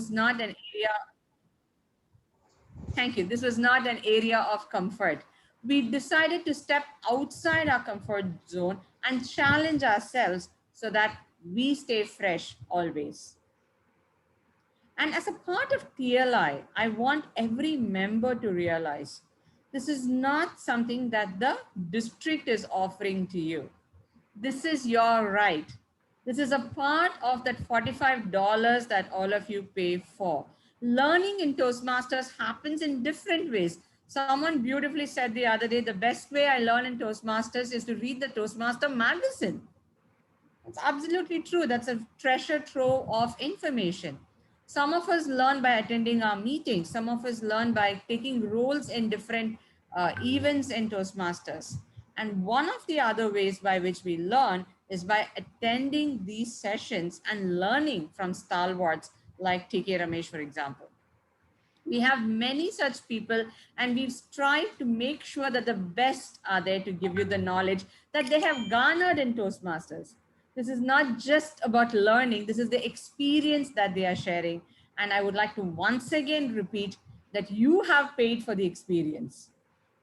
was not an area. Thank you. This was not an area of comfort. We decided to step outside our comfort zone and challenge ourselves so that we stay fresh always. And as a part of TLI, I want every member to realize this is not something that the district is offering to you. This is your right. This is a part of that $45 that all of you pay for. Learning in Toastmasters happens in different ways. Someone beautifully said the other day, the best way I learn in Toastmasters is to read the Toastmaster magazine. It's absolutely true. That's a treasure trove of information. Some of us learn by attending our meetings. Some of us learn by taking roles in different events in Toastmasters. And one of the other ways by which we learn is by attending these sessions and learning from stalwarts like TK Ramesh, for example. We have many such people, and we've strived to make sure that the best are there to give you the knowledge that they have garnered in Toastmasters. This is not just about learning, this is the experience that they are sharing. And I would like to once again repeat that you have paid for the experience.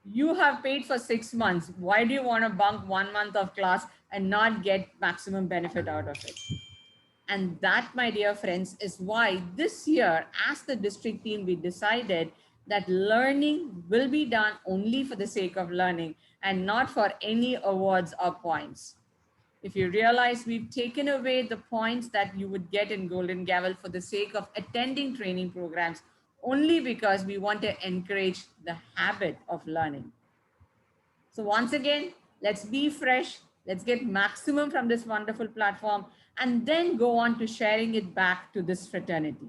You have paid for 6 months. Why do you want to bunk 1 month of class and not get maximum benefit out of it? And that, my dear friends, is why this year, as the district team, we decided that learning will be done only for the sake of learning and not for any awards or points. If you realize, we've taken away the points that you would get in Golden Gavel for the sake of attending training programs, only because we want to encourage the habit of learning. So once again, let's be fresh. Let's get maximum from this wonderful platform and then go on to sharing it back to this fraternity.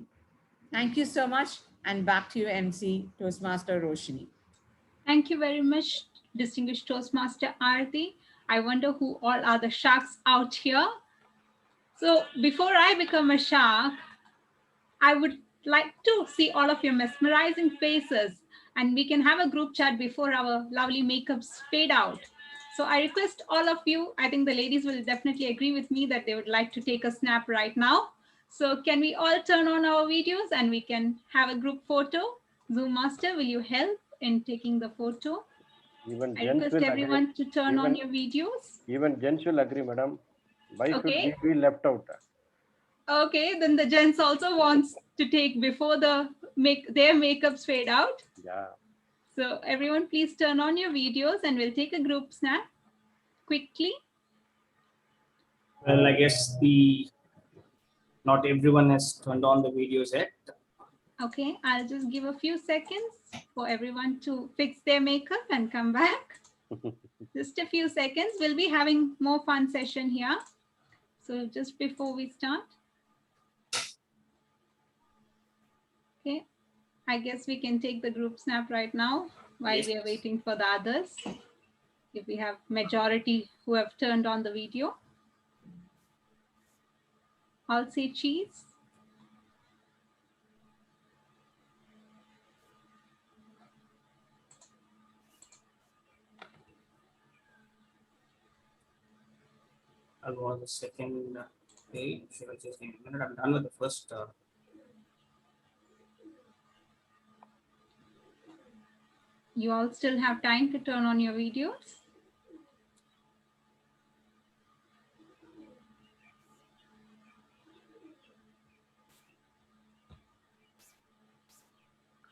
Thank you so much. And back to you, MC Toastmaster Roshini. Thank you very much, distinguished Toastmaster Aarti. I wonder who all are the sharks out here. So before I become a shark, I would like to see all of your mesmerizing faces, and we can have a group chat before our lovely makeups fade out. So I request all of you, I think the ladies will definitely agree with me that they would like to take a snap right now. So can we all turn on our videos and we can have a group photo? Zoom Master, will you help in taking the photo? Even I gents request will agree. everyone to turn on your videos. Even gents will agree, madam. Why should Okay. we be left out? Okay, then the gents also wants to take before their makeups fade out. Yeah. So everyone please turn on your videos and we'll take a group snap quickly. Well, I guess not everyone has turned on the videos yet. Okay, I'll just give a few seconds for everyone to fix their makeup and come back. Just a few seconds. We'll be having more fun session here. So just before we start. Okay, I guess we can take the group snap right now while we are waiting for the others. If we have majority who have turned on the video. I'll say cheese. I'll go on the second page. Just a minute. I'm done with the first. You all still have time to turn on your videos.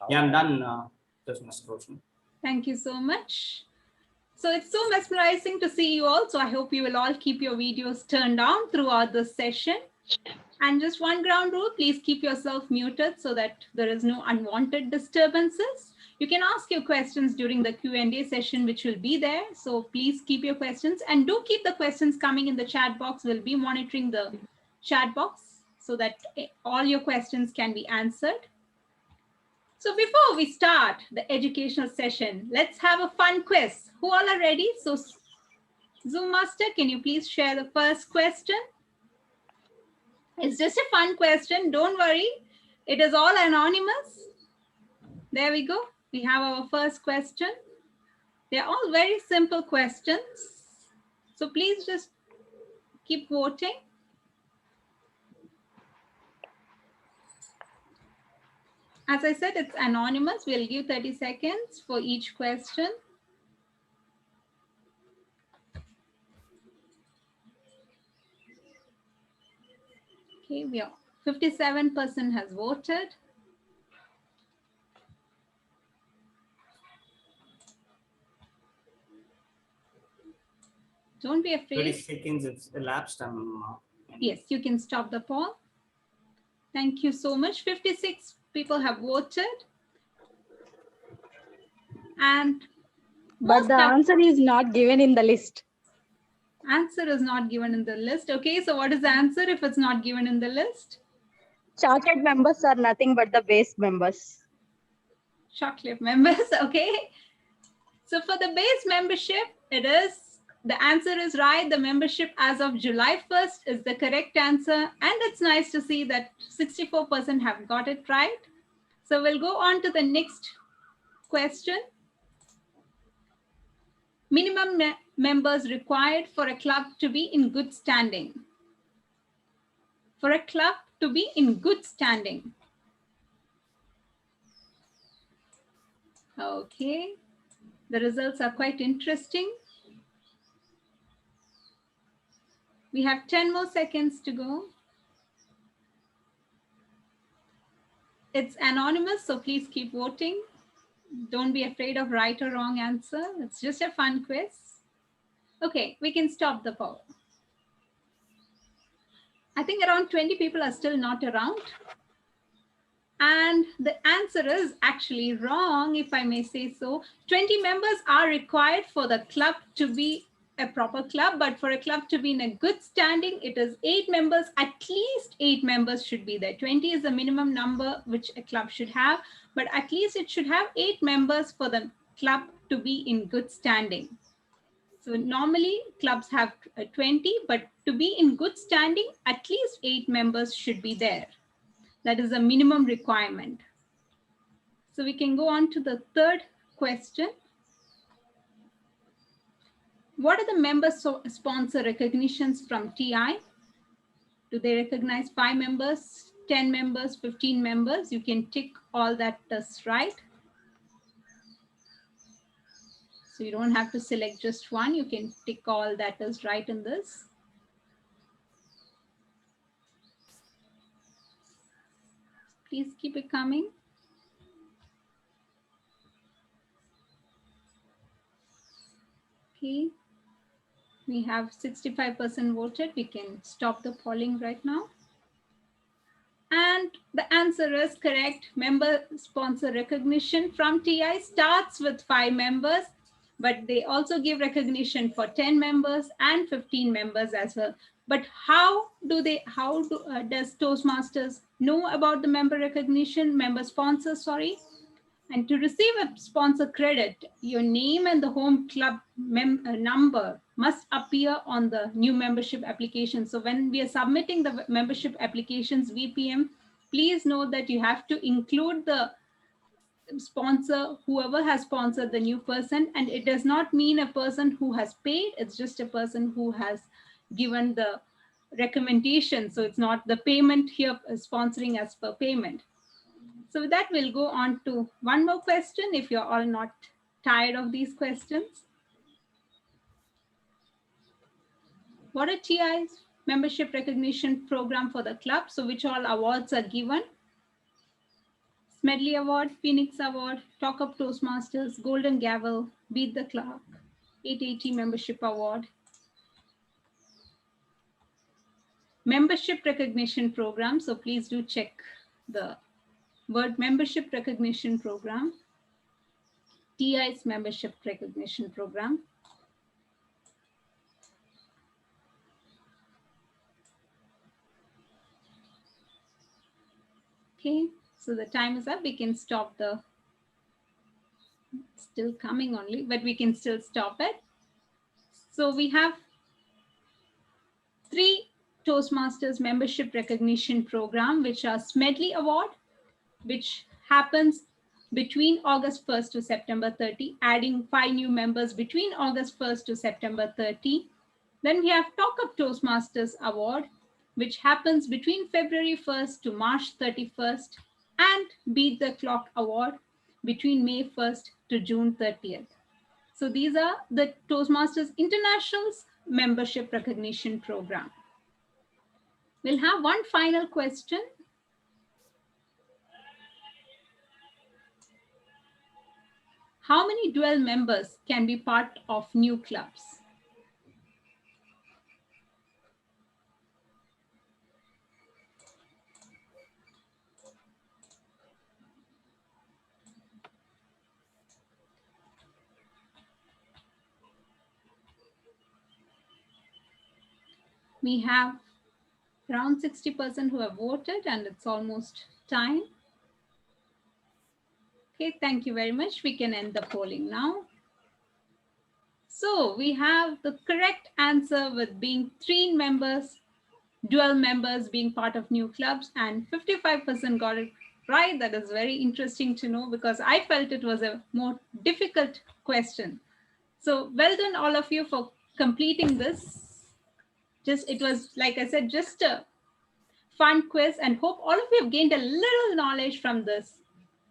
Yeah, I'm done. Thank you so much. So it's so mesmerizing to see you all. So I hope you will all keep your videos turned on throughout the session. And just one ground rule, please keep yourself muted so that there is no unwanted disturbances. You can ask your questions during the Q&A session, which will be there. So please keep your questions and do keep the questions coming in the chat box. We'll be monitoring the chat box so that all your questions can be answered. So before we start the educational session, let's have a fun quiz. Who all are ready? So Zoom Master, can you please share the first question? It's just a fun question. Don't worry. It is all anonymous. There we go. We have our first question. They're all very simple questions. So please just keep voting. As I said, it's anonymous. We'll give 30 seconds for each question. Okay, 57% has voted. Don't be 30 afraid. seconds, it's elapsed. Yes, you can stop the poll. Thank you so much. 56 people have voted. And But the answer is not given in the list. answer is not given in the list. Okay, so what is the answer if it's not given in the list? Chartered members are nothing but the base members. Short-lived members, okay. So for the base membership, the answer is right. The membership as of July 1st is the correct answer. And it's nice to see that 64% have got it right. So we'll go on to the next question. Minimum members required for a club to be in good standing. For a club to be in good standing. Okay, the results are quite interesting. We have 10 more seconds to go. It's anonymous, so please keep voting. Don't be afraid of right or wrong answer. It's just a fun quiz. Okay, we can stop the poll. I think around 20 people are still not around. And the answer is actually wrong, if I may say so. 20 members are required for the club to be a proper club, but for a club to be in a good standing, it is 8 members, at least 8 members should be there. 20 is the minimum number which a club should have, but at least it should have 8 members for the club to be in good standing. So normally clubs have 20, but to be in good standing, at least 8 members should be there. That is a minimum requirement. So we can go on to the third question. What are the member sponsor recognitions from TI? Do they recognize 5 members, 10 members, 15 members? You can tick all that is right. So you don't have to select just one. You can tick all that is right in this. Please keep it coming. Okay. We have 65% voted. We can stop the polling right now. And the answer is correct. Member sponsor recognition from TI starts with 5 members, but they also give recognition for 10 members and 15 members as well. But how does Toastmasters know about the member sponsor, sorry? And to receive a sponsor credit, your name and the home club number must appear on the new membership application. So when we are submitting the membership applications VPM, please know that you have to include the sponsor, whoever has sponsored the new person. And it does not mean a person who has paid, it's just a person who has given the recommendation. So it's not the payment here, sponsoring as per payment. So with that, we'll go on to one more question if you're all not tired of these questions. What are TI's membership recognition program for the club? So which all awards are given? Smedley Award, Phoenix Award, Talk Up Toastmasters, Golden Gavel, Beat the Clock, 880 Membership Award. Membership recognition program. So please do check the word membership recognition program. TI's membership recognition program. Okay, so the time is up. We can stop the, still coming only, but we can still stop it. So we have 3 Toastmasters membership recognition program, which are Smedley Award, which happens between August 1st to September 30, adding 5 new members between August 1st to September 30. Then we have Talk Up Toastmasters Award, which happens between February 1st to March 31st. and Beat the Clock Award between May 1st to June 30th. So these are the Toastmasters International's membership recognition program. We'll have one final question. How many dual members can be part of new clubs? We have around 60% who have voted, and it's almost time. Okay, thank you very much. We can end the polling now. So we have the correct answer with being 3 members, dual members being part of new clubs, and 55% got it right. That is very interesting to know because I felt it was a more difficult question. So well done all of you for completing this. It was, like I said, just a fun quiz, and hope all of you have gained a little knowledge from this.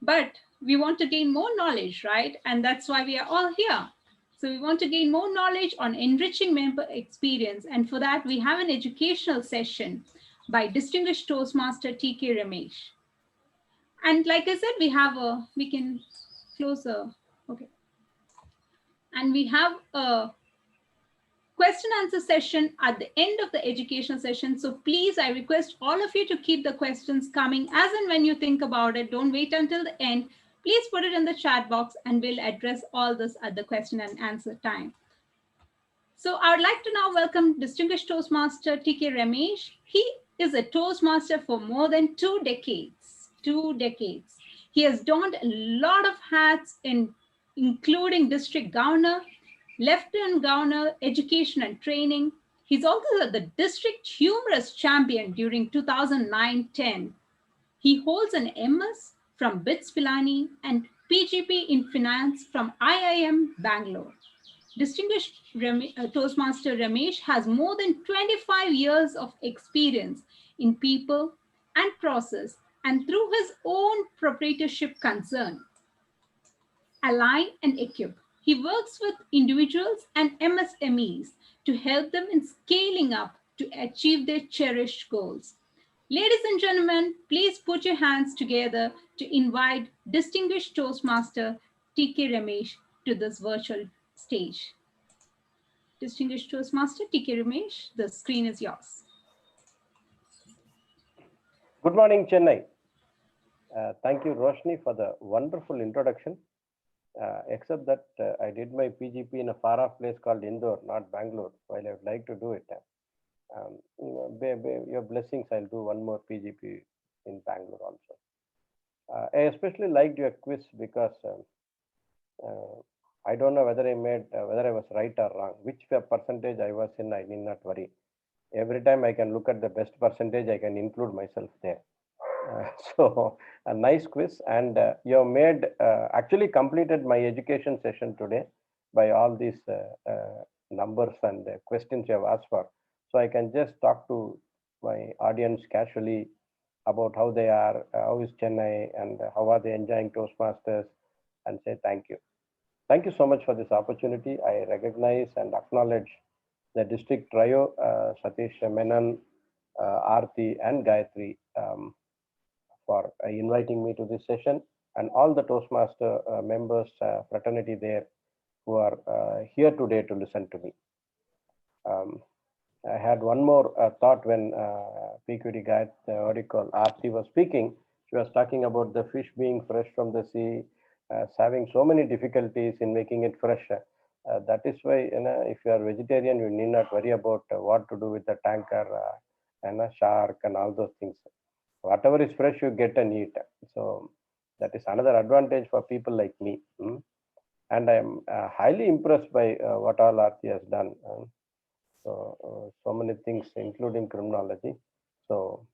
But we want to gain more knowledge, right? And that's why we are all here. So we want to gain more knowledge on enriching member experience. And for that, we have an educational session by distinguished Toastmaster TK Ramesh. And like I said, we can close okay. And we have a question answer session at the end of the education session. So please, I request all of you to keep the questions coming as and when you think about it. Don't wait until the end. Please put it in the chat box and we'll address all this at the question and answer time. So I would like to now welcome distinguished Toastmaster TK Ramesh. He is a Toastmaster for more than 2 decades. 2 decades. He has donned a lot of hats including district governor, Lieutenant Governor, Education and Training. He's also the District Humorous Champion during 2009-10. He holds an MS from BITS Pilani and PGP in Finance from IIM Bangalore. Distinguished Toastmaster Ramesh has more than 25 years of experience in people and process, and through his own proprietorship concern, Align and Equip, he works with individuals and MSMEs to help them in scaling up to achieve their cherished goals. Ladies and gentlemen, please put your hands together to invite distinguished Toastmaster TK Ramesh to this virtual stage. Distinguished Toastmaster TK Ramesh, the screen is yours. Good morning, Chennai. Thank you, Roshni, for the wonderful introduction. Except that I did my PGP in a far-off place called Indore, not Bangalore, while I would like to do it. Your blessings, I'll do one more PGP in Bangalore also. I especially liked your quiz because I don't know whether I was right or wrong. Which percentage I was in, I need not worry. Every time I can look at the best percentage, I can include myself there. So a nice quiz, and you have made actually completed my education session today by all these numbers and questions you have asked for. So I can just talk to my audience casually about how they are, how is Chennai, and how are they enjoying Toastmasters, and say thank you. Thank you so much for this opportunity. I recognize and acknowledge the district trio, Satish Menon, Aarti, and Gayatri, for inviting me to this session, and all the Toastmaster members, fraternity there, who are here today to listen to me. I had one more thought when PQD Gayatri, Aarti was speaking. She was talking about the fish being fresh from the sea, having so many difficulties in making it fresh. That is why, if you are vegetarian, you need not worry about what to do with the tanker and a shark and all those things. Whatever is fresh, you get and eat. So that is another advantage for people like me. And I am highly impressed by what all Aarti has done. So many things, including criminology. So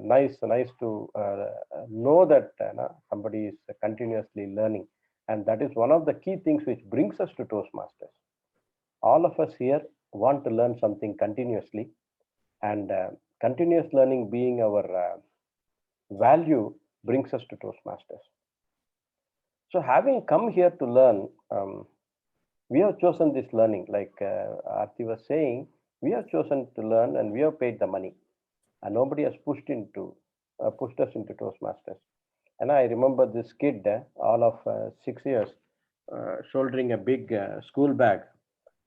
nice to know that somebody is continuously learning. And that is one of the key things which brings us to Toastmasters. All of us here want to learn something continuously, and continuous learning being our value, brings us to Toastmasters. So having come here to learn, we have chosen this learning, like Aarti was saying, we have chosen to learn and we have paid the money, and nobody has pushed us into Toastmasters. And I remember this kid, all of 6 years, shouldering a big school bag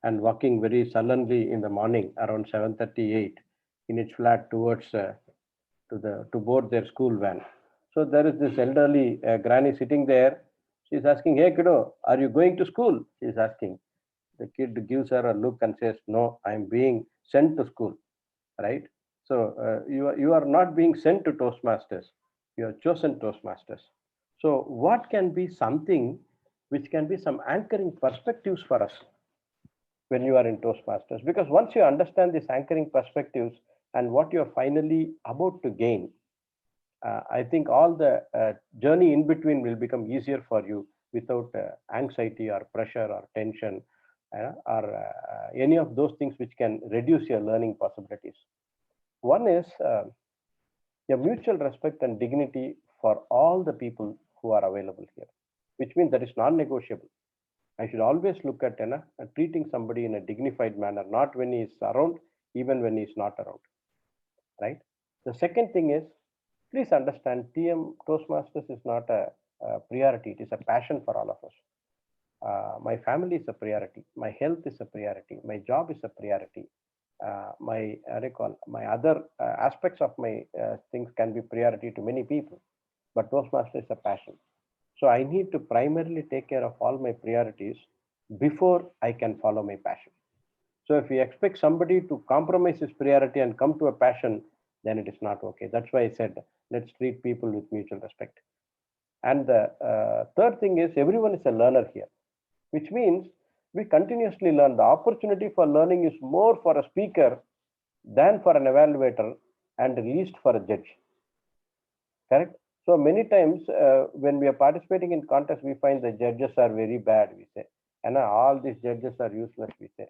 and walking very sullenly in the morning around 7:38 in its flat towards to board their school van. So there is this elderly granny sitting there. She's asking, "Hey kiddo, are you going to school?" She's asking. The kid gives her a look and says, "No, I'm being sent to school." Right? So you are not being sent to Toastmasters. You are chosen Toastmasters. So what can be something which can be some anchoring perspectives for us when you are in Toastmasters? Because once you understand these anchoring perspectives and what you are finally about to gain, I think all the journey in between will become easier for you without anxiety or pressure or tension or any of those things which can reduce your learning possibilities. One is a mutual respect and dignity for all the people who are available here, which means that is non-negotiable. I should always look at treating somebody in a dignified manner, not when he is around, even when he is not around, right? The second thing is, please understand, TM Toastmasters is not a priority. It is a passion for all of us. My family is a priority. My health is a priority. My job is a priority. My other aspects of my things can be priority to many people, but Toastmasters is a passion. So I need to primarily take care of all my priorities before I can follow my passion. So if we expect somebody to compromise his priority and come to a passion, then it is not okay. That's why I said, let's treat people with mutual respect. And the third thing is, everyone is a learner here, which means we continuously learn. The opportunity for learning is more for a speaker than for an evaluator and least for a judge. Correct? So many times when we are participating in contests, we find the judges are very bad, we say. And all these judges are useless, we say.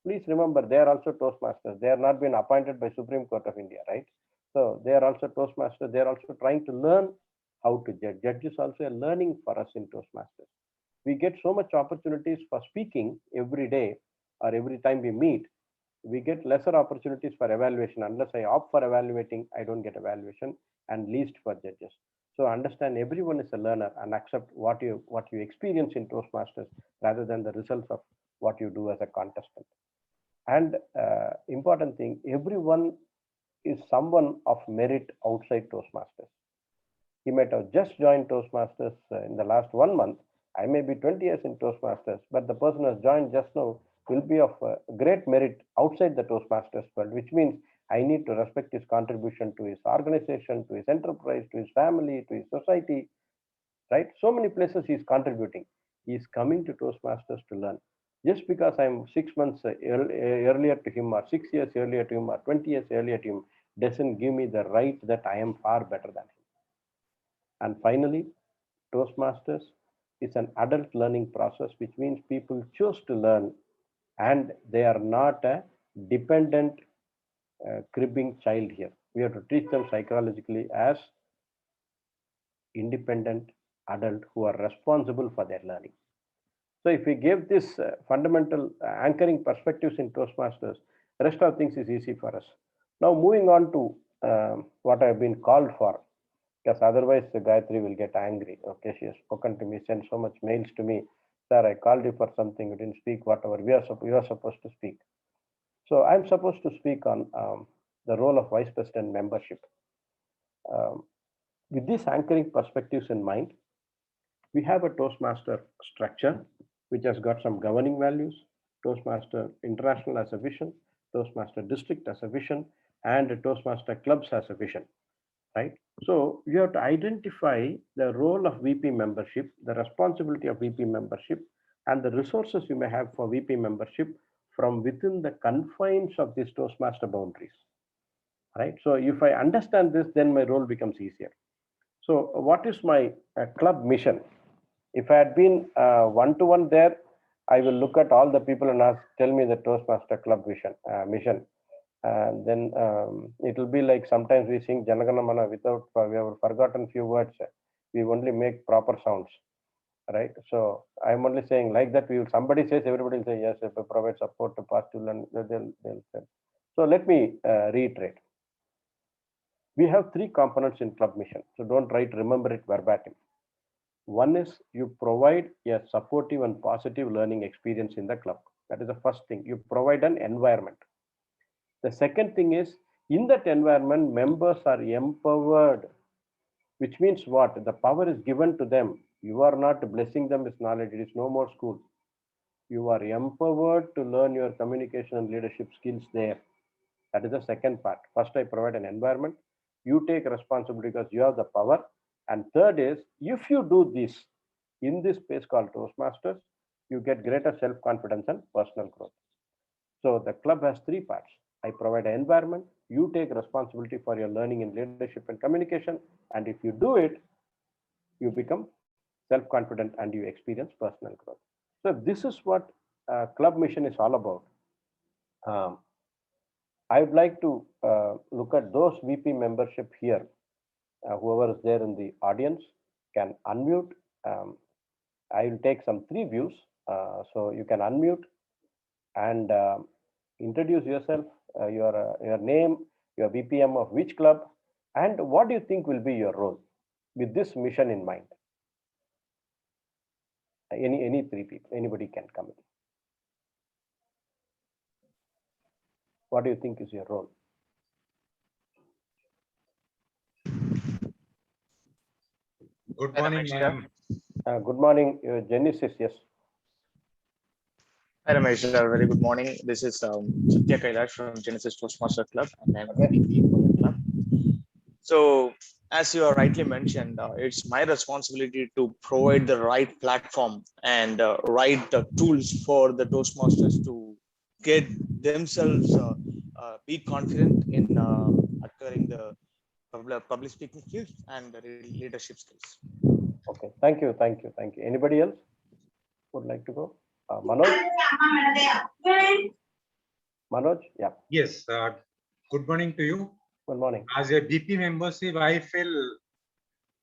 Please remember, they are also Toastmasters. They are not been appointed by Supreme Court of India, right? So they are also Toastmasters. They are also trying to learn how to judge. Judge is also a learning for us in Toastmasters. We get so much opportunities for speaking every day or every time we meet. We get lesser opportunities for evaluation. Unless I opt for evaluating, I don't get evaluation, and least for judges. So understand, everyone is a learner, and accept what you experience in Toastmasters rather than the results of what you do as a contestant. And important thing, everyone is someone of merit outside Toastmasters. He might have just joined Toastmasters in the last 1 month. I may be 20 years in Toastmasters, but the person who has joined just now will be of great merit outside the Toastmasters world, which means I need to respect his contribution to his organization, to his enterprise, to his family, to his society, right? So many places he is contributing. He is coming to Toastmasters to learn. Just because I'm 6 months earlier to him, or 6 years earlier to him, or 20 years earlier to him, doesn't give me the right that I am far better than him. And finally, Toastmasters is an adult learning process, which means people choose to learn and they are not a dependent cribbing child here. We have to teach them psychologically as independent adult who are responsible for their learning. So if we give this fundamental anchoring perspectives in Toastmasters, the rest of things is easy for us. Now moving on to what I've been called for, because otherwise Gayatri will get angry. Okay, she has spoken to me, sent so much mails to me. Sir, I called you for something, you didn't speak whatever you are supposed to speak. So I'm supposed to speak on the role of Vice President membership. With these anchoring perspectives in mind, we have a Toastmaster structure which has got some governing values, Toastmaster International as a vision, Toastmaster District as a vision, and Toastmaster Clubs as a vision, right? So you have to identify the role of VP membership, the responsibility of VP membership, and the resources you may have for VP membership from within the confines of these Toastmaster boundaries, right? So if I understand this, then my role becomes easier. So what is my club mission? If I had been one-to-one there, I will look at all the people and ask, tell me the Toastmaster Club vision, mission. And then it will be like sometimes we sing Janagana Mana without, we have forgotten few words. We only make proper sounds, right? So I'm only saying like that. Somebody says, everybody will say yes. If we provide support to positive learning, they'll say. So let me reiterate. We have three components in club mission. So don't try to remember it verbatim. One is you provide a supportive and positive learning experience in the club. That is the first thing. You provide an environment. The second thing is, in that environment, members are empowered, which means what? The power is given to them. You are not blessing them with knowledge. It is no more school. You are empowered to learn your communication and leadership skills there. That is the second part. First, I provide an environment. You take responsibility because you have the power. And third is, if you do this in this space called Toastmasters, you get greater self-confidence and personal growth. So the club has three parts. I provide an environment. You take responsibility for your learning in leadership and communication. And if you do it, you become self-confident and you experience personal growth. So this is what club mission is all about. I would like to look at those VP membership here. Whoever is there in the audience can unmute. I will take some three views. So you can unmute and introduce yourself, your name, your VPM of which club, and what do you think will be your role with this mission in mind. Any three people, anybody can come in. What do you think is your role? Good morning, ma'am. Good morning, Genesis, yes. Hi, Ramesh. Very good morning. This is Satya Kailash from Genesis Toastmaster Club, and I'm a VP for the club. So, as you are rightly mentioned, it's my responsibility to provide the right platform and right tools for the Toastmasters to get themselves be confident in acquiring the public speaking skills and the leadership skills. Okay, thank you. Anybody else would like to go? Manoj? Manoj, yeah. Yes, good morning to you. Good morning. As a BP membership, I feel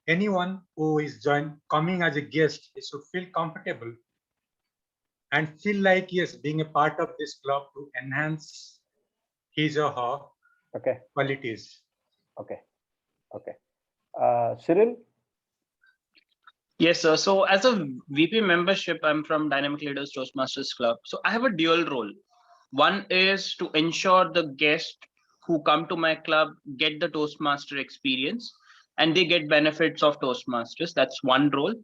anyone who is coming as a guest, he should feel comfortable and feel like, yes, being a part of this club to enhance his or her qualities. Okay. Cyril? Yes, sir. So as a VP membership, I'm from Dynamic Leaders Toastmasters Club. So I have a dual role. One is to ensure the guests who come to my club get the Toastmaster experience and they get benefits of Toastmasters. That's one role.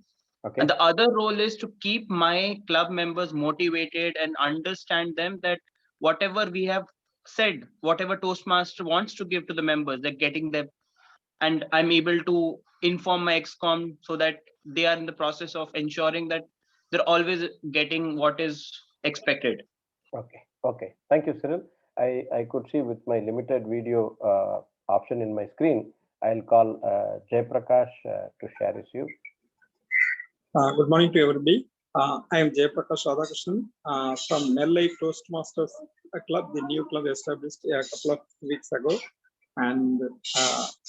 Okay. And the other role is to keep my club members motivated and understand them that whatever we have said, whatever Toastmaster wants to give to the members, they're getting them. And I'm able to inform my ex-com so that they are in the process of ensuring that they're always getting what is expected. Okay. Thank you, Cyril. I could see with my limited video option in my screen, I'll call Jaiprakash to share his view. Good morning to everybody. I am Jaiprakash Radhakrishnan from Nellai Toastmasters Club, the new club established a couple of weeks ago. And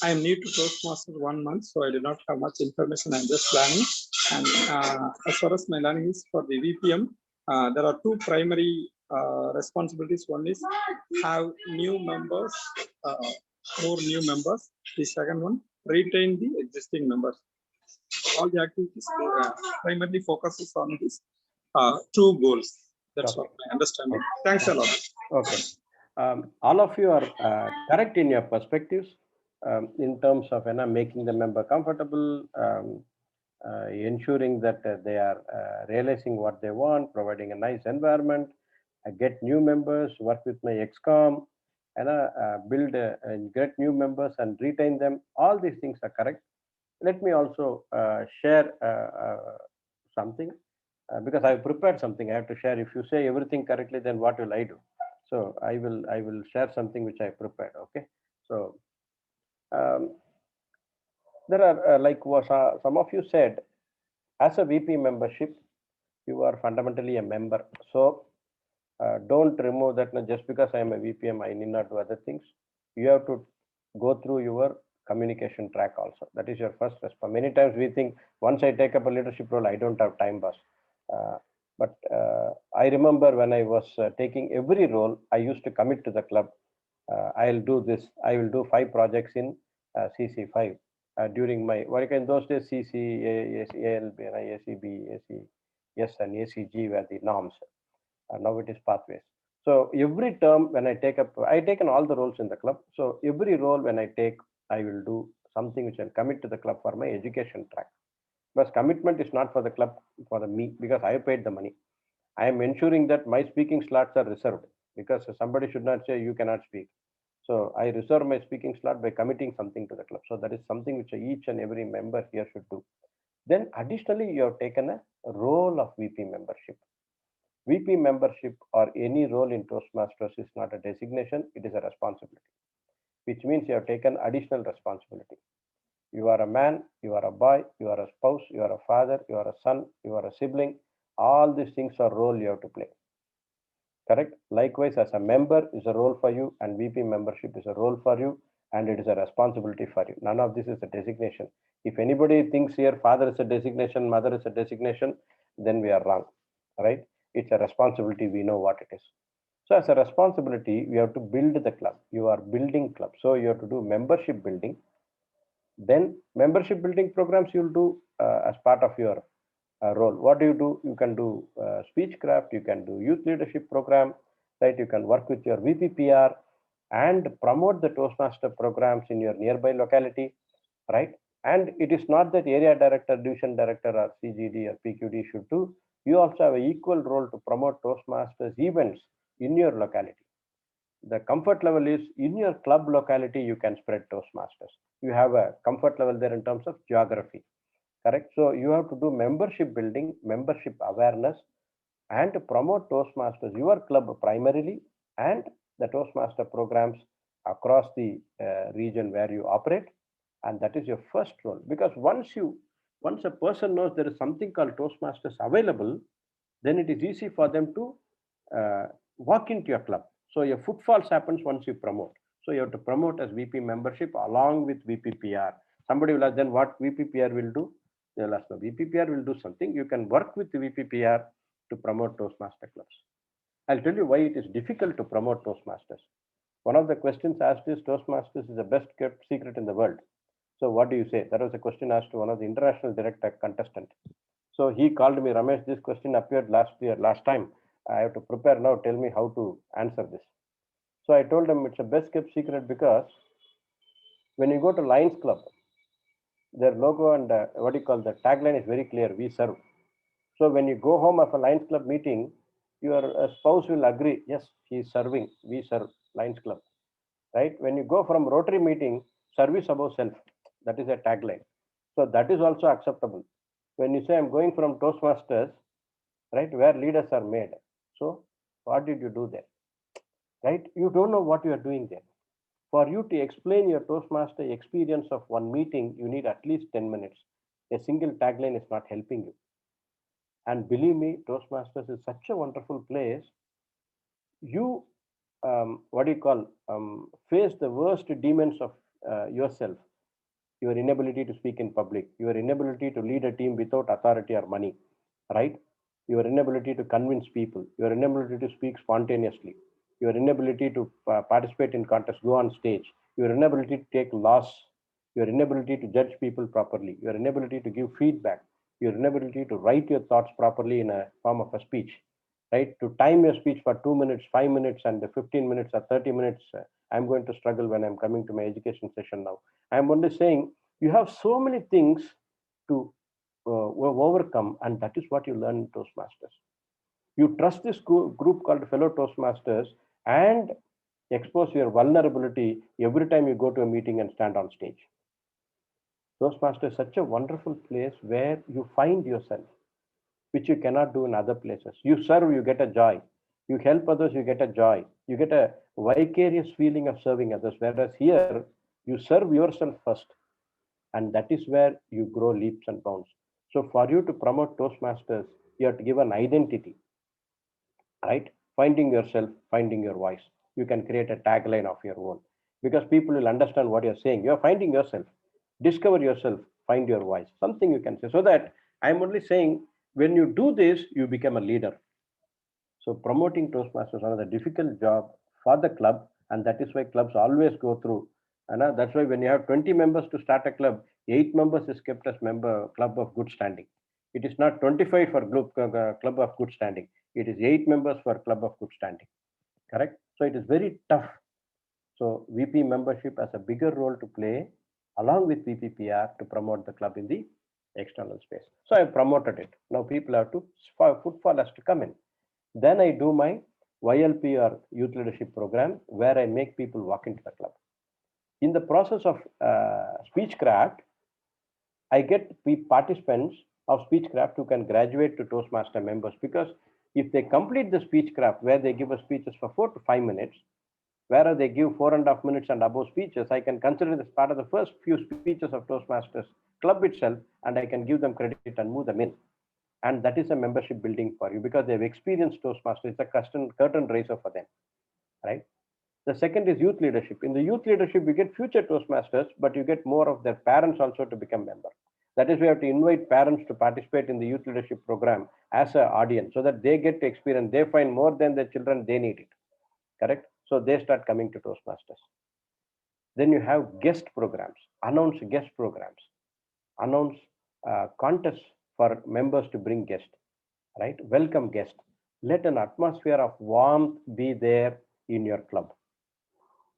I am new to Toastmasters 1 month, so I do not have much information. I'm just learning. And as far as my learning is for the VPM, there are two primary responsibilities. One is have new members, more new members. The second one, retain the existing members. All the activities primarily focuses on these two goals. That's what my understanding. Thanks a lot. Okay. All of you are correct in your perspectives in terms of making the member comfortable, ensuring that they are realizing what they want, providing a nice environment, get new members, work with my ex-com, and build get new members and retain them. All these things are correct. Let me also share something because I've prepared something I have to share. If you say everything correctly, then what will I do? So I will share something which I prepared. Okay. So there are like what some of you said, as a VP membership, you are fundamentally a member. So Don't remove that. Just because I am a VPM, I need not do other things. You have to go through your communication track also. That is your first response. Many times we think once I take up a leadership role, I don't have time, boss. But I remember when I was taking every role, I used to commit to the club. I'll do this. I will do 5 projects in CC5 during my work. In those days, CC, ALB, ACB, ACS, and ACG were the norms. Now it is pathways. So every term when I taken all the roles in the club. So every role when I take, I will do something which I'll commit to the club for my education track. Because commitment is not for the club, for me, because I paid the money. I am ensuring that my speaking slots are reserved, because somebody should not say you cannot speak. So I reserve my speaking slot by committing something to the club. So that is something which each and every member here should do. Then additionally, you have taken a role of VP membership. VP membership or any role in Toastmasters is not a designation, it is a responsibility, which means you have taken additional responsibility. You are a man, you are a boy, you are a spouse, you are a father, you are a son, you are a sibling. All these things are role you have to play. Correct? Likewise, as a member is a role for you, and VP membership is a role for you, and it is a responsibility for you. None of this is a designation. If anybody thinks here father is a designation, mother is a designation, then we are wrong. Right? It's a responsibility. We know what it is. So as a responsibility, we have to build the club. You are building club. So you have to do membership building. Then membership building programs you'll do as part of your role. What do? You can do speechcraft, you can do youth leadership program, right? You can work with your VPPR and promote the Toastmaster programs in your nearby locality, right? And it is not that area director, division director, or CGD or PQD should do. You also have an equal role to promote Toastmasters events in your locality. The comfort level is in your club locality, you can spread Toastmasters. You have a comfort level there in terms of geography. Correct. So you have to do membership building, membership awareness, and to promote Toastmasters, your club primarily, and the Toastmaster programs across the region where you operate. And that is your first role. Because once a person knows there is something called Toastmasters available, then it is easy for them to walk into your club. So your footfalls happens once you promote. So you have to promote as VP membership along with VPPR. Somebody will ask, then what VPPR will do? They'll ask, no, VPPR will do something. You can work with the VPPR to promote Toastmaster clubs. I'll tell you why it is difficult to promote Toastmasters. One of the questions asked is, Toastmasters is the best kept secret in the world. So what do you say? That was a question asked to one of the international director contestant. So he called me, Ramesh, this question appeared last time. I have to prepare now. Tell me how to answer this. So I told him it's a best kept secret because when you go to Lions Club, their logo and what do you call the tagline is very clear. We serve. So when you go home of a Lions Club meeting, your spouse will agree. Yes, he is serving. We serve Lions Club. Right? When you go from Rotary meeting, service above self. That is a tagline. So that is also acceptable. When you say I'm going from Toastmasters, right, where leaders are made. So what did you do there? Right? You don't know what you are doing there. For you to explain your Toastmaster experience of one meeting, you need at least 10 minutes. A single tagline is not helping you. And believe me, Toastmasters is such a wonderful place. You, face the worst demons of yourself. Your inability to speak in public, your inability to lead a team without authority or money, right? Your inability to convince people, your inability to speak spontaneously, your inability to participate in contests, go on stage, your inability to take loss, your inability to judge people properly, your inability to give feedback, your inability to write your thoughts properly in a form of a speech, right? To time your speech for 2 minutes, 5 minutes, and the 15 minutes or 30 minutes. I'm going to struggle when I'm coming to my education session now. I'm only saying you have so many things to overcome, and that is what you learn in Toastmasters. You trust this group called fellow Toastmasters and expose your vulnerability every time you go to a meeting and stand on stage. Toastmasters is such a wonderful place where you find yourself, which you cannot do in other places. You serve, you get a joy. You help others, you get a joy. You get a vicarious feeling of serving others. Whereas here, you serve yourself first. And that is where you grow leaps and bounds. So for you to promote Toastmasters, you have to give an identity, right? finding yourself, finding your voice. You can create a tagline of your own because people will understand what you're saying. You're finding yourself, discover yourself, find your voice, something you can say. So that I'm only saying when you do this, you become a leader. So promoting Toastmasters is one of the difficult job for the club, and that is why clubs always go through. And that's why when you have 20 members to start a club, 8 members is kept as member club of good standing. It is not 25 for club of good standing. It is 8 members for club of good standing. Correct. So it is very tough. So VP membership has a bigger role to play along with VPPR to promote the club in the external space. So I promoted it. Now people have to footfall has to come in. Then I do my YLP or youth leadership program where I make people walk into the club. In the process of Speechcraft, I get participants of Speechcraft who can graduate to Toastmaster members because if they complete the Speechcraft where they give us speeches for 4 to 5 minutes, whereas they give 4.5 minutes and above speeches, I can consider this part of the first few speeches of Toastmasters club itself, and I can give them credit and move them in. And that is a membership building for you because they've experienced Toastmasters. It's a curtain raiser for them, right? The second is youth leadership. In the youth leadership, we get future Toastmasters, but you get more of their parents also to become member. That is, we have to invite parents to participate in the youth leadership program as an audience so that they get to experience, they find more than their children, they need it, correct? So they start coming to Toastmasters. Then you have guest programs, announce guest programs, announce contests for members to bring guests, right? Welcome guests. Let an atmosphere of warmth be there in your club,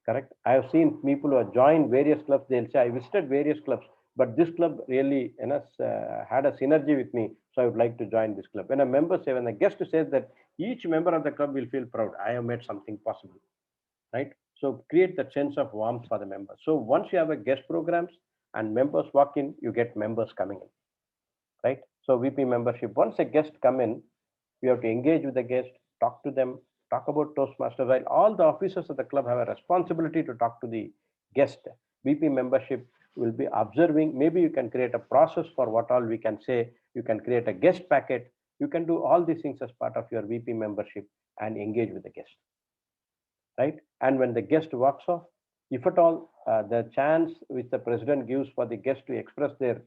correct? I have seen people who have joined various clubs. They'll say, I visited various clubs, but this club really had a synergy with me, so I would like to join this club. When a member says, when a guest says that, each member of the club will feel proud. I have made something possible, right? So create that sense of warmth for the members. So once you have a guest programs and members walk in, you get members coming in, right? So VP membership, once a guest come in, you have to engage with the guest, talk to them, talk about Toastmasters. While all the officers of the club have a responsibility to talk to the guest, VP membership will be observing. Maybe you can create a process for what all we can say. You can create a guest packet. You can do all these things as part of your VP membership and engage with the guest, right? And when the guest walks off, if at all the chance which the president gives for the guest to express their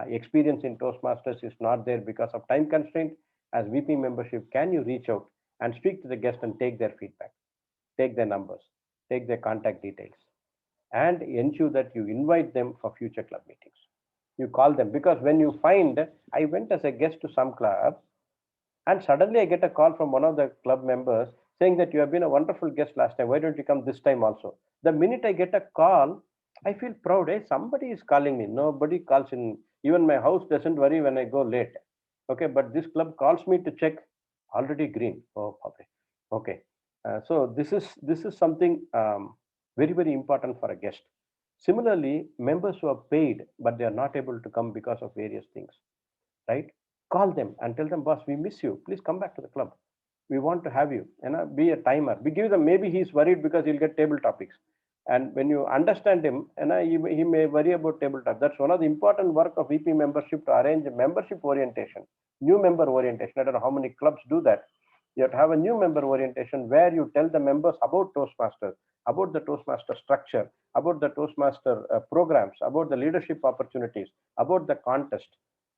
experience in Toastmasters is not there because of time constraint, as VP membership, can you reach out and speak to the guest and take their feedback, take their numbers, take their contact details, and ensure that you invite them for future club meetings. You call them, because when you find, I went as a guest to some club and suddenly I get a call from one of the club members saying that you have been a wonderful guest last time. Why don't you come this time also? The minute I get a call, I feel proud. Hey, somebody is calling me. Nobody calls in. Even my house doesn't worry when I go late. Okay, but this club calls me to check. Already green. Oh, okay. Okay. So this is something very important for a guest. Similarly, members who are paid but they are not able to come because of various things, right? Call them and tell them, boss, we miss you. Please come back to the club. We want to have you. Be a timer. We give them. Maybe he's worried because he'll get table topics. And when you understand him, he may worry about table topics. That's one of the important work of VP membership, to arrange a membership orientation, new member orientation. I don't know how many clubs do that. You have to have a new member orientation where you tell the members about Toastmasters, about the Toastmaster structure, about the Toastmaster programs, about the leadership opportunities, about the contest,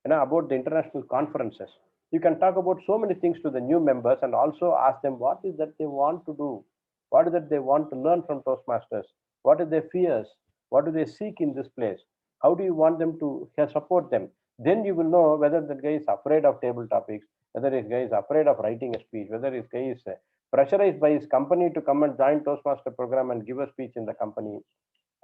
about the international conferences. You can talk about so many things to the new members and also ask them what is that they want to do, what is that they want to learn from Toastmasters, what are their fears, what do they seek in this place, how do you want them to support them. Then you will know whether that guy is afraid of table topics, whether this guy is afraid of writing a speech, whether this guy is pressurized by his company to come and join Toastmaster program and give a speech in the company,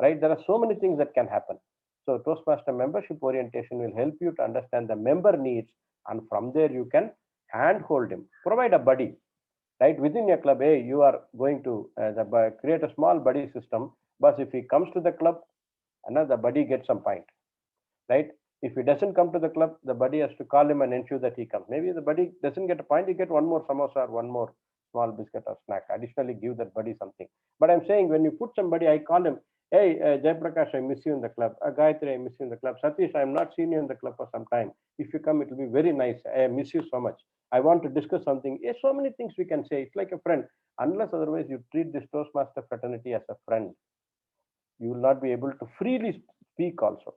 right? There are so many things that can happen. So Toastmaster membership orientation will help you to understand the member needs, and from there you can handhold him, provide a buddy, right? Within your club, hey, you are going to create a small buddy system, but if he comes to the club, the buddy gets some point, right? If he doesn't come to the club, the buddy has to call him and ensure that he comes. Maybe the buddy doesn't get a point, you get one more samosa or one more small biscuit or snack. Additionally, give that buddy something. But I'm saying when you put somebody, I call him, Hey, Jaiprakash, I miss you in the club. Gayatri, I miss you in the club. Satish, I am not seen you in the club for some time. If you come, it will be very nice. I miss you so much. I want to discuss something. Yes, so many things we can say. It's like a friend. Unless otherwise you treat this Toastmaster fraternity as a friend, you will not be able to freely speak also.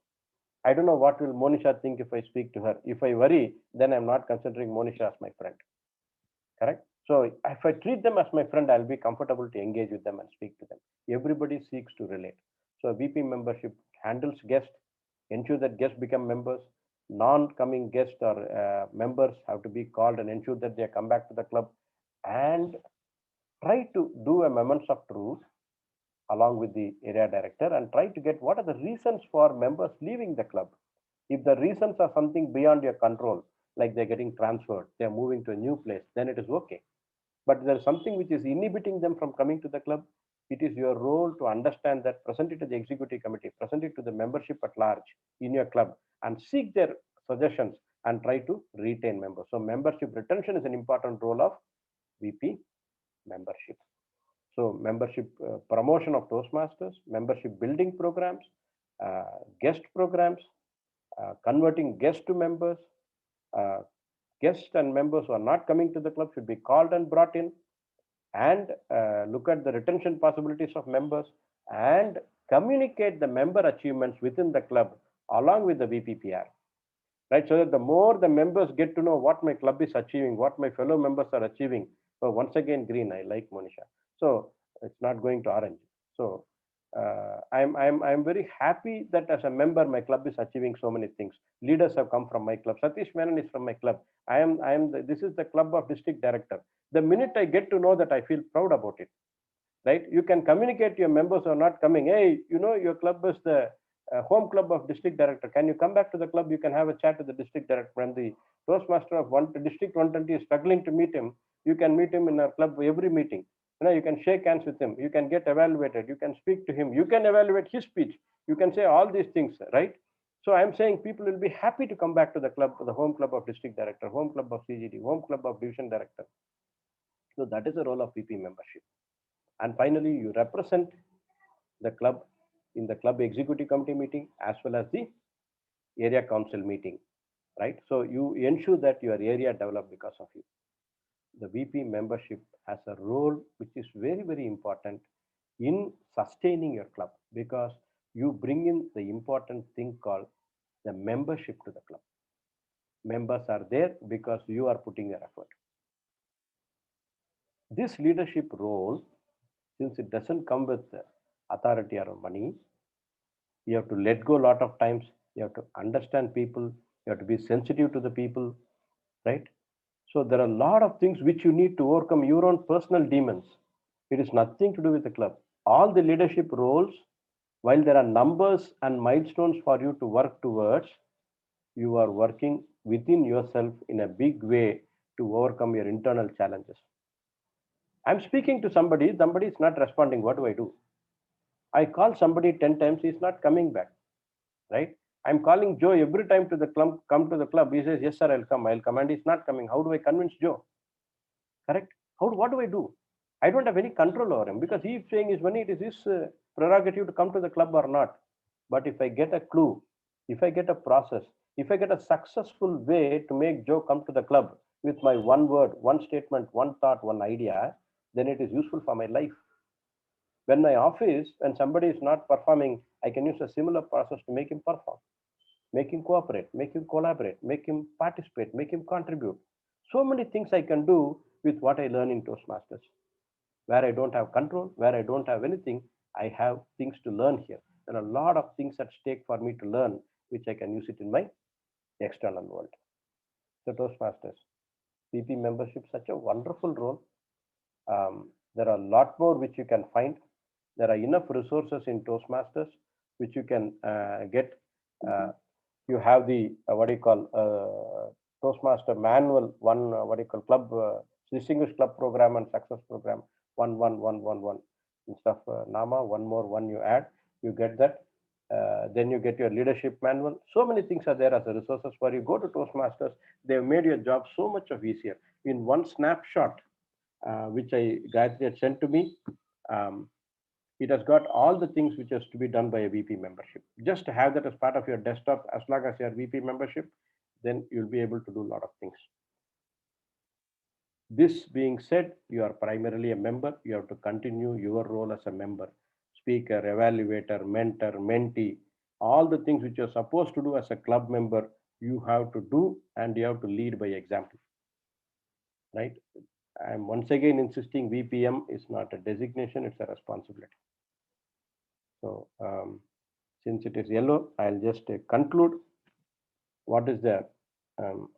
I don't know what will Monisha think if I speak to her. If I worry, then I'm not considering Monisha as my friend. Correct? So if I treat them as my friend, I'll be comfortable to engage with them and speak to them. Everybody seeks to relate. So VP membership handles guests, ensure that guests become members. Non-coming guests or members have to be called and ensure that they come back to the club, and try to do a moments of truth along with the area director and try to get what are the reasons for members leaving the club. If the reasons are something beyond your control, like they're getting transferred, they're moving to a new place, then it is okay. But there's something which is inhibiting them from coming to the club. It is your role to understand that, present it to the executive committee, present it to the membership at large in your club, and seek their suggestions and try to retain members. So membership retention is an important role of VP membership. So membership promotion of Toastmasters, membership building programs, guest programs, converting guests to members, uh, guests and members who are not coming to the club should be called and brought in, and look at the retention possibilities of members and communicate the member achievements within the club along with the VPPR, right? So that the more the members get to know what my club is achieving, what my fellow members are achieving. So once again, green, I like Monisha. So it's not going to orange. So I'm very happy that as a member, my club is achieving so many things. Leaders have come from my club. Satish Menon is from my club. This is the club of district director. The minute I get to know that, I feel proud about it, right? You can communicate to your members who are not coming. Hey, you know, your club is the home club of district director. Can you come back to the club? You can have a chat with the district director. When the Toastmaster of district 120 is struggling to meet him, you can meet him in our club every meeting. You know, you can shake hands with him. You can get evaluated. You can speak to him. You can evaluate his speech. You can say all these things, right? So I'm saying people will be happy to come back to the club, the home club of district director, home club of CGD, home club of division director. So that is the role of VP membership. And finally, you represent the club in the club executive committee meeting as well as the area council meeting, right? So you ensure that your area develop because of you. The VP membership has a role which is very, very important in sustaining your club, because you bring in the important thing called the membership to the club. Members are there because you are putting your effort. This leadership role, since it doesn't come with authority or money, you have to let go a lot of times. You have to understand people. You have to be sensitive to the people, right? So there are a lot of things which you need to overcome your own personal demons. It is nothing to do with the club. All the leadership roles, while there are numbers and milestones for you to work towards, you are working within yourself in a big way to overcome your internal challenges. I'm speaking to somebody is not responding. What do I do? I call somebody 10 times, he's not coming back, right? I'm calling Joe every time to the club, come to the club. He says, yes, sir, I'll come, and he's not coming. How do I convince Joe? Correct? What do I do? I don't have any control over him, because he's saying his money, it is his prerogative to come to the club or not. But if I get a clue, if I get a process, if I get a successful way to make Joe come to the club with my one word, one statement, one thought, one idea, then it is useful for my life. When my office, when somebody is not performing, I can use a similar process to make him perform, make him cooperate, make him collaborate, make him participate, make him contribute. So many things I can do with what I learn in Toastmasters. Where I don't have control, where I don't have anything, I have things to learn here. There are a lot of things at stake for me to learn, which I can use it in my external world. So Toastmasters, VP membership, such a wonderful role. There are a lot more which you can find. There are enough resources in Toastmasters which you can get. You have the Toastmaster manual, one club distinguished club program and success program, 11111 instead of NAMA, one more one you add, you get that. Then you get your leadership manual. So many things are there as a resources for you. Go to Toastmasters. They've made your job so much of easier. In one snapshot, which Gayatri had sent to me, It has got all the things which has to be done by a VP membership. Just have that as part of your desktop. As long as your VP membership, then you'll be able to do a lot of things. This being said, you are primarily a member. You have to continue your role as a member, speaker, evaluator, mentor, mentee, all the things which you're supposed to do as a club member, you have to do, and you have to lead by example, right? I'm once again insisting VPM is not a designation, it's a responsibility. So since it is yellow, I'll just conclude what is the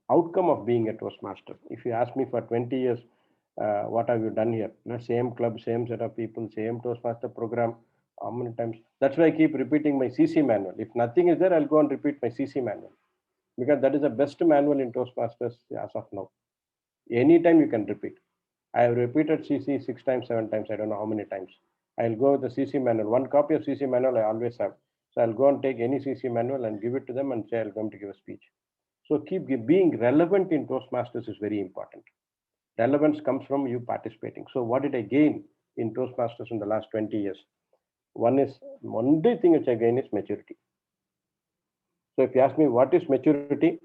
outcome of being a Toastmaster. If you ask me for 20 years, what have you done here? The same club, same set of people, same Toastmaster program. How many times? That's why I keep repeating my CC manual. If nothing is there, I'll go and repeat my CC manual, because that is the best manual in Toastmasters as of now. Anytime you can repeat. I have repeated CC 6 times, 7 times, I don't know how many times. I'll go with the CC manual. One copy of CC manual I always have. So I'll go and take any CC manual and give it to them and say I'm going to give a speech. So being relevant in Toastmasters is very important. Relevance comes from you participating. So what did I gain in Toastmasters in the last 20 years? One thing which I gain is maturity. So if you ask me what is maturity,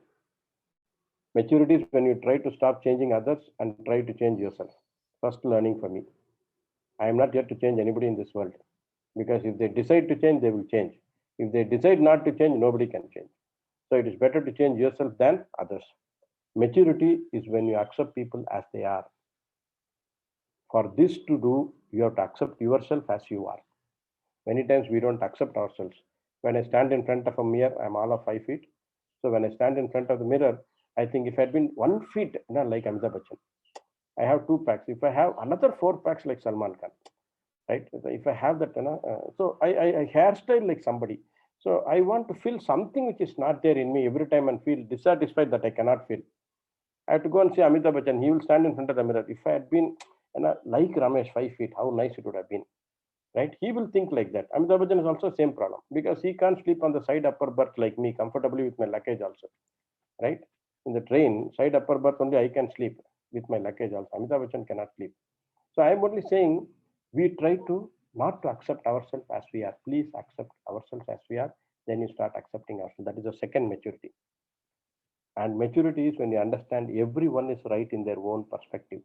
maturity is when you try to stop changing others and try to change yourself. First learning for me. I am not here to change anybody in this world, because if they decide to change, they will change. If they decide not to change, nobody can change. So it is better to change yourself than others. Maturity is when you accept people as they are. For this to do, you have to accept yourself as you are. Many times we don't accept ourselves. When I stand in front of a mirror, I'm all of 5 feet. So when I stand in front of the mirror, I think if I had been 1 feet, like Amitabh Bachchan, I have 2 packs. If I have another 4 packs like Salman Khan, right? If I have that, so I hairstyle like somebody. So I want to feel something which is not there in me every time and feel dissatisfied that I cannot feel. I have to go and see Amitabh Bachchan. He will stand in front of the mirror. If I had been like Ramesh 5 feet, how nice it would have been, right? He will think like that. Amitabh Bachchan is also same problem, because he can't sleep on the side upper berth like me comfortably with my luggage also, right? In the train, side upper berth only I can sleep with my luggage also. Amitabh Bachchan cannot sleep. So I'm only saying we try to not to accept ourselves as we are. Please accept ourselves as we are. Then you start accepting ourselves. That is the second maturity. And maturity is when you understand everyone is right in their own perspective,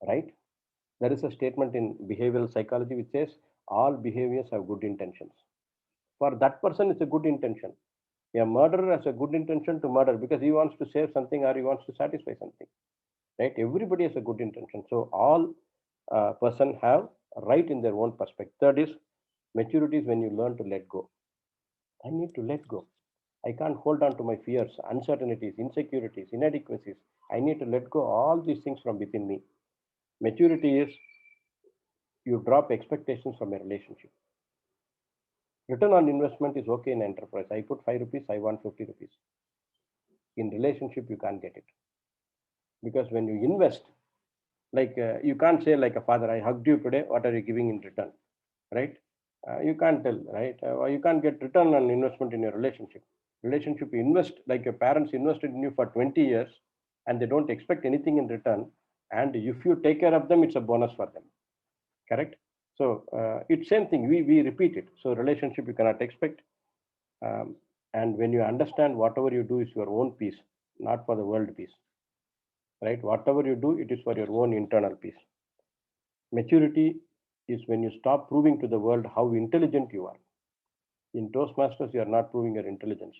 right? There is a statement in behavioral psychology which says all behaviors have good intentions. For that person, it's a good intention. A murderer has a good intention to murder because he wants to save something or he wants to satisfy something, right? Everybody has a good intention. So all person have right in their own perspective. Third is maturity is when you learn to let go. I need to let go. I can't hold on to my fears, uncertainties, insecurities, inadequacies. I need to let go all these things from within me. Maturity is you drop expectations from a relationship. Return on investment is okay in enterprise. I put 5 rupees, I want 50 rupees. In relationship, you can't get it. Because when you invest, like you can't say like a father, I hugged you today, what are you giving in return, right? You can't tell, right? You can't get return on investment in your relationship. Relationship, you invest, like your parents invested in you for 20 years and they don't expect anything in return. And if you take care of them, it's a bonus for them, correct? So it's same thing, we repeat it. So relationship, you cannot expect. And when you understand whatever you do is your own peace, not for the world peace, right? Whatever you do, it is for your own internal peace. Maturity is when you stop proving to the world how intelligent you are. In Toastmasters, you are not proving your intelligence.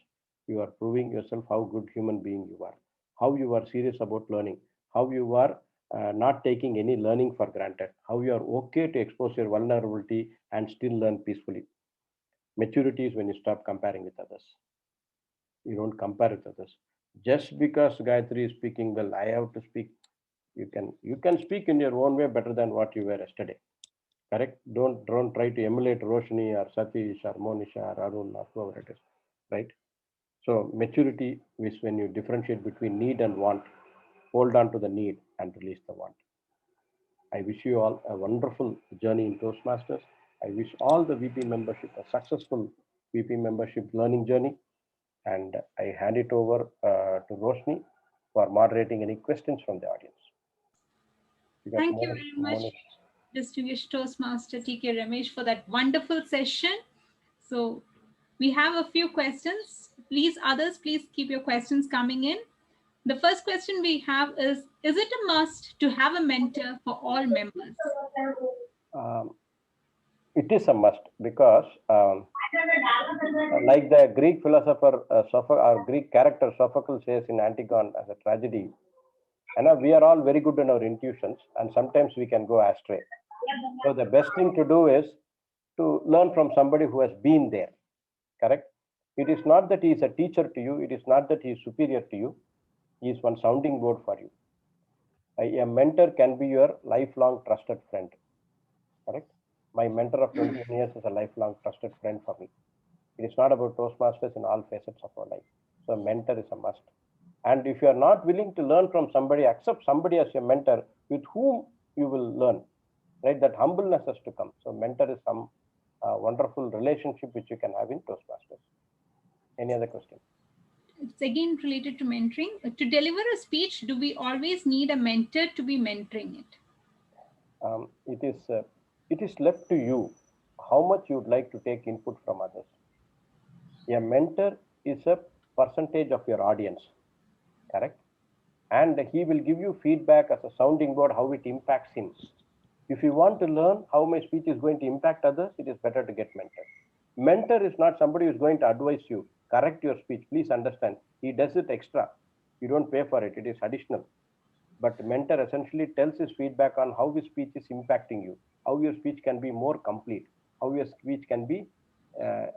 You are proving yourself how good human being you are, how you are serious about learning, how you are not taking any learning for granted, how you are okay to expose your vulnerability and still learn peacefully. Maturity is when you stop comparing with others. You don't compare with others. Just because Gayatri is speaking well, I have to speak. You can speak in your own way better than what you were yesterday. Correct? Don't try to emulate Roshni or Satish or Monisha or Arun or whoever it is, right? So maturity is when you differentiate between need and want, hold on to the need and release the want. I wish you all a wonderful journey in Toastmasters. I wish all the VP membership a successful VP membership learning journey. And I hand it over to Roshni for moderating any questions from the audience. Thank you very much. Distinguished Toastmaster TK Ramesh for that wonderful session. So we have a few questions. Please, others, please keep your questions coming in. The first question we have is it a must to have a mentor for all members? It is a must because like the Greek philosopher or Greek character Sophocles says in Antigone as a tragedy, and we are all very good in our intuitions and sometimes we can go astray. So the best thing to do is to learn from somebody who has been there, correct? It is not that he is a teacher to you, it is not that he is superior to you, he is one sounding board for you. A mentor can be your lifelong trusted friend, correct? My mentor of 21 years is a lifelong trusted friend for me. It is not about Toastmasters in all facets of our life. So a mentor is a must. And if you are not willing to learn from somebody, accept somebody as your mentor with whom you will learn, right? That humbleness has to come. So mentor is some wonderful relationship which you can have in Toastmasters. Any other question? It's again related to mentoring. To deliver a speech, do we always need a mentor to be mentoring it? It is left to you how much you would like to take input from others. A mentor is a percentage of your audience, correct? And he will give you feedback as a sounding board how it impacts him. If you want to learn how my speech is going to impact others, it is better to get mentor. Mentor is not somebody who is going to advise you, correct your speech. Please understand, he does it extra. You don't pay for it, it is additional. But mentor essentially tells his feedback on how his speech is impacting you, how your speech can be more complete, how your speech can be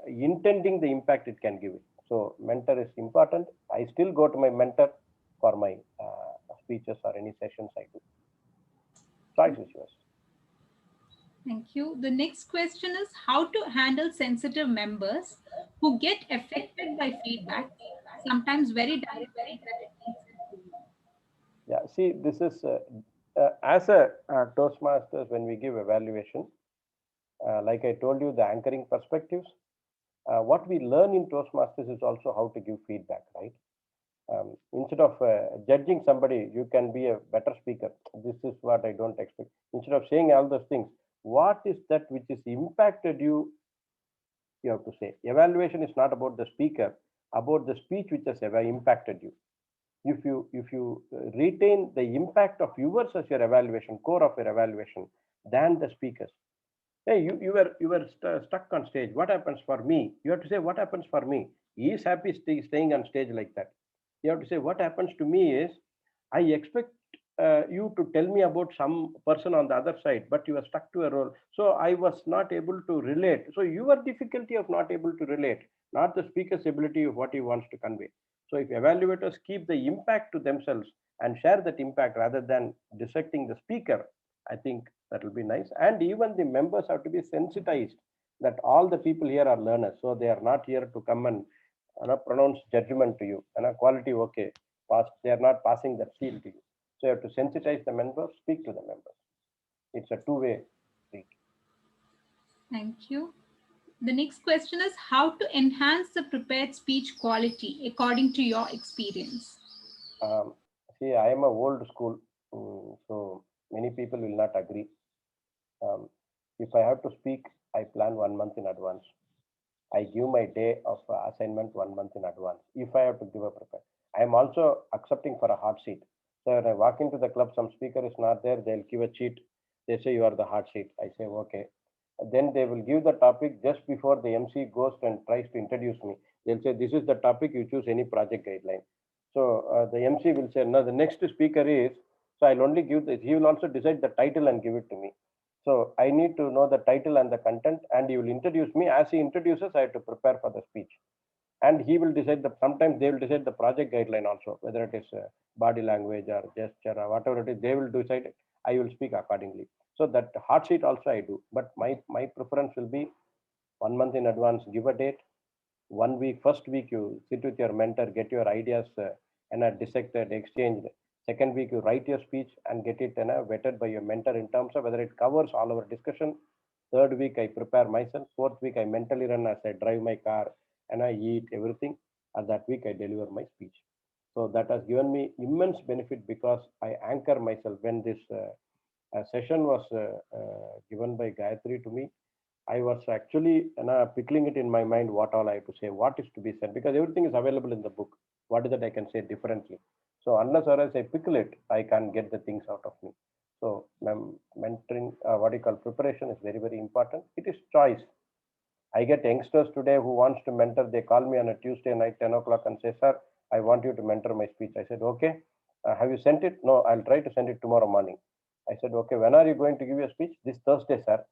intending the impact it can give it. So mentor is important. I still go to my mentor for my speeches or any sessions I do. Choice is yours. Thank you. The next question is how to handle sensitive members who get affected by feedback, sometimes very direct that it makes it. Yeah, see, this is as a Toastmasters, when we give evaluation, like I told you, the anchoring perspectives, what we learn in Toastmasters is also how to give feedback, right? Instead of judging somebody, you can be a better speaker. This is what I don't expect. Instead of saying all those things, what is that which has impacted you? You have to say. Evaluation is not about the speaker, about the speech which has ever impacted you. If you retain the impact of yours as your evaluation, core of your evaluation, than the speakers. Hey, you were stuck on stage. What happens for me? You have to say what happens for me. He is happy staying on stage like that. You have to say what happens to me is I expect you to tell me about some person on the other side, but you are stuck to a role. So I was not able to relate. So your difficulty of not able to relate, not the speaker's ability of what he wants to convey. So if evaluators keep the impact to themselves and share that impact rather than dissecting the speaker, I think that will be nice. And even the members have to be sensitized that all the people here are learners. So they are not here to come and pronounce judgment to you. And quality, okay, pass. They are not passing that seal to you. So you have to sensitize the members, speak to the members. It's a two-way street. Thank you. The next question is how to enhance the prepared speech quality according to your experience. See, I am a old school, so many people will not agree. If I have to speak, I plan 1 month in advance. I give my day of assignment 1 month in advance. If I have to give a prepare, I am also accepting for a hot seat. So when I walk into the club, some speaker is not there, they'll give a cheat. They say you are the hot seat. I say okay. Then they will give the topic just before the MC goes and tries to introduce me. They'll say this is the topic. You choose any project guideline. So the MC will say no. The next speaker is. So I'll only give this. He will also decide the title and give it to me. So I need to know the title and the content, and he will introduce me. As he introduces, I have to prepare for the speech. And he will decide sometimes they will decide the project guideline also, whether it is body language or gesture or whatever it is, they will decide it. I will speak accordingly. So that hot sheet also I do, but my preference will be 1 month in advance, give a date. 1 week, first week you sit with your mentor, get your ideas and dissected, exchanged. Second week you write your speech and get it vetted by your mentor in terms of whether it covers all our discussion. Third week I prepare myself. Fourth week I mentally run as I drive my car and I eat everything. And that week I deliver my speech. So that has given me immense benefit because I anchor myself when this A session was given by Gayatri to me. I was actually pickling it in my mind what all I have to say, what is to be said, because everything is available in the book. What is that I can say differently? So unless or else I pickle it, I can't get the things out of me. So mentoring, what you call preparation is very, very important. It is choice. I get youngsters today who wants to mentor. They call me on a Tuesday night, 10 o'clock and say, sir, I want you to mentor my speech. I said, okay. Have you sent it? No, I'll try to send it tomorrow morning. I said, okay, when are you going to give your speech? This Thursday, sir.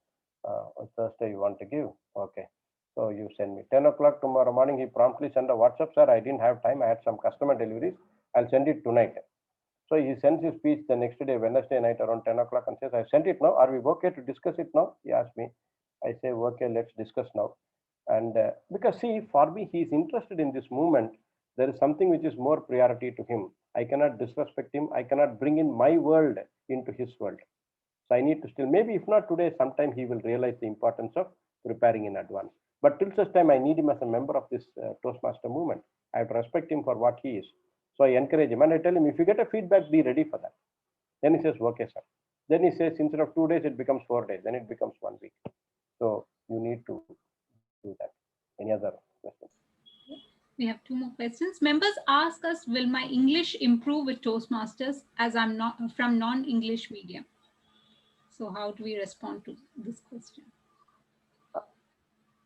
On Thursday you want to give? Okay. So you send me 10 o'clock tomorrow morning. He promptly sent a WhatsApp, sir. I didn't have time. I had some customer deliveries. I'll send it tonight. So he sends his speech the next day, Wednesday night around 10 o'clock and says, I sent it now. Are we okay to discuss it now? He asked me. I say, okay, let's discuss now. And because see, for me, he is interested in this movement. There is something which is more priority to him. I cannot disrespect him. I cannot bring in my world into his world. So I need to still, maybe if not today, sometime he will realize the importance of preparing in advance. But till such time, I need him as a member of this Toastmaster movement. I have to respect him for what he is. So I encourage him and I tell him, if you get a feedback, be ready for that. Then he says, okay, sir. Then he says, instead of 2 days, it becomes 4 days. Then it becomes 1 week. So you need to do that. Any other questions? We have 2 more questions. Members ask us, will my English improve with Toastmasters as I'm not from non-English medium? So how do we respond to this question?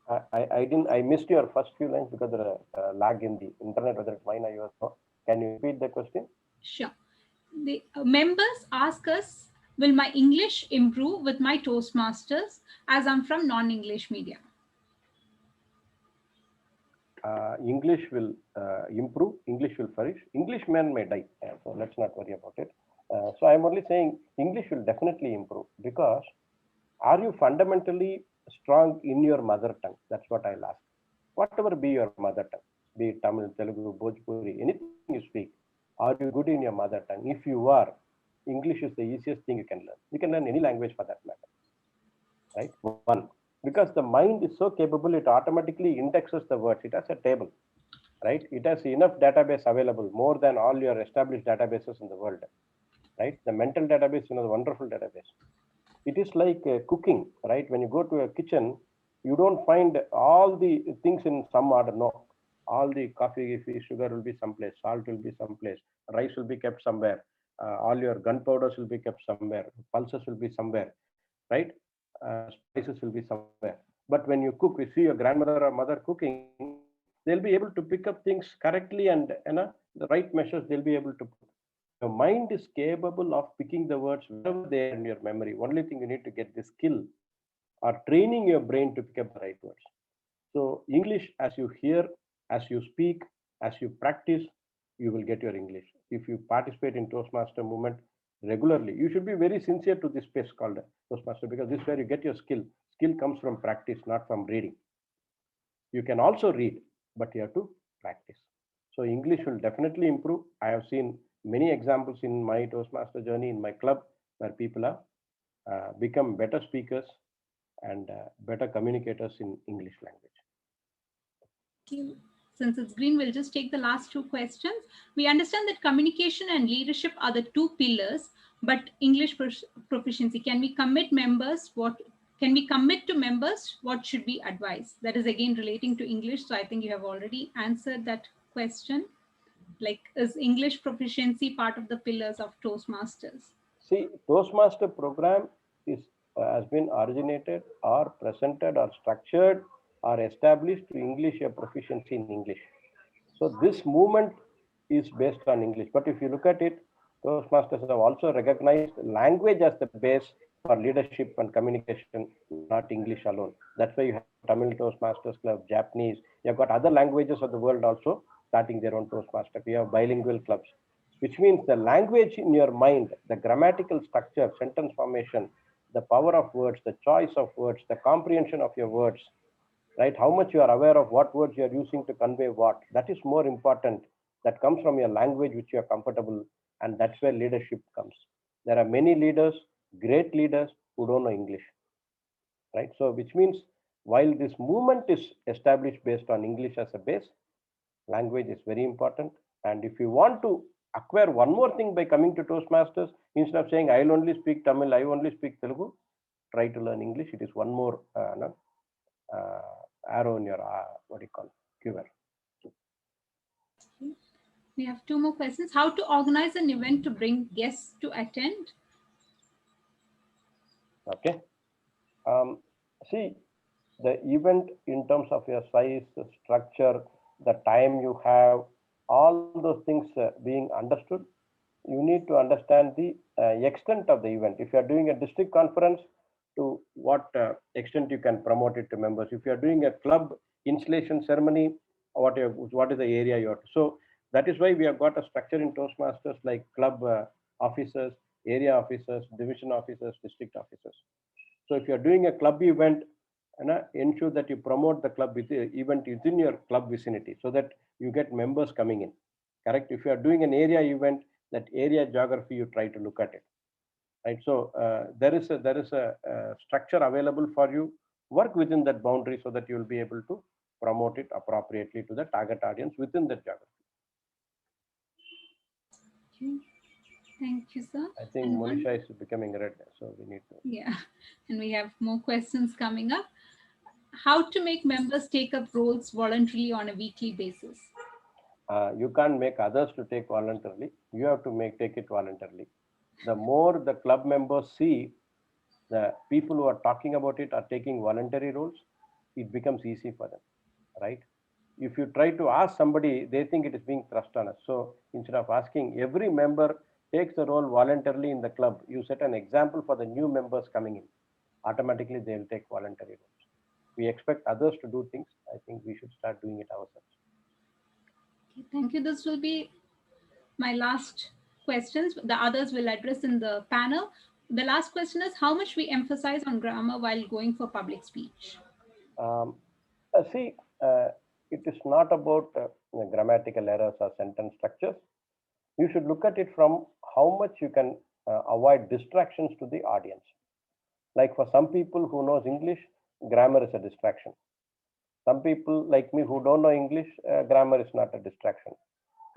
I missed your first few lines because of the lag in the internet, whether it's mine or yours. Can you repeat the question? Sure. The members ask us, will my English improve with my Toastmasters as I'm from non-English media? English will improve, English will flourish, Englishmen may die. So let's not worry about it. So I'm only saying English will definitely improve because are you fundamentally strong in your mother tongue? That's what I'll ask. Whatever be your mother tongue, be it Tamil, Telugu, Bhojpuri, anything you speak, are you good in your mother tongue? If you are, English is the easiest thing you can learn. You can learn any language for that matter, right? One, because the mind is so capable, it automatically indexes the words. It has a table, right? It has enough database available, more than all your established databases in the world, right? The mental database is a wonderful database. It is like cooking, right? When you go to a kitchen, you don't find all the things in some order. No, all the coffee, sugar will be someplace, salt will be someplace, rice will be kept somewhere, all your gunpowders will be kept somewhere, pulses will be somewhere, right? Spices will be somewhere. But when you cook, you see your grandmother or mother cooking, they'll be able to pick up things correctly and the right measures they'll be able to put. Your mind is capable of picking the words wherever they are in your memory. Only thing you need to get the skill or training your brain to pick up the right words. So English, as you hear, as you speak, as you practice, you will get your English. If you participate in Toastmaster movement regularly, you should be very sincere to this space called Toastmaster, because this is where you get your skill. Skill comes from practice, not from reading. You can also read, but you have to practice. So English will definitely improve. I have seen many examples in my Toastmaster journey in my club where people have become better speakers and better communicators in English language. Since it's green, we'll just take the last 2 questions. We understand that communication and leadership are the 2 pillars, but English proficiency, can we commit members? Can we commit to members? What should we advise? That is again relating to English. So I think you have already answered that question. Like, is English proficiency part of the pillars of Toastmasters? See, Toastmaster program is has been originated or presented or structured or established to English your proficiency in English. So this movement is based on English. But if you look at it, Toastmasters have also recognized language as the base for leadership and communication, not English alone. That's why you have Tamil Toastmasters Club, Japanese. You've got other languages of the world also starting their own Toastmaster. We have bilingual clubs, which means the language in your mind, the grammatical structure, sentence formation, the power of words, the choice of words, the comprehension of your words, right? How much you are aware of what words you are using to convey what. That is more important. That comes from your language, which you are comfortable, and that's where leadership comes. There are many leaders, great leaders, who don't know English, right? So which means while this movement is established based on English as a base, language is very important. And if you want to acquire one more thing by coming to Toastmasters. Instead of saying I'll only speak Tamil, I only speak Telugu, try to learn English. It is one more arrow in your what do you call it, quiver. We have two more questions. How to organize an event to bring guests to attend? Okay. See, the event in terms of your size, the structure, the time you have, all those things being understood, you need to understand the extent of the event. If you are doing a district conference, to what extent you can promote it to members. If you are doing a club installation ceremony, what is the area you are. So that is why we have got a structure in Toastmasters like club officers, area officers, division officers, district officers. So if you are doing a club event, ensure that you promote the club event within your club vicinity so that you get members coming in. Correct. If you are doing an area event, that area geography you try to look at it. Right. So there is a structure available for you. Work within that boundary so that you will be able to promote it appropriately to the target audience within that geography. Okay. Thank you, sir. I think Monisha is becoming red, so we need to. Yeah, and we have more questions coming up. How to make members take up roles voluntarily on a weekly basis? You can't make others to take voluntarily. You have to take it voluntarily. The more the club members see the people who are talking about it are taking voluntary roles, it becomes easy for them, right? If you try to ask somebody, they think it is being thrust on us. So instead of asking, every member takes the role voluntarily in the club. You set an example for the new members coming in. Automatically, they will take voluntary roles. We expect others to do things. I think we should start doing it ourselves. Okay, thank you. This will be my last questions. The others will address in the panel. The last question is how much we emphasize on grammar while going for public speech? See, it is not about grammatical errors or sentence structures. You should look at it from how much you can avoid distractions to the audience. Like for some people who knows English, grammar is a distraction. Some people like me who don't know English, grammar is not a distraction.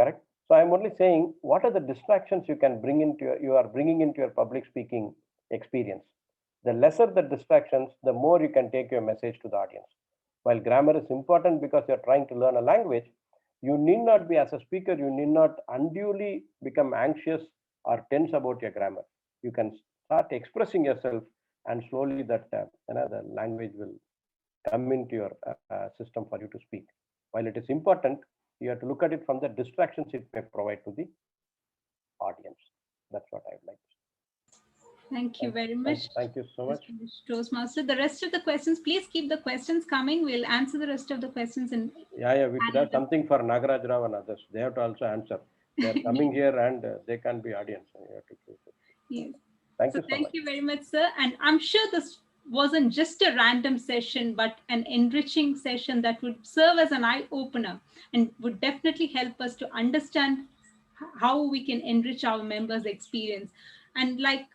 Correct? So I'm only saying, what are the distractions you can bring into you are bringing into your public speaking experience? The lesser the distractions, the more you can take your message to the audience. While grammar is important because you're trying to learn a language, you need not be, as a speaker, you need not unduly become anxious or tense about your grammar. You can start expressing yourself, and slowly that the language will come into your system for you to speak. While it is important, you have to look at it from the distractions it may provide to the audience. That's what I would like to say. Thank you very much. Thank you so much. Toastmaster. The rest of the questions, please keep the questions coming. We'll answer the rest of the questions. Yeah, we should have something for Nagaraj Rao and others. They have to also answer. They are coming here and they can be audience. You have to choose it. Yes. Thank you so much. Thank you very much, sir. And I'm sure this wasn't just a random session, but an enriching session that would serve as an eye-opener and would definitely help us to understand how we can enrich our members' experience. And like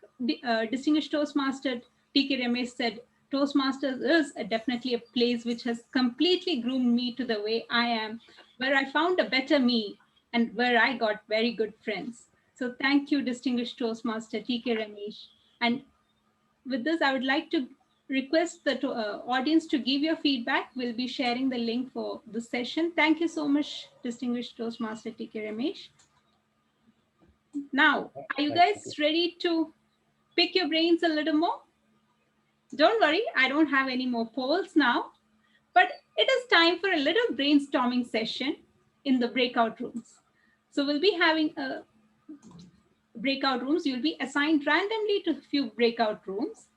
distinguished Toastmaster T.K. Ramesh said, Toastmasters is definitely a place which has completely groomed me to the way I am, where I found a better me and where I got very good friends. So thank you, distinguished Toastmaster T.K. Ramesh. And with this, I would like to request the audience to give your feedback. We'll be sharing the link for the session. Thank you so much, distinguished Toastmaster T.K. Ramesh. Now, are you guys ready to pick your brains a little more? Don't worry, I don't have any more polls now, but it is time for a little brainstorming session in the breakout rooms. So we'll be having a breakout rooms. You'll be assigned randomly to a few breakout rooms,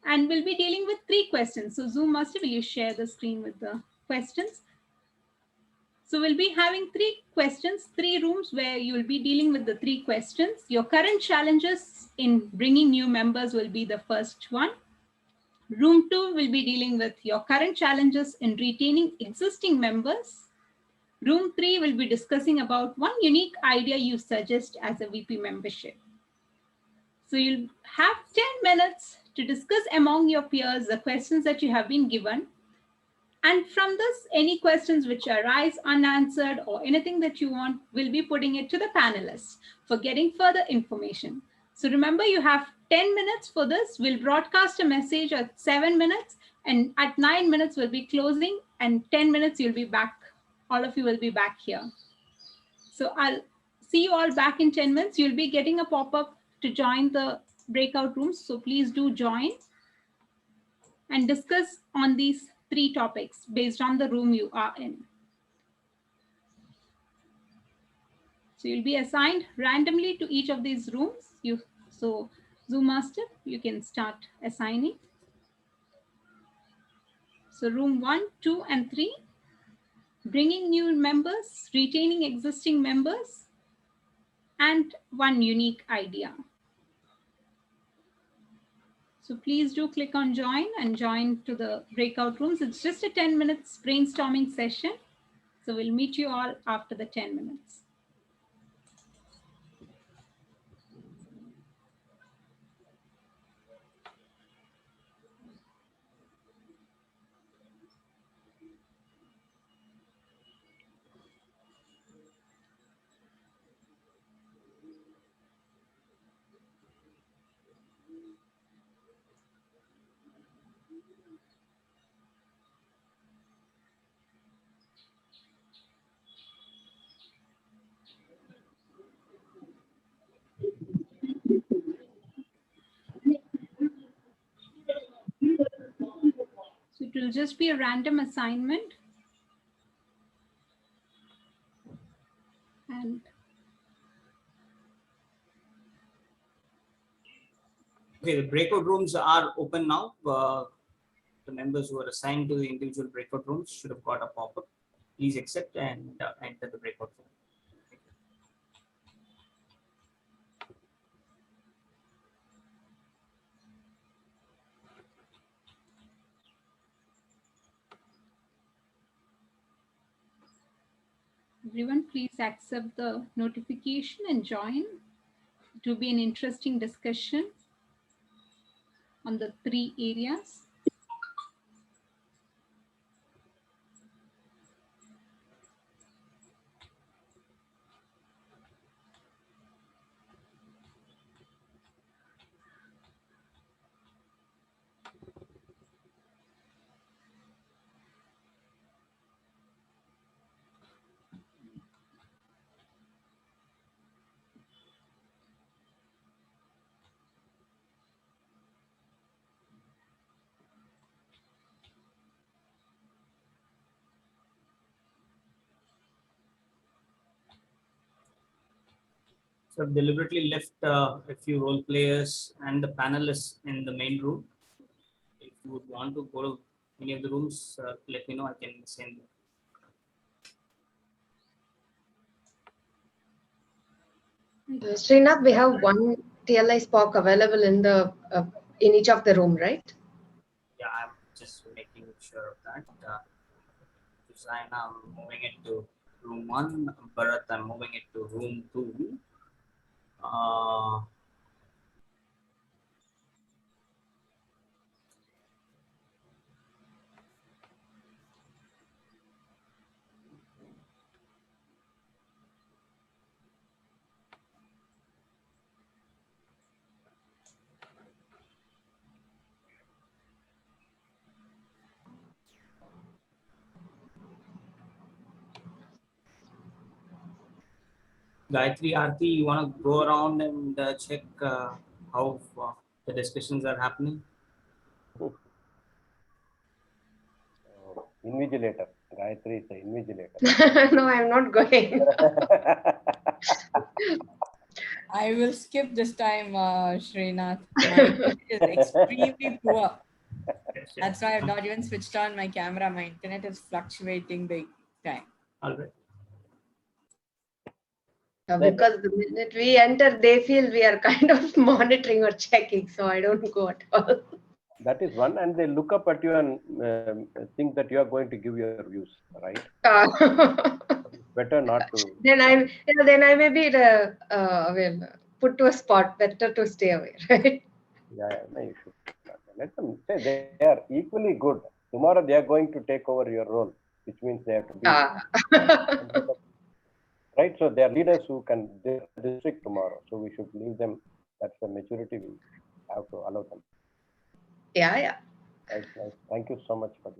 and we'll be dealing with 3 questions. So Zoom Master, will you share the screen with the questions? So we'll be having 3 questions, 3 rooms where you'll be dealing with the 3 questions. Your current challenges in bringing new members will be the first one. Room 2 will be dealing with your current challenges in retaining existing members. Room 3 will be discussing about one unique idea you suggest as a VP membership. So you'll have 10 minutes to discuss among your peers the questions that you have been given. And from this, any questions which arise unanswered or anything that you want, we'll be putting it to the panelists for getting further information. So remember, you have 10 minutes for this. We'll broadcast a message at 7 minutes, and at 9 minutes we'll be closing, and 10 minutes you'll be back. All of you will be back here. So I'll see you all back in 10 minutes. You'll be getting a pop-up to join the breakout rooms. So please do join and discuss on these 3 topics based on the room you are in. So you'll be assigned randomly to each of these rooms. So Zoom Master, you can start assigning. So room 1, 2, and 3, bringing new members, retaining existing members, and one unique idea. So please do click on join and join to the breakout rooms. It's just a 10 minutes brainstorming session. So we'll meet you all after the 10 minutes. So it will just be a random assignment. And okay, the breakout rooms are open now. The members who are assigned to the individual breakout rooms should have got a pop-up. Please accept and enter the breakout room. everyone, please accept the notification and join. It will be an interesting discussion on the 3 areas. So I've deliberately left a few role players and the panelists in the main room. If you would want to go to any of the rooms, let me know. I can send you. Srinath, we have one TLI Spock available in the in each of the room, right? Yeah, I'm just making sure of that. Design, I'm moving it to room 1. Bharat, I'm moving it to room 2. Gayatri, Aarti, you want to go around and check how the discussions are happening? Invigilator. Gayatri is the invigilator. No, I'm not going. I will skip this time, Srinath. My internet is extremely poor. That's why I've not even switched on my camera. My internet is fluctuating big time. All right. Because the minute we enter, they feel we are kind of monitoring or checking. So I don't go at all. That is one, and they look up at you and think that you are going to give your views, right? Better not to. Then I may be put to a spot. Better to stay away, right? Yeah, no, you should. Let them say they are equally good. Tomorrow they are going to take over your role, which means they have to be right. So they are leaders who can district tomorrow. So we should leave them. That's the maturity we have to allow them. Yeah. Nice. Thank you so much for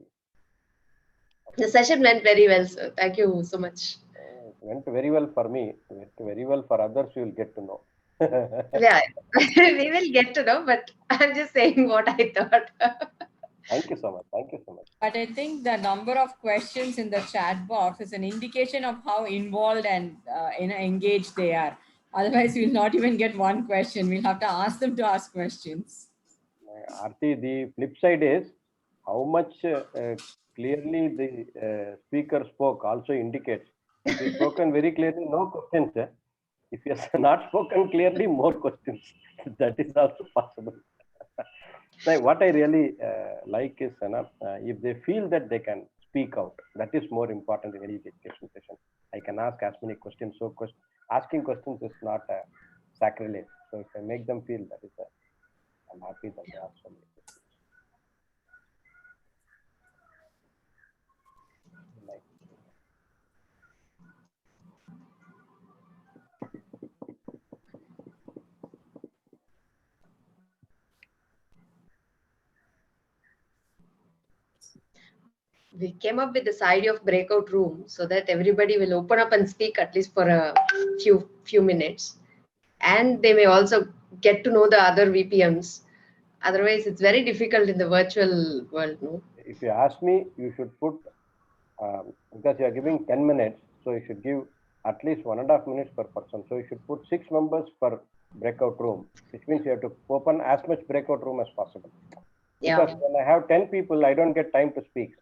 the session went very well, sir. Thank you so much. It went very well for me. It went very well for others. You will get to know. Yeah, we will get to know, but I'm just saying what I thought. Thank you so much. Thank you so much. But I think the number of questions in the chat box is an indication of how involved and engaged they are. Otherwise, we'll not even get one question. We'll have to ask them to ask questions. Aarti, the flip side is how much clearly the speaker spoke also indicates. If he spoken very clearly, no questions. If he has not spoken clearly, more questions. That is also possible. So what I really like is if they feel that they can speak out, that is more important in any education session. I can ask as many questions. So asking questions is not sacrilege. So if I make them feel that is I'm happy that they ask so many questions. We came up with this idea of breakout room so that everybody will open up and speak at least for a few minutes, and they may also get to know the other VPMs. Otherwise, it's very difficult in the virtual world. No? If you ask me, you should put because you are giving 10 minutes, so you should give at least 1.5 minutes per person. So you should put 6 members per breakout room, which means you have to open as much breakout room as possible. Because when I have 10 people, I don't get time to speak,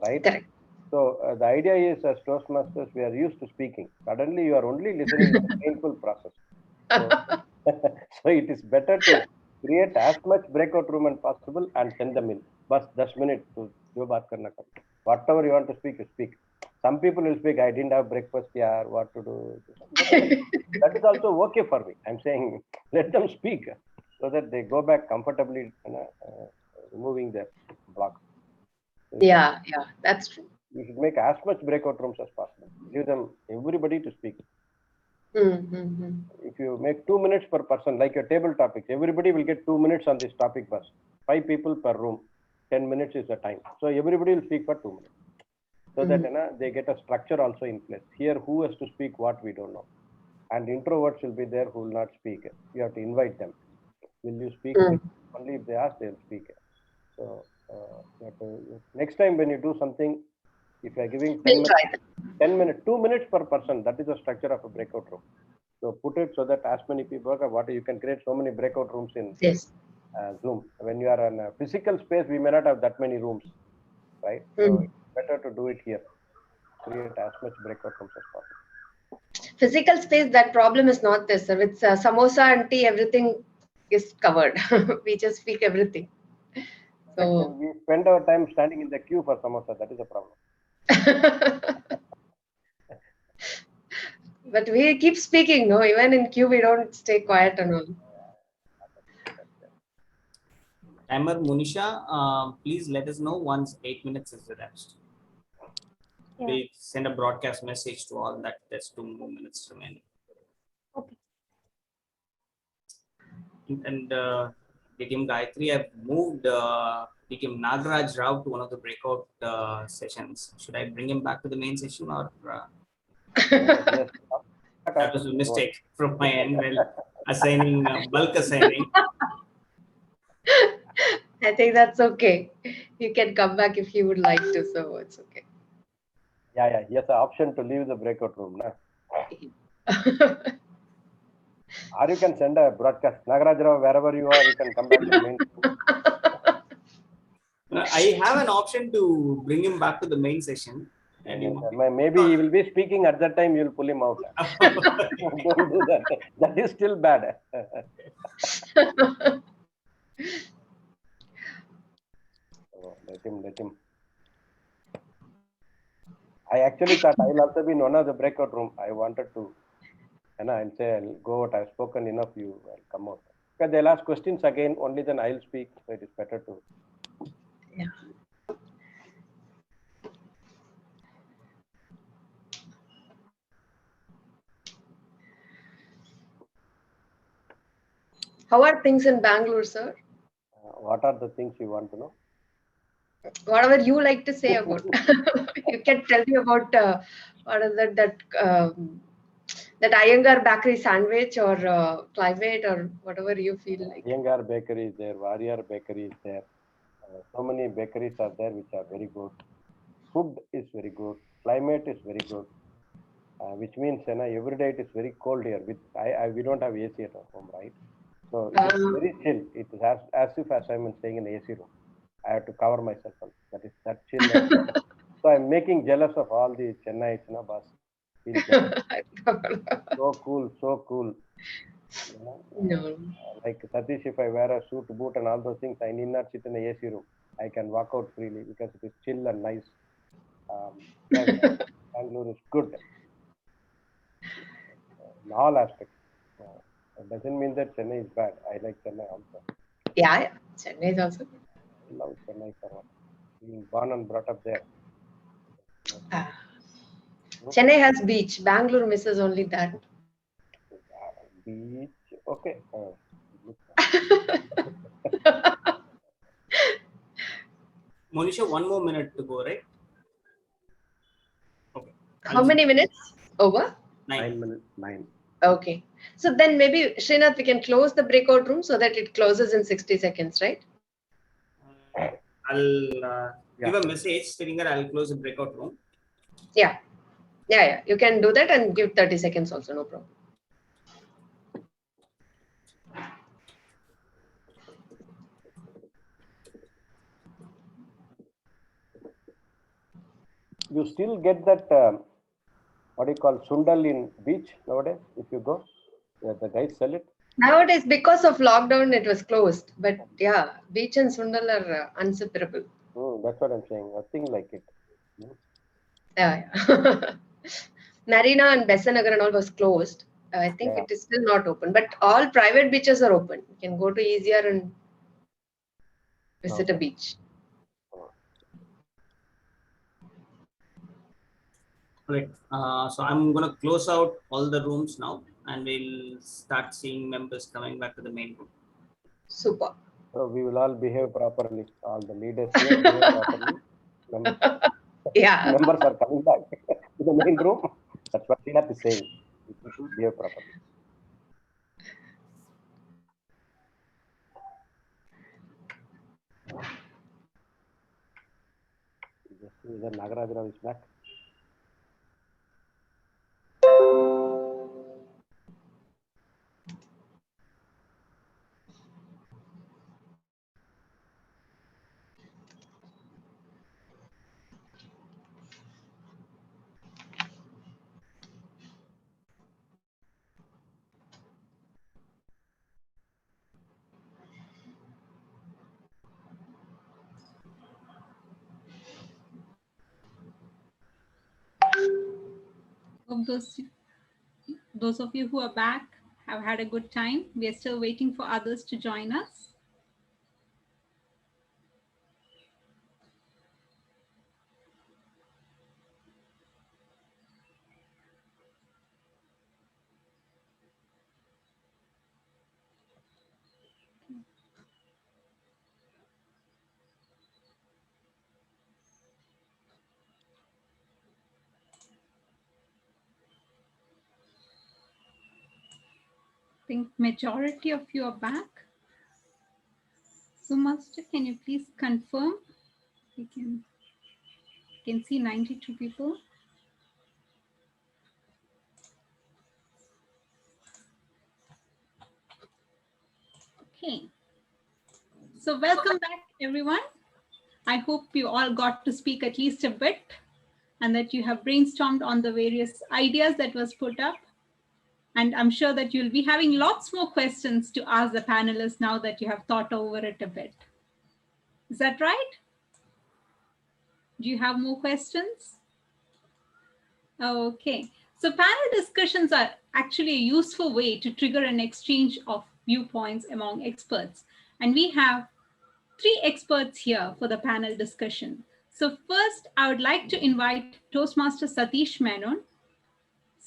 right? Correct. So the idea is, as Toastmasters, we are used to speaking. Suddenly, you are only listening to a painful process. So, so it is better to create as much breakout room as possible and send them in. Bas 10 minutes to jo baat karna kar. Whatever you want to speak, you speak. Some people will speak, I didn't have breakfast, yaar, what to do. That is also okay for me. I'm saying let them speak so that they go back comfortably, removing their block. Yeah, that's true. You should make as much breakout rooms as possible. Give them everybody to speak. If you make 2 minutes per person, like your table topics, everybody will get 2 minutes on this topic bus. 5 people per room. 10 minutes is the time. So everybody will speak for 2 minutes. So that they get a structure also in place. Here, who has to speak what we don't know. And introverts will be there who will not speak. You have to invite them. Will you speak? Only if they ask, they'll speak. So you have to, next time when you do something, if you are giving 10 minutes, 2 minutes per person, that is the structure of a breakout room. So put it so that as many people, you can create so many breakout rooms in Zoom. When you are in a physical space, we may not have that many rooms, right? So it's better to do it here. Create as much breakout rooms as possible. Physical space, that problem is not there, sir. With samosa and tea, everything is covered. We just speak everything. So we spend our time standing in the queue for samosa. That is a problem. But we keep speaking, no? Even in queue, we don't stay quiet and all. Timer Munisha, please let us know once 8 minutes is elapsed. Yeah. We'll send a broadcast message to all that there's 2 more minutes remaining. Okay. And DTM Gayatri, I've moved DTM Nagaraj Rao to one of the breakout sessions. Should I bring him back to the main session or? Yes. That was a mistake from my end while assigning, bulk assigning. I think that's okay. You can come back if you would like to, so it's okay. Yeah. He has an option to leave the breakout room. Or you can send a broadcast. Nagaraj Rao, wherever you are, you can come back to the main. I have an option to bring him back to the main session. And maybe he will be speaking at that time, you'll pull him out. Don't do that. That is still bad. So let him. I actually thought I'll also be in one of the breakout room. I wanted to, and say, I'll go out. I've spoken enough. You will come out. Because they'll ask questions again. Only then I'll speak. So it is better to. Yeah. How are things in Bangalore, sir? What are the things you want to know? Whatever you like to say about. You can tell me about what is that Iyengar bakery sandwich or climate or whatever you feel like. Iyengar bakery is there, Warrior bakery is there. So many bakeries are there which are very good. Food is very good. Climate is very good. Which means every day it is very cold here. We don't have AC at home, right? So it is very chill. It is as if I'm staying in an AC room. I have to cover myself up. That chill. So I'm making jealous of all the Chennaites, boss. Feel jealous. So cool, so cool. No. Like Satish, if I wear a suit, boot, and all those things, I need not sit in the AC room. I can walk out freely because it is chill and nice. Bangalore is good in all aspects. It doesn't mean that Chennai is bad. I like Chennai also. Yeah. Chennai is also good. I love Chennai for what? Being born and brought up there. Chennai has beach. Bangalore misses only that. Beach. Okay. Monisha, 1 more minute to go, right? Okay. How many minutes? Over? 9 minutes. 9. Okay. So then maybe, Srinath, we can close the breakout room so that it closes in 60 seconds, right? I'll give a message stating that I'll close the breakout room. Yeah. Yeah. You can do that and give 30 seconds also, no problem. You still get that, what do you call, sundal in beach nowadays, if you go? Yeah, the guys sell it. Nowadays, because of lockdown, it was closed. But yeah, beach and sundal are inseparable. That's what I'm saying. Nothing like it. Yeah. Marina and Besanagar and all was closed. I think it is still not open. But all private beaches are open. You can go to easier and visit a beach. Right. So I'm going to close out all the rooms now and we'll start seeing members coming back to the main room. Super. So we will all behave properly. All the leaders here behave properly. Members are coming back to the main room. That's what Srinath is saying. We should behave properly. Just see that Nagaraj is back. Hope those of you who are back have had a good time. We are still waiting for others to join us. I think majority of you are back. So Master, can you please confirm? We can see 92 people. Okay. So welcome back, everyone. I hope you all got to speak at least a bit and that you have brainstormed on the various ideas that was put up. And I'm sure that you'll be having lots more questions to ask the panelists now that you have thought over it a bit. Is that right? Do you have more questions? Okay. So panel discussions are actually a useful way to trigger an exchange of viewpoints among experts. And we have 3 experts here for the panel discussion. So first, I would like to invite Toastmaster Satish Menon.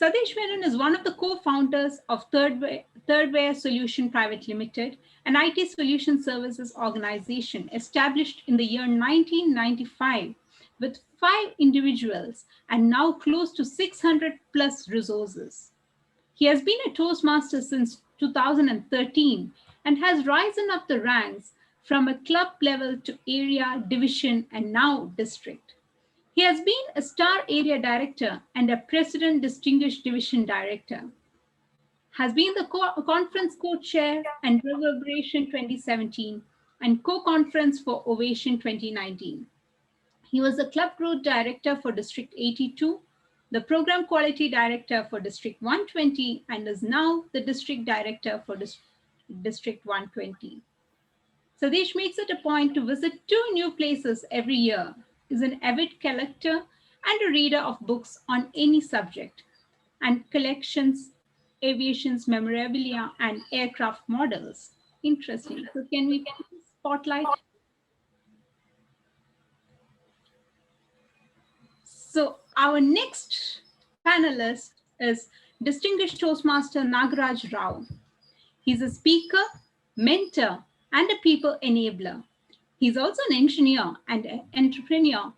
Satish Menon is one of the co-founders of Thirdware Solution Private Limited, an IT solution services organization established in the year 1995 with 5 individuals and now close to 600 plus resources. He has been a Toastmaster since 2013 and has risen up the ranks from a club level to area, division, and now district. He has been a Star Area Director and a President Distinguished Division Director. Has been the Conference Co-Chair and Reverberation 2017 and Co-Conference for Ovation 2019. He was the Club Growth Director for District 82, the Program Quality Director for District 120, and is now the District Director for District 120. Satish makes it a point to visit 2 new places every year, is an avid collector and a reader of books on any subject, and collections, aviation's memorabilia, and aircraft models. Interesting. So can we spotlight? So our next panelist is Distinguished Toastmaster Nagaraj Rao. He's a speaker, mentor, and a people enabler. He's also an engineer and an entrepreneur.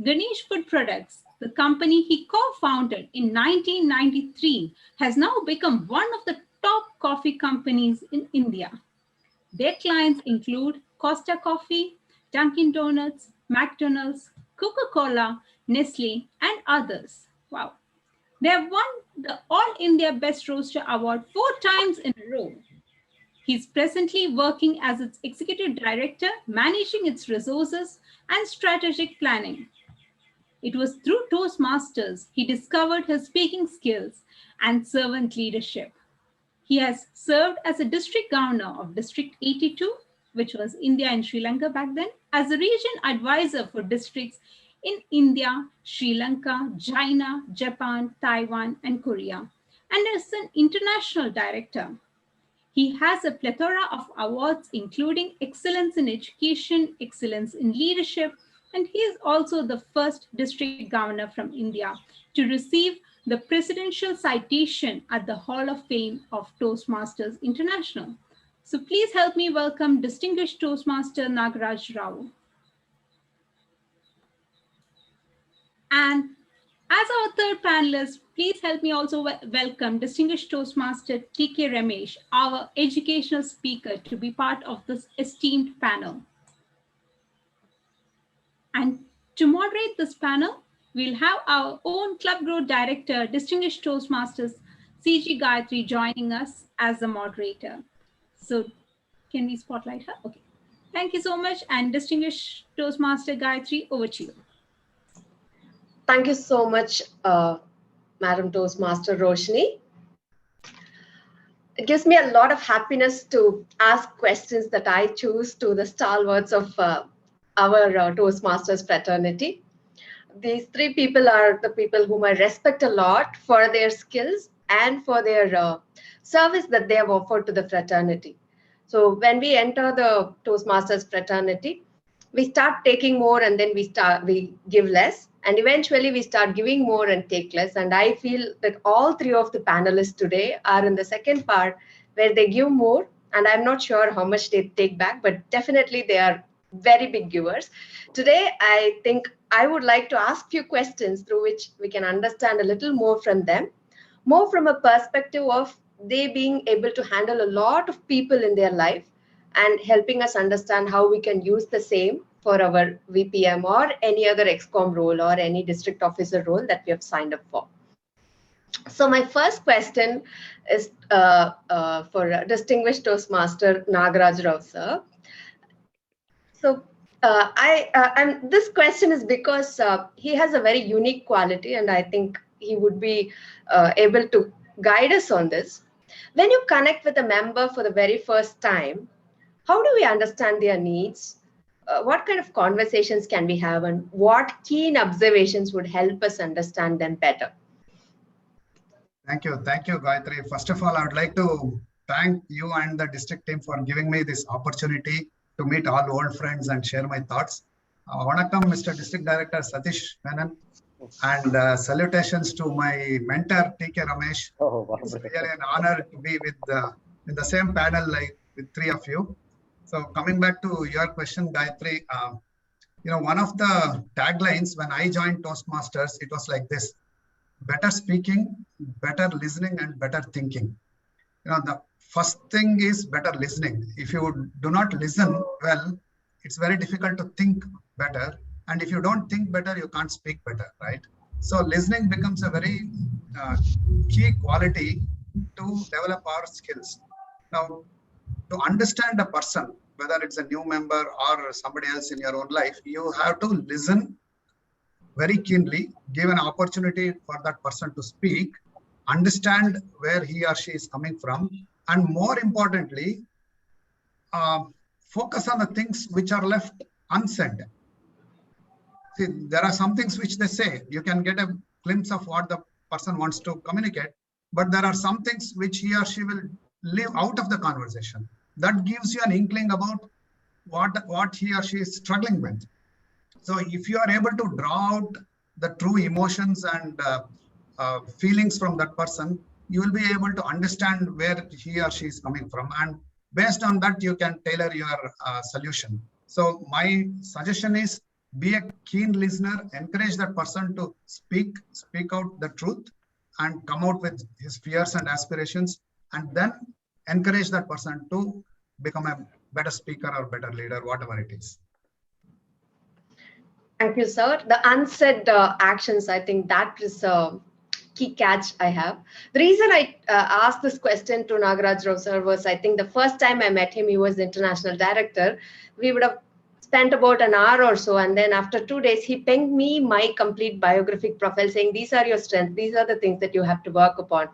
Ganesh Food Products, the company he co-founded in 1993, has now become one of the top coffee companies in India. Their clients include Costa Coffee, Dunkin' Donuts, McDonald's, Coca-Cola, Nestle, and others. Wow. They have won the All India Best Roaster Award 4 times in a row. He's presently working as its executive director, managing its resources and strategic planning. It was through Toastmasters he discovered his speaking skills and servant leadership. He has served as a district governor of District 82, which was India and Sri Lanka back then, as a region advisor for districts in India, Sri Lanka, China, Japan, Taiwan, and Korea, and as an international director. He has a plethora of awards, including Excellence in Education, Excellence in Leadership, and he is also the first district governor from India to receive the presidential citation at the Hall of Fame of Toastmasters International. So please help me welcome Distinguished Toastmaster Nagaraj Rao. And as our third panelist, please help me also welcome Distinguished Toastmaster T.K. Ramesh, our educational speaker, to be part of this esteemed panel. And to moderate this panel, we'll have our own Club Growth Director, Distinguished Toastmasters C.G. Gayatri, joining us as the moderator. So can we spotlight her? Okay. Thank you so much. And Distinguished Toastmaster Gayatri, over to you. Thank you so much, Madam Toastmaster Roshni. It gives me a lot of happiness to ask questions that I choose to the stalwarts of our Toastmasters fraternity. These 3 people are the people whom I respect a lot for their skills and for their service that they have offered to the fraternity. So when we enter the Toastmasters fraternity, we start taking more and then we give less. And eventually we start giving more and take less. And I feel that all 3 of the panelists today are in the second part where they give more. And I'm not sure how much they take back, but definitely they are very big givers. Today, I think I would like to ask few questions through which we can understand a little more from them, more from a perspective of they being able to handle a lot of people in their life and helping us understand how we can use the same for our VPM or any other ExCom role or any district officer role that we have signed up for. So my first question is for Distinguished Toastmaster Nagaraj Rao, sir. So and this question is because he has a very unique quality, and I think he would be able to guide us on this. When you connect with a member for the very first time, how do we understand their needs? What kind of conversations can we have, and what keen observations would help us understand them better? Thank you, Gayatri. First of all, I would like to thank you and the district team for giving me this opportunity to meet all old friends and share my thoughts. Vanakkam, Mr. District Director Satish Menon. And salutations to my mentor, TK Ramesh. Oh, It's really an honor to be with in the same panel like with three of you. So coming back to your question, Gayatri, one of the taglines when I joined Toastmasters, it was like this: better speaking, better listening, and better thinking. The first thing is better listening. If you do not listen well, it's very difficult to think better. And if you don't think better, you can't speak better, right? So listening becomes a very key quality to develop our skills. Now, to understand a person, whether it's a new member or somebody else in your own life, you have to listen very keenly, give an opportunity for that person to speak, understand where he or she is coming from, and more importantly, focus on the things which are left unsaid. See, there are some things which they say, you can get a glimpse of what the person wants to communicate, but there are some things which he or she will leave out of the conversation. That gives you an inkling about what he or she is struggling with. So if you are able to draw out the true emotions and feelings from that person, you will be able to understand where he or she is coming from. And based on that, you can tailor your solution. So my suggestion is be a keen listener, encourage that person to speak out the truth and come out with his fears and aspirations, and then encourage that person to become a better speaker or better leader, whatever it is. Thank you, sir. The unsaid actions, I think that is a key catch I have. The reason I asked this question to Nagaraj Rao sir was, I think the first time I met him, he was the international director. We would have spent about an hour or so, and then after 2 days, he pinged me my complete biographic profile saying, these are your strengths, these are the things that you have to work upon.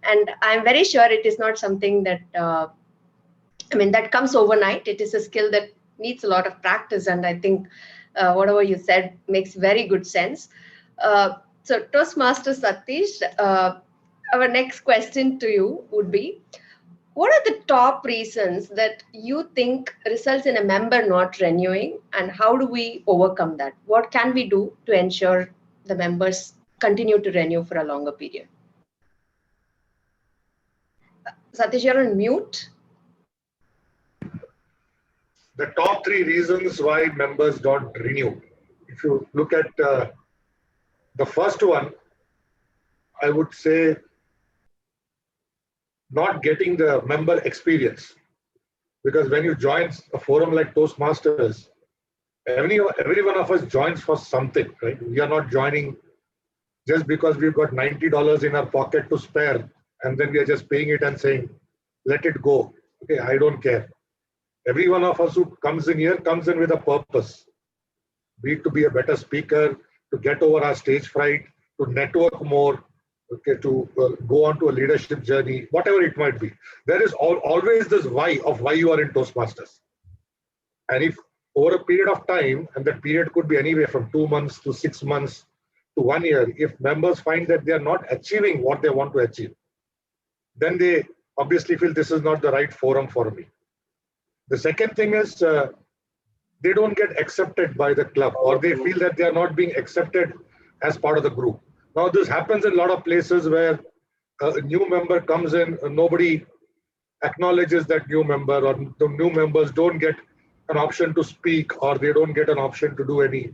And I'm very sure it is not something that, that comes overnight. It is a skill that needs a lot of practice, and I think whatever you said makes very good sense. So Toastmaster Satish, our next question to you would be, what are the top reasons that you think results in a member not renewing, and how do we overcome that? What can we do to ensure the members continue to renew for a longer period? Satish, you're on mute. The top 3 reasons why members don't renew. If you look at the first one, I would say not getting the member experience. Because when you join a forum like Toastmasters, every one of us joins for something, right? We are not joining just because we've got $90 in our pocket to spare, and then we are just paying it and saying, let it go. Okay, I don't care. Every one of us who comes in here comes in with a purpose. Be it to be a better speaker, to get over our stage fright, to network more, okay, to go on to a leadership journey, whatever it might be. There is always this why of why you are in Toastmasters. And if over a period of time, and that period could be anywhere from 2 months to 6 months to 1 year, if members find that they are not achieving what they want to achieve, then they obviously feel this is not the right forum for me. The second thing is they don't get accepted by the club, or they feel that they are not being accepted as part of the group. Now, this happens in a lot of places where a new member comes in, nobody acknowledges that new member, or the new members don't get an option to speak, or they don't get an option to do any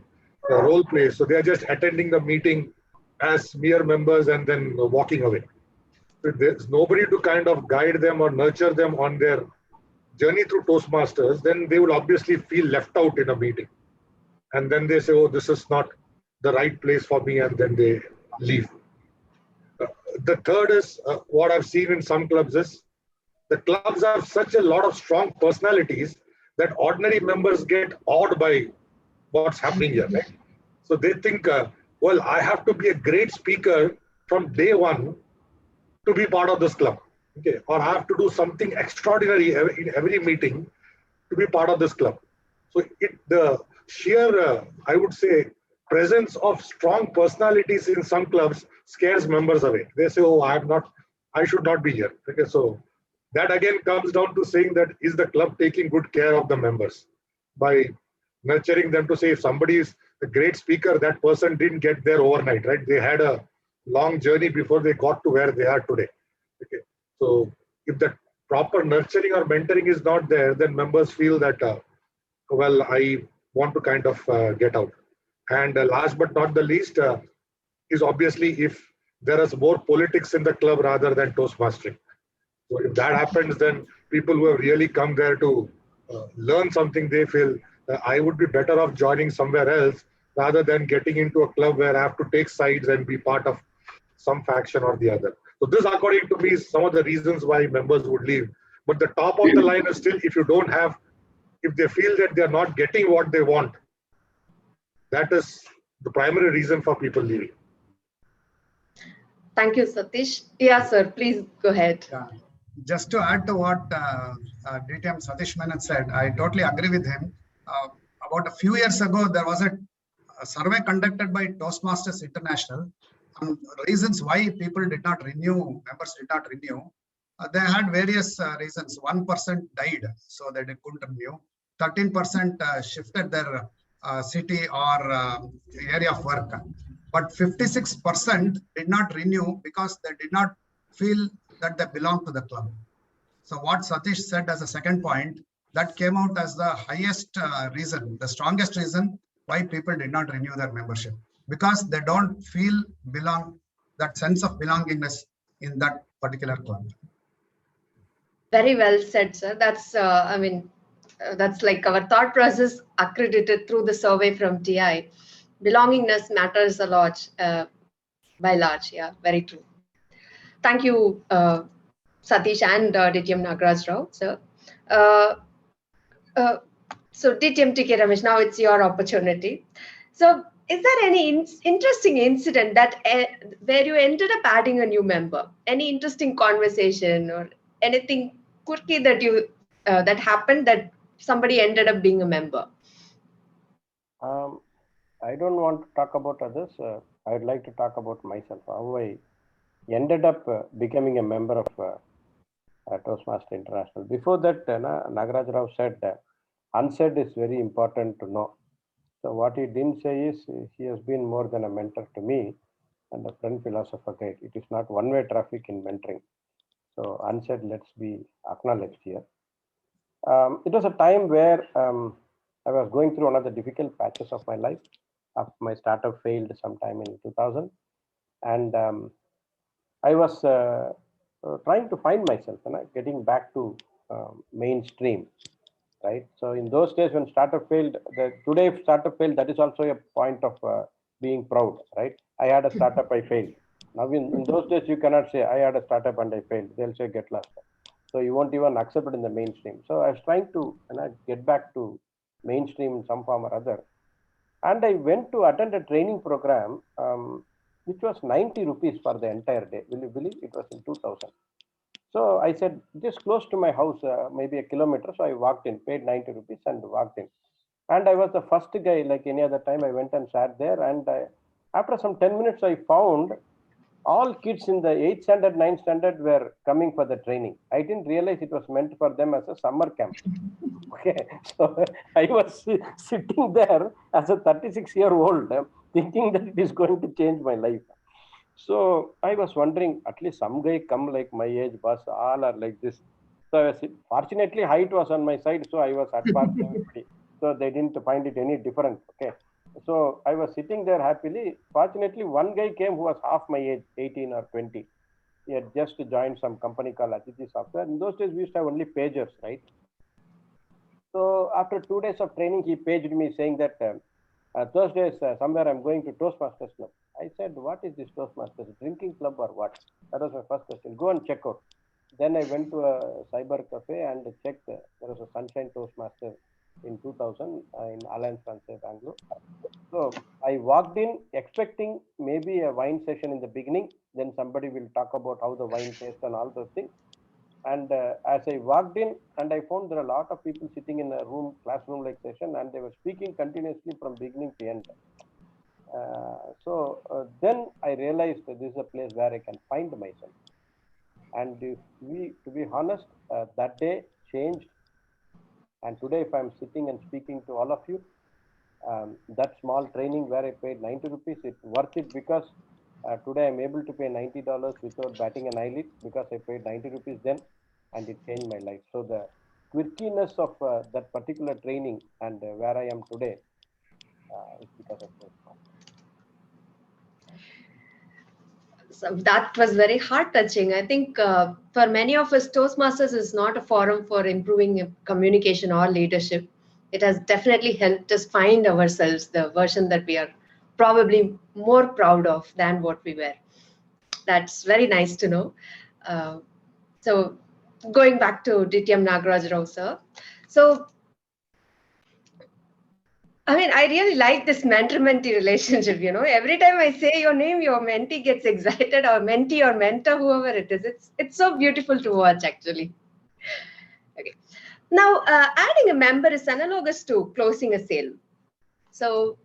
role play. So they are just attending the meeting as mere members and then walking away. So there's nobody to kind of guide them or nurture them on their journey through Toastmasters. Then they will obviously feel left out in a meeting. And then they say, oh, this is not the right place for me, and then they leave. The third is what I've seen in some clubs is the clubs have such a lot of strong personalities that ordinary members get awed by what's happening here, right? So they think, well, I have to be a great speaker from day one to be part of this club, okay? Or I have to do something extraordinary in every meeting to be part of this club. So the sheer, I would say, presence of strong personalities in some clubs scares members away. They say, oh, I should not be here. Okay, so that again comes down to saying that is the club taking good care of the members by nurturing them to say if somebody is a great speaker, that person didn't get there overnight, right? They had a long journey before they got to where they are today. Okay. So if the proper nurturing or mentoring is not there, then members feel that, well, I want to kind of get out. And last but not the least is obviously if there is more politics in the club rather than Toastmastering. So if that happens, then people who have really come there to learn something, they feel I would be better off joining somewhere else rather than getting into a club where I have to take sides and be part of some faction or the other. So this, according to me, is some of the reasons why members would leave. But the top of the line is still, if you don't have, if they feel that they're not getting what they want, that is the primary reason for people leaving. Thank you, Satish. Yeah, sir, please go ahead. Yeah. Just to add to what DTM Satish Menon said, I totally agree with him. About a few years ago, there was a survey conducted by Toastmasters International on reasons why people did not renew, members did not renew. They had various reasons. 1% died, so they couldn't renew. 13% shifted their city or area of work. But 56% did not renew because they did not feel that they belong to the club. So what Satish said as a second point, that came out as the highest reason, the strongest reason why people did not renew their membership, because they don't feel that sense of belongingness in that particular club. Very well said, sir. That's, that's like our thought process accredited through the survey from TI. Belongingness matters a lot, by large. Yeah, very true. Thank you, Satish and DTM Nagaraj Rao, sir. So DTM TK Ramesh, now it's your opportunity. So is there any interesting incident that where you ended up adding a new member? Any interesting conversation or anything quirky that you that happened that somebody ended up being a member? I don't want to talk about others. I would like to talk about myself, how I ended up becoming a member of Toastmaster International. Before that, Nagaraj Rao said unsaid is very important to know. So what he didn't say is he has been more than a mentor to me and a friend, philosopher, guide. It is not one-way traffic in mentoring. So unsaid, let's be acknowledged here. It was a time where I was going through one of the difficult patches of my life. My startup failed sometime in 2000, and I was trying to find myself, getting back to mainstream, right? So in those days when startup failed, today if startup failed, that is also a point of being proud, right? I had a startup, I failed. Now in those days you cannot say I had a startup and I failed. They'll say get lost. So you won't even accept it in the mainstream. So I was trying to get back to mainstream in some form or other. And I went to attend a training program, which was 90 rupees for the entire day. Will you believe it was in 2000? So I said, just close to my house, maybe a kilometer. So I walked in, paid 90 rupees and walked in. And I was the first guy, like any other time. I went and sat there. And after some 10 minutes, I found all kids in the 8th standard, 9th standard were coming for the training. I didn't realize it was meant for them as a summer camp. Okay, so I was sitting there as a 36-year-old thinking that it is going to change my life. So I was wondering, at least some guy come like my age, boss, all are like this. So fortunately, height was on my side, so I was at par with everybody. So they didn't find it any different. Okay. So I was sitting there happily. Fortunately, one guy came who was half my age, 18 or 20. He had just joined some company called Aditi Software. In those days, we used to have only pagers, right? So after 2 days of training, he paged me saying that Thursdays, somewhere I'm going to Toastmasters Club. I said, what is this Toastmasters? Drinking club or what? That was my first question. Go and check out. Then I went to a cyber cafe and checked. There was a Sunshine Toastmaster in 2000 in Alliance Francaise, Bangalore. So I walked in expecting maybe a wine session in the beginning. Then somebody will talk about how the wine tastes and all those things. And as I walked in, and I found there are a lot of people sitting in a classroom-like session, and they were speaking continuously from beginning to end. Then I realized that this is a place where I can find myself. And to be honest, that day changed. And today, if I'm sitting and speaking to all of you, that small training where I paid 90 rupees, it's worth it because today I'm able to pay $90 without batting an eyelid because I paid 90 rupees then and it changed my life. So the quirkiness of that particular training and where I am today is because of Toastmasters. So that was very heart touching. I think for many of us, Toastmasters is not a forum for improving communication or leadership. It has definitely helped us find ourselves, the version that we are probably more proud of than what we were. That's very nice to know. So going back to DTM Nagaraj Rao sir. So I mean, I really like this mentor-mentee relationship, you know. Every time I say your name, your mentee gets excited, or mentee or mentor, whoever it is. It's so beautiful to watch, actually. Okay. Now, adding a member is analogous to closing a sale. So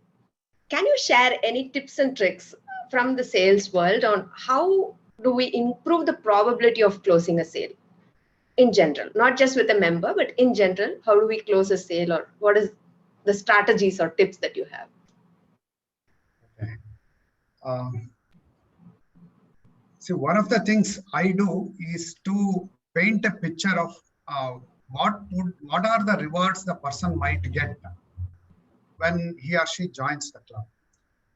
can you share any tips and tricks from the sales world on how do we improve the probability of closing a sale in general? Not just with a member, but in general, how do we close a sale, or what is the strategies or tips that you have? Okay. See, one of the things I do is to paint a picture of what are the rewards the person might get when he or she joins the club.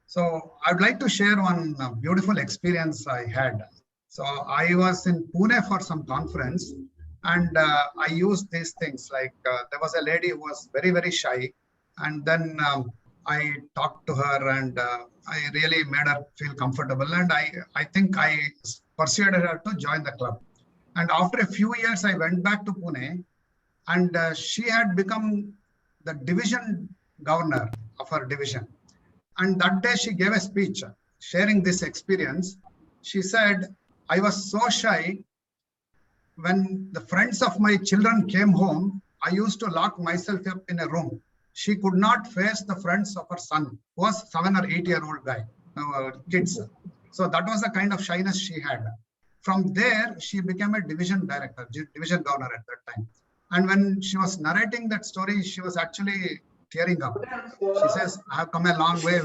So I'd like to share one beautiful experience I had. So I was in Pune for some conference, and I used these things like there was a lady who was very, very shy, and then I talked to her and I really made her feel comfortable, and I think I persuaded her to join the club. And after a few years, I went back to Pune, and she had become the division governor of her division. And that day she gave a speech sharing this experience. She said, I was so shy. When the friends of my children came home, I used to lock myself up in a room. She could not face the friends of her son, who was 7 or 8-year-old guy, kids. So that was the kind of shyness she had. From there, she became a division director, division governor at that time. And when she was narrating that story, she was actually tearing up. She says, I have come a long way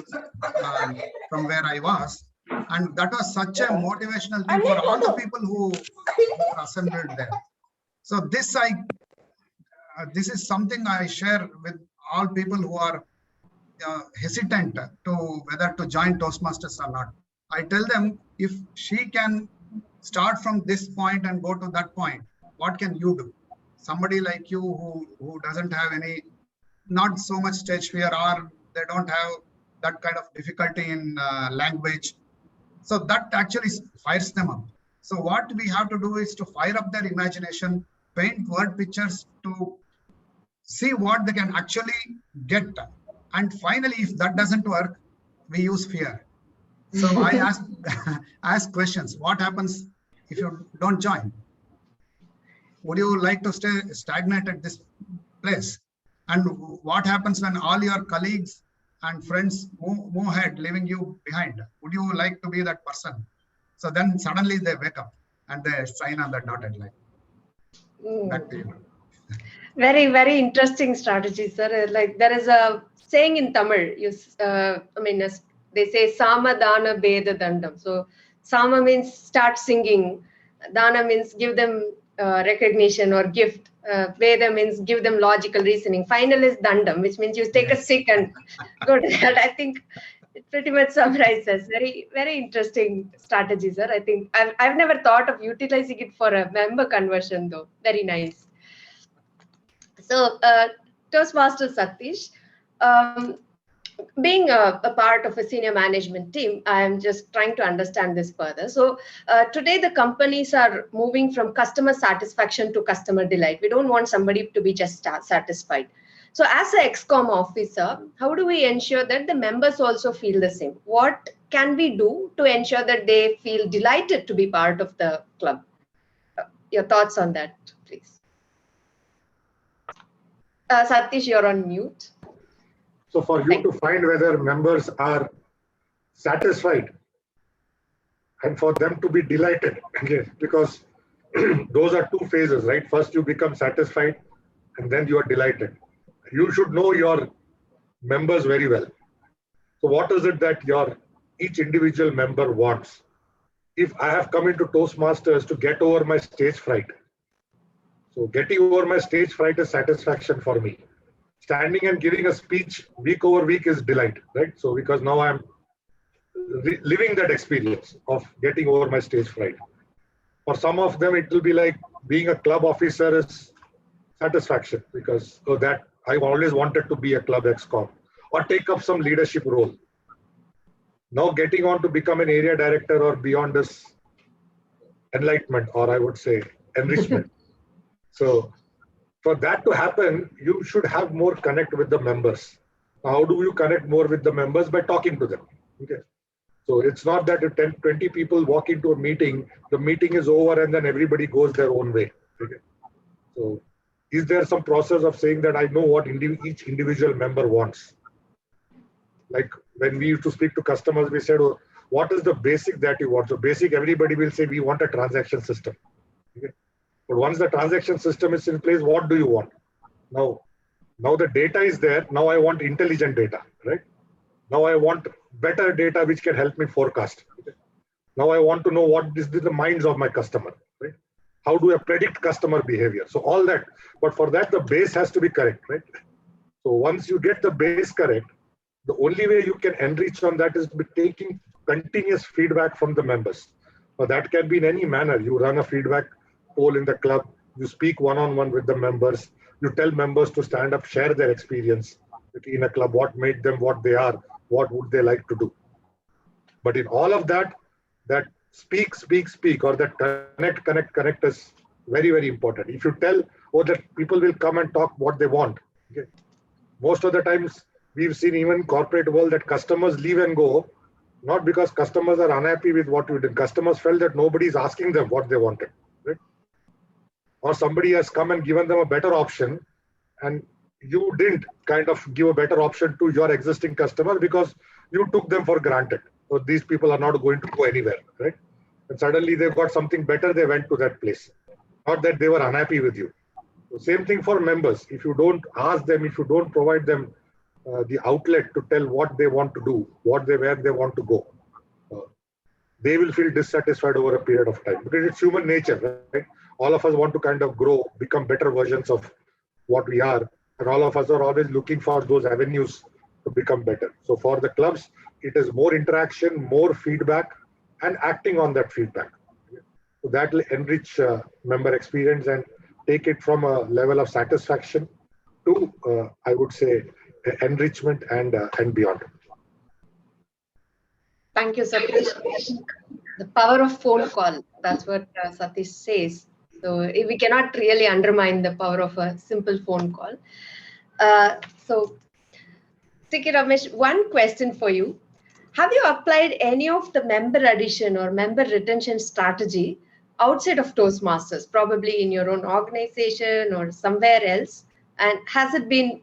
from where I was. And that was such a motivational thing for all the people who were assembled there. So this is something I share with all people who are hesitant to whether to join Toastmasters or not. I tell them, if she can start from this point and go to that point, what can you do? Somebody like you who doesn't have any, not so much stage fear, or they don't have that kind of difficulty in language. So that actually fires them up. So what we have to do is to fire up their imagination, paint word pictures to see what they can actually get. And finally, if that doesn't work, we use fear. So I ask questions. What happens if you don't join? Would you like to stay stagnant at this place? And what happens when all your colleagues and friends move ahead, leaving you behind? Would you like to be that person? So then suddenly they wake up and they sign on the dotted line. Back to you. Very, very interesting strategy, sir. Like there is a saying in Tamil, they say Sama Dana Beda Dandam. So Sama means start singing, Dana means give them recognition or gift, Veda means give them logical reasoning. Final is Dandam, which means you take a stick and go to that. I think it pretty much summarizes. Very, very interesting strategy, sir. I think I've never thought of utilizing it for a member conversion though. Very nice. So, Toastmasters Satish, being a part of a senior management team, I am just trying to understand this further. So, today the companies are moving from customer satisfaction to customer delight. We don't want somebody to be just satisfied. So, as an XCOM officer, how do we ensure that the members also feel the same? What can we do to ensure that they feel delighted to be part of the club? Your thoughts on that, please. Satish, you're on mute. So for you to find whether members are satisfied and for them to be delighted, okay, because those are two phases, right? First you become satisfied and then you are delighted. You should know your members very well. So what is it that each individual member wants? If I have come into Toastmasters to get over my stage fright, so getting over my stage fright is satisfaction for me. Standing and giving a speech week over week is delight, right? So because now I'm living that experience of getting over my stage fright. For some of them, it will be like being a club officer is satisfaction because that I've always wanted to be a club ex-com or take up some leadership role. Now getting on to become an area director or beyond is enlightenment, or I would say enrichment. So for that to happen, you should have more connect with the members. How do you connect more with the members? By talking to them. Okay. So it's not that if 10, 20 people walk into a meeting, the meeting is over and then everybody goes their own way. Okay. So is there some process of saying that I know what each individual member wants? Like when we used to speak to customers, we said, oh, what is the basic that you want? So basic, everybody will say, we want a transaction system. Okay. But once the transaction system is in place, what do you want? Now the data is there. Now I want intelligent data, right? Now I want better data which can help me forecast. Okay. Now I want to know what is the minds of my customer, right? How do I predict customer behavior? So all that, but for that, the base has to be correct, right? So once you get the base correct, the only way you can enrich on that is by taking continuous feedback from the members. Now that can be in any manner. You run a feedback poll in the club, you speak one-on-one with the members, you tell members to stand up, share their experience in a club, what made them what they are, what would they like to do. But in all of that, that speak, or that connect is very, very important. If you tell, oh, that people will come and talk what they want. Okay. Most of the times we've seen even corporate world that customers leave and go, not because customers are unhappy with what you did. Customers felt that nobody is asking them what they wanted, right? Or somebody has come and given them a better option and you didn't kind of give a better option to your existing customer because you took them for granted. So these people are not going to go anywhere, right? And suddenly they've got something better, they went to that place. Not that they were unhappy with you. So same thing for members. If you don't ask them, if you don't provide them the outlet to tell what they want to do, where they want to go, they will feel dissatisfied over a period of time. Because it's human nature, right? All of us want to kind of grow, become better versions of what we are. And all of us are always looking for those avenues to become better. So for the clubs, it is more interaction, more feedback, and acting on that feedback. So that will enrich member experience and take it from a level of satisfaction to, I would say, enrichment and beyond. Thank you, Satish. The power of phone call, that's what Satish says. So we cannot really undermine the power of a simple phone call. So, Siki Ramesh, one question for you. Have you applied any of the member addition or member retention strategy outside of Toastmasters, probably in your own organization or somewhere else? And has it been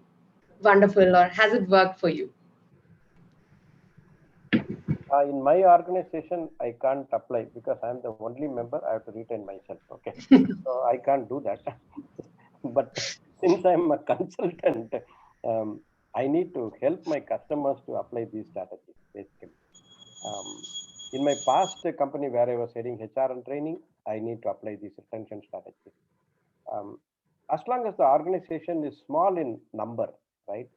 wonderful or has it worked for you? In my organization, I can't apply because I'm the only member. I have to retain myself. Okay, so I can't do that. But since I'm a consultant, I need to help my customers to apply these strategies. Basically, in my past company where I was heading HR and training, I need to apply these retention strategies. As long as the organization is small in number, right?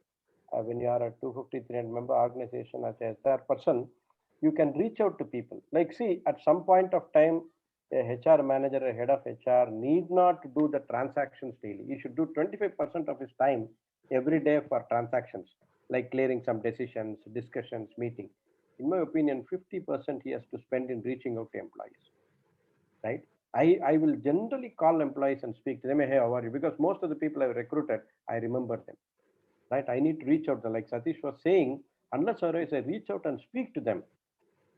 When you are a 250, 300 member organization as a HR person, you can reach out to people. Like, see, at some point of time, a HR manager, a head of HR need not do the transactions daily. He should do 25% of his time every day for transactions, like clearing some decisions, discussions, meeting. In my opinion, 50% he has to spend in reaching out to employees, right? I will generally call employees and speak to them, hey, how are you? Because most of the people I've recruited, I remember them, right? I need to reach out to them. Like Satish was saying, unless otherwise I reach out and speak to them.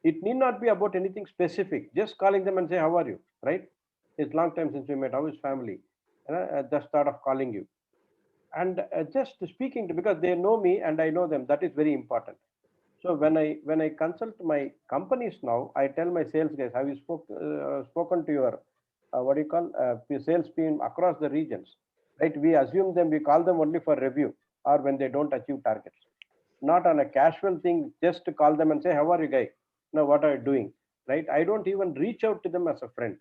It need not be about anything specific. Just calling them and say, how are you, right? It's long time since we met. How is family? Just start of calling you. And just speaking to, because they know me and I know them, that is very important. So when I consult my companies now, I tell my sales guys, have you spoken to your, sales team across the regions, right? We assume them, we call them only for review or when they don't achieve targets. not on a casual thing, just to call them and say, how are you guys? Now, what are you doing? Right? I don't even reach out to them as a friend.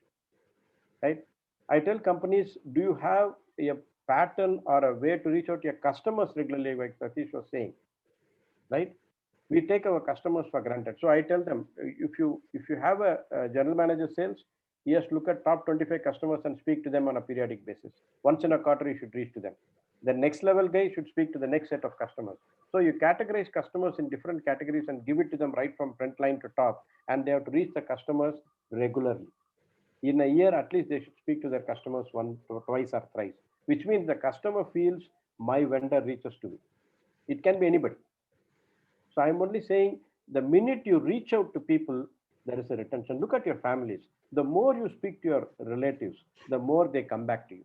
Right? I tell companies, do you have a pattern or a way to reach out to your customers regularly, like Satish was saying? Right? We take our customers for granted. So I tell them, if you have a general manager sales, yes, look at top 25 customers and speak to them on a periodic basis. Once in a quarter, you should reach to them. The next level guy should speak to the next set of customers. So you categorize customers in different categories and give it to them right from front line to top, and they have to reach the customers regularly. In a year, at least they should speak to their customers once, twice, or thrice, which means the customer feels my vendor reaches to me. It can be anybody. So I'm only saying the minute you reach out to people, there is a retention. Look at your families. The more you speak to your relatives, the more they come back to you.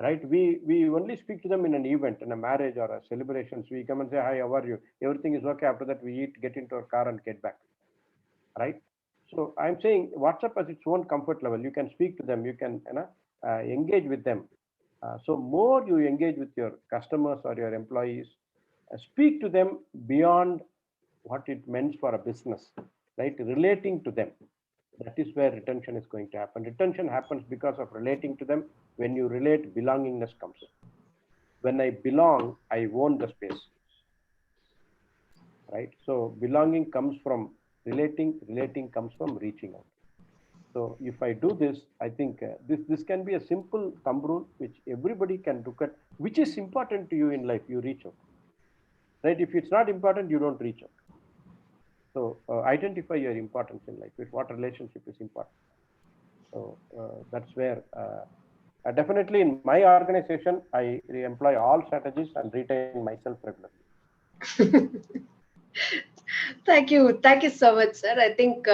Right? We only speak to them in an event, in a marriage or a celebrations. We come and say, hi, how are you? Everything is okay. After that, we eat, get into our car and get back. Right? So I'm saying WhatsApp has its own comfort level. You can speak to them. You can engage with them. So more you engage with your customers or your employees, speak to them beyond what it meant for a business, right? Relating to them. That is where retention is going to happen. Retention happens because of relating to them. When you relate, belongingness comes. When I belong, I own the space, right? So belonging comes from relating comes from reaching out. So if I do this, I think this can be a simple thumb rule which everybody can look at. Which is important to you in life, you reach out. Right? If it's not important, you don't reach out. So identify your importance in life. With what relationship is important. So that's where definitely in my organization, I employ all strategies and retain myself regularly. Thank you so much, sir. I think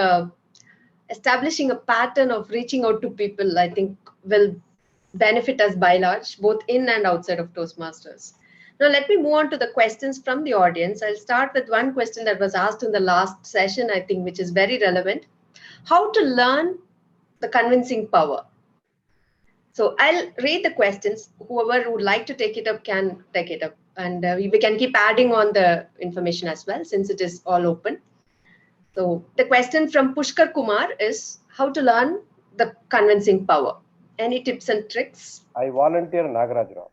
establishing a pattern of reaching out to people, I think, will benefit us by large, both in and outside of Toastmasters. Now, let me move on to the questions from the audience. I'll start with one question that was asked in the last session, I think, which is very relevant. How to learn the convincing power? So I'll read the questions. Whoever would like to take it up can take it up. And we can keep adding on the information as well, since it is all open. So the question from Pushkar Kumar is how to learn the convincing power. Any tips and tricks? I volunteer Nagaraj Rao.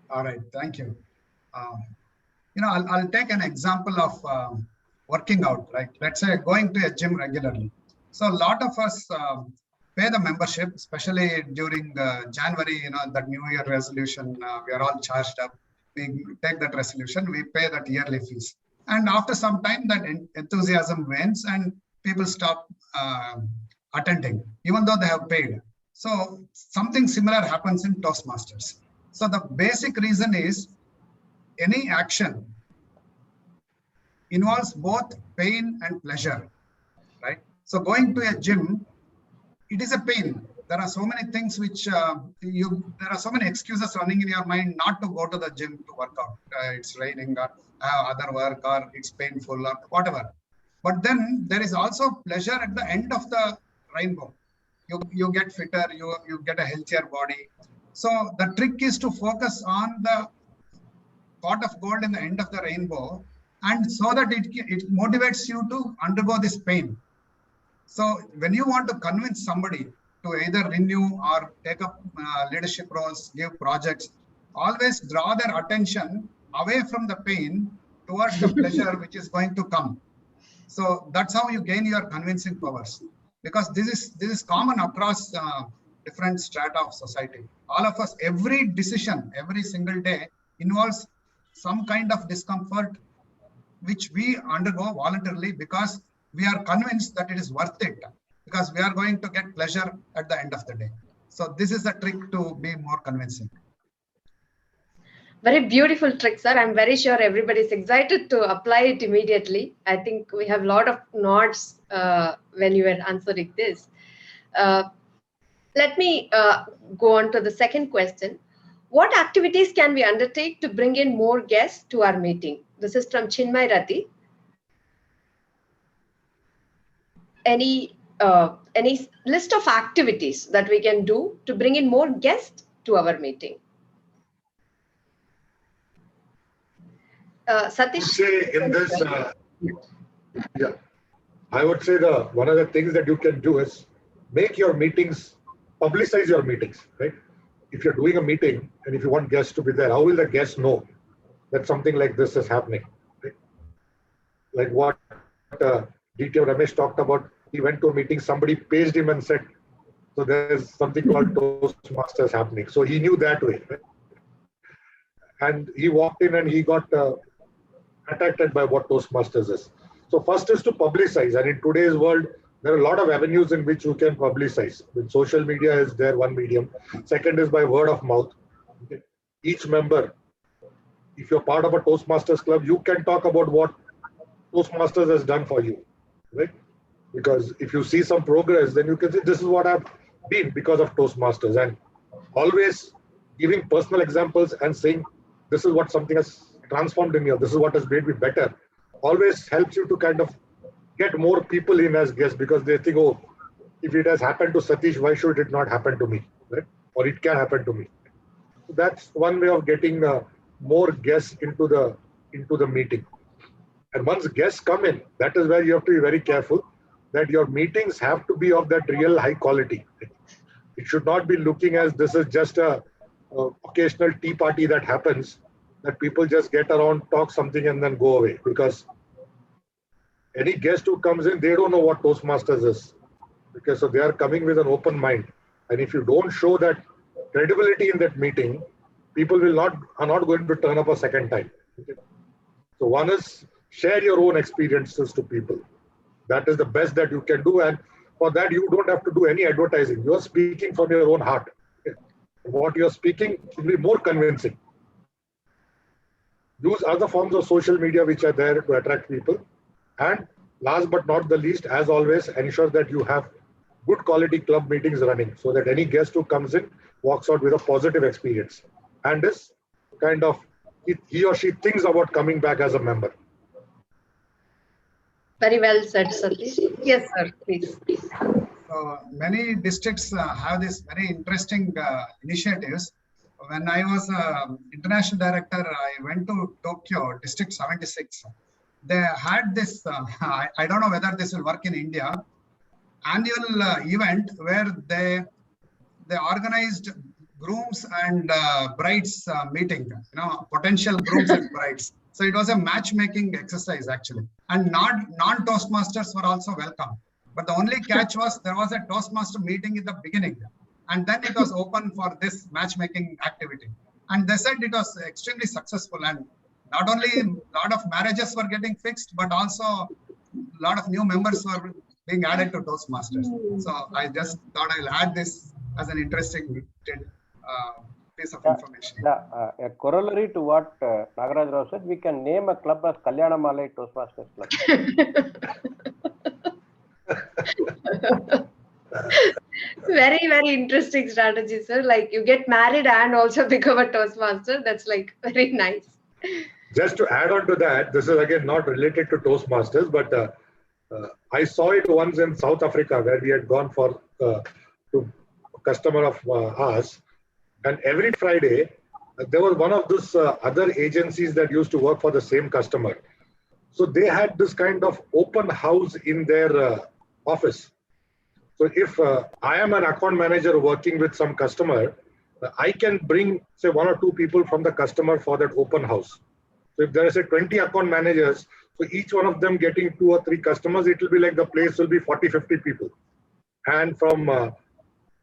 All right, thank you. I'll take an example of working out, right? Let's say going to a gym regularly. So a lot of us pay the membership, especially during January, the New Year resolution, we are all charged up. We take that resolution, we pay that yearly fees. And after some time, that enthusiasm wanes and people stop attending, even though they have paid. So something similar happens in Toastmasters. So the basic reason is any action involves both pain and pleasure, right? So going to a gym, it is a pain. There are so many things which there are so many excuses running in your mind not to go to the gym to work out. It's raining or other work or it's painful or whatever. But then there is also pleasure at the end of the rainbow. You get fitter, you get a healthier body. So the trick is to focus on the pot of gold in the end of the rainbow, and so that it motivates you to undergo this pain. So when you want to convince somebody to either renew or take up leadership roles, give projects, always draw their attention away from the pain towards the pleasure which is going to come. So that's how you gain your convincing powers, because this is common across different strata of society. All of us, every decision, every single day involves some kind of discomfort which we undergo voluntarily because we are convinced that it is worth it, because we are going to get pleasure at the end of the day. So this is the trick to be more convincing. Very beautiful trick, sir. I'm very sure everybody is excited to apply it immediately. I think we have a lot of nods when you were answering this. Let me go on to the second question. What activities can we undertake to bring in more guests to our meeting? This is from Chinmay Rati. Any list of activities that we can do to bring in more guests to our meeting. Satish? Say in this, yeah, I would say one of the things that you can do is make your meetings, publicize your meetings, right? If you're doing a meeting and if you want guests to be there, how will the guests know that something like this is happening? Right? Like what DTO Ramesh talked about, he went to a meeting, somebody paged him and said, so there's something called Toastmasters happening. So he knew that way, right? And he walked in and he got attracted by what Toastmasters is. So first is to publicize, and in today's world, there are a lot of avenues in which you can publicize. With social media is there one medium. Second is by word of mouth. Okay. Each member, if you're part of a Toastmasters club, you can talk about what Toastmasters has done for you, right? Because if you see some progress, then you can say, this is what I've been because of Toastmasters. And always giving personal examples and saying, this is what something has transformed in you, this is what has made me better, always helps you to kind of get more people in as guests, because they think, oh, if it has happened to Satish, why should it not happen to me, right? Or it can happen to me. So that's one way of getting more guests into the meeting. And once guests come in, that is where you have to be very careful that your meetings have to be of that real high quality. It should not be looking as this is just a occasional tea party that happens, that people just get around, talk something and then go away. Because any guest who comes in, they don't know what Toastmasters is. Okay, so they are coming with an open mind. And if you don't show that credibility in that meeting, people are not going to turn up a second time. Okay? So one is share your own experiences to people. That is the best that you can do. And for that, you don't have to do any advertising. You are speaking from your own heart. Okay? What you are speaking will be more convincing. Use other forms of social media which are there to attract people. And last but not the least, as always, ensure that you have good quality club meetings running so that any guest who comes in walks out with a positive experience and is kind of, he or she thinks about coming back as a member. Very well said, Satish. Yes, sir, please. Many districts have this very interesting initiatives. When I was international director, I went to Tokyo, District 76. They had this, I don't know whether this will work in India, annual event where they organized grooms and brides meeting, potential grooms and brides. So it was a matchmaking exercise actually. And non-Toastmasters were also welcome. But the only catch was there was a Toastmaster meeting in the beginning. And then it was open for this matchmaking activity. And they said it was extremely successful. And not only a lot of marriages were getting fixed, but also a lot of new members were being added to Toastmasters. So I just thought I'll add this as an interesting piece of information. A corollary to what Nagaraj Rao said, we can name a club as Kalyana Malai Toastmasters Club. Very, very interesting strategy, sir. Like you get married and also become a Toastmaster. That's like very nice. Just to add on to that, this is again not related to Toastmasters, but I saw it once in South Africa where we had gone to a customer of ours, and every Friday there was one of those other agencies that used to work for the same customer. So they had this kind of open house in their office. So if I am an account manager working with some customer, I can bring say 1 or 2 people from the customer for that open house. So if there is a 20 account managers, so each one of them getting 2 or 3 customers, it will be like the place will be 40, 50 people. And from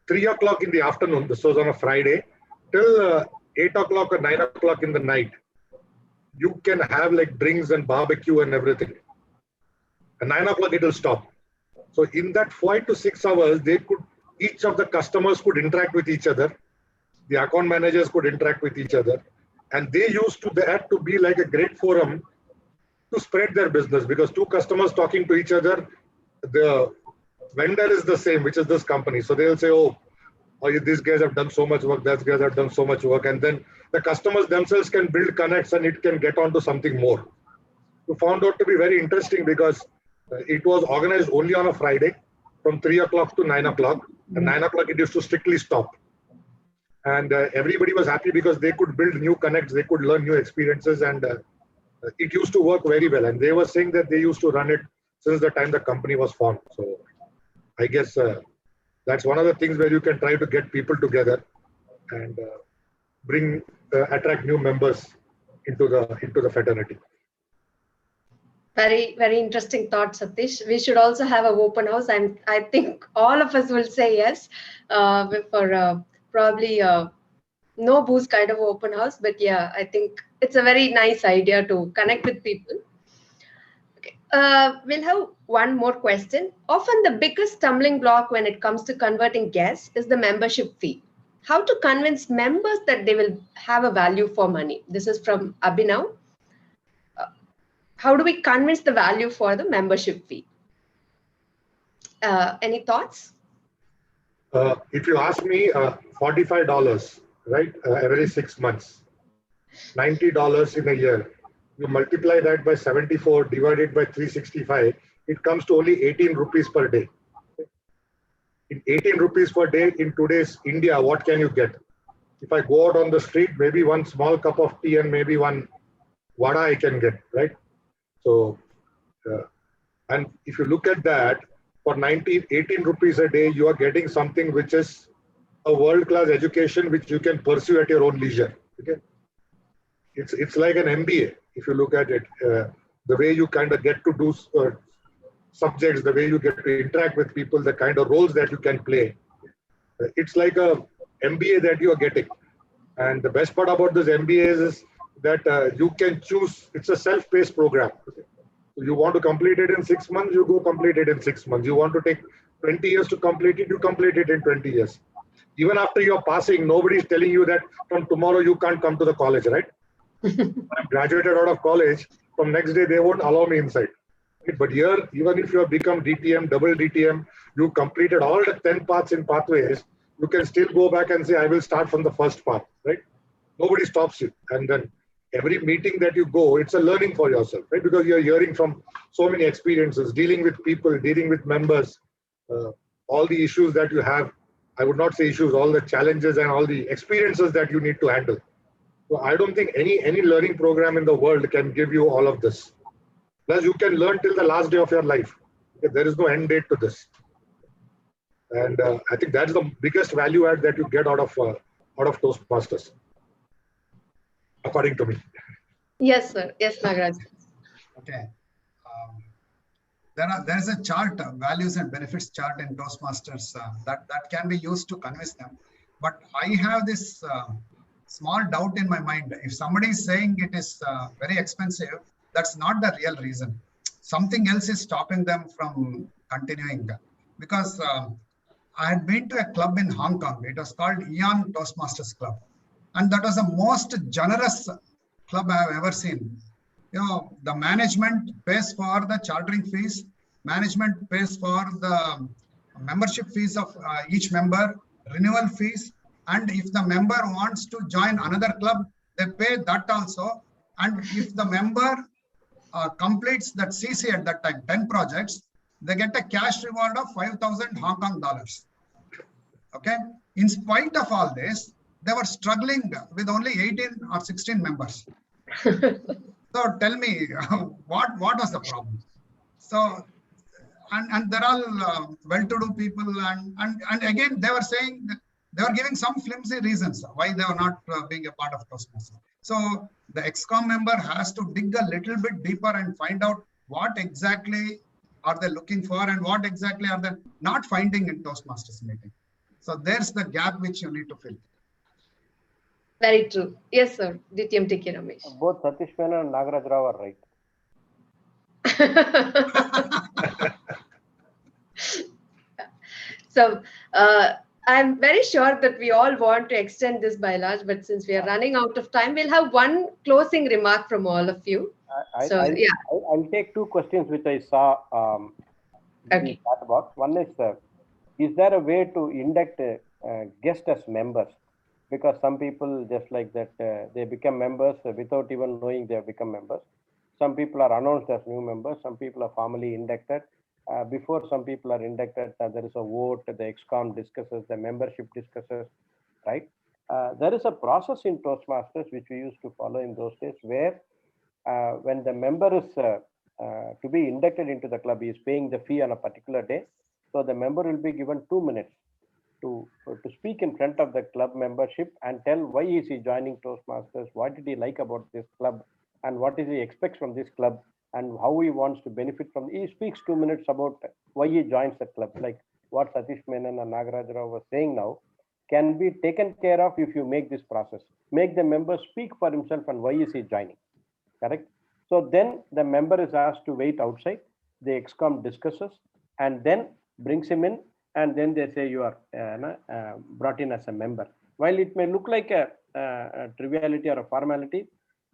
3 o'clock in the afternoon, this was on a Friday, till 8 o'clock or 9 o'clock in the night, you can have like drinks and barbecue and everything. At 9 o'clock it will stop. So in that 5 to 6 hours, each of the customers could interact with each other. The account managers could interact with each other. And they used that to be like a great forum to spread their business, because 2 customers talking to each other, the vendor is the same, which is this company. So they'll say, oh, these guys have done so much work, those guys have done so much work. And then the customers themselves can build connects and it can get on to something more. We found out to be very interesting because it was organized only on a Friday from 3 o'clock to 9 o'clock. And 9 o'clock it used to strictly stop. And everybody was happy because they could build new connects, they could learn new experiences, and it used to work very well. And they were saying that they used to run it since the time the company was formed. So I guess that's one of the things where you can try to get people together and attract new members into the fraternity. Very, very interesting thought, Satish. We should also have an open house. I think all of us will say yes for probably no booze kind of open house. But yeah, I think it's a very nice idea to connect with people. Okay. We'll have one more question. Often the biggest stumbling block when it comes to converting guests is the membership fee. How to convince members that they will have a value for money? This is from Abhinav. How do we convince the value for the membership fee? Any thoughts? If you ask me, $45, right, every 6 months, $90 in a year. You multiply that by 74, divided by 365, it comes to only 18 rupees per day. In 18 rupees per day in today's India, what can you get? If I go out on the street, maybe one small cup of tea and maybe one vada I can get, right? So, and if you look at that, for 18 rupees a day, you are getting something which is a world-class education which you can pursue at your own leisure. Okay, it's like an MBA if you look at it. The way you kind of get to do subjects, the way you get to interact with people, the kind of roles that you can play. It's like a MBA that you are getting. And the best part about this MBA is that you can choose. It's a self-paced program. Okay? You want to complete it in 6 months, you go complete it in 6 months. You want to take 20 years to complete it, you complete it in 20 years. Even after you're passing, nobody's telling you that from tomorrow you can't come to the college, right? I'm graduated out of college, from next day they won't allow me inside. But here, even if you have become DTM, double DTM, you completed all the 10 paths in pathways, you can still go back and say, I will start from the first path, right? Nobody stops you. And then every meeting that you go, it's a learning for yourself, right? Because you're hearing from so many experiences, dealing with people, dealing with members, all the issues that you have. I would not say issues, all the challenges and all the experiences that you need to handle. So I don't think any learning program in the world can give you all of this. Plus, you can learn till the last day of your life. There is no end date to this. And I think that's the biggest value add that you get out of Toastmasters, according to me. Yes, sir. Yes, Nagaraj. Okay. There is a chart, values and benefits chart in Toastmasters that can be used to convince them. But I have this small doubt in my mind. If somebody is saying it is very expensive, that's not the real reason. Something else is stopping them from continuing. Because I had been to a club in Hong Kong. It was called Eon Toastmasters Club. And that was the most generous club I have ever seen. You know, the management pays for the chartering fees, management pays for the membership fees of each member, renewal fees, and if the member wants to join another club, they pay that also. And if the member completes that CC at that time, 10 projects, they get a cash reward of 5,000 Hong Kong dollars. Okay. In spite of all this, they were struggling with only 18 or 16 members. So tell me, what was the problem? So, and they're all well-to-do people, and again they were saying that they were giving some flimsy reasons why they were not being a part of Toastmasters. So the ExCom member has to dig a little bit deeper and find out what exactly are they looking for and what exactly are they not finding in Toastmasters meeting. So there's the gap which you need to fill. Very true. Yes, sir. Dityam T.K. Ramesh. Both Satish Menon and Nagaraj Rao are right. So I'm very sure that we all want to extend this by large, but since we are running out of time, we'll have one closing remark from all of you. I'll take two questions which I saw in the chat box. One is there a way to induct guests as members? Because some people just like that, they become members without even knowing they have become members. Some people are announced as new members. Some people are formally inducted. Before some people are inducted, there is a vote, the ExCom discusses, the membership discusses, right? there is a process in Toastmasters which we used to follow in those days, where when the member is to be inducted into the club, he is paying the fee on a particular day. So the member will be given 2 minutes to speak in front of the club membership and tell why is he joining Toastmasters, what did he like about this club, and what is he expects from this club, and how he wants to benefit from. He speaks 2 minutes about why he joins the club, like what Satish Menon and Nagaraj Rao was saying now, can be taken care of if you make this process. Make the member speak for himself and why is he joining, correct? So then the member is asked to wait outside, the ExCom discusses and then brings him in, and then they say you are brought in as a member. While it may look like a triviality or a formality,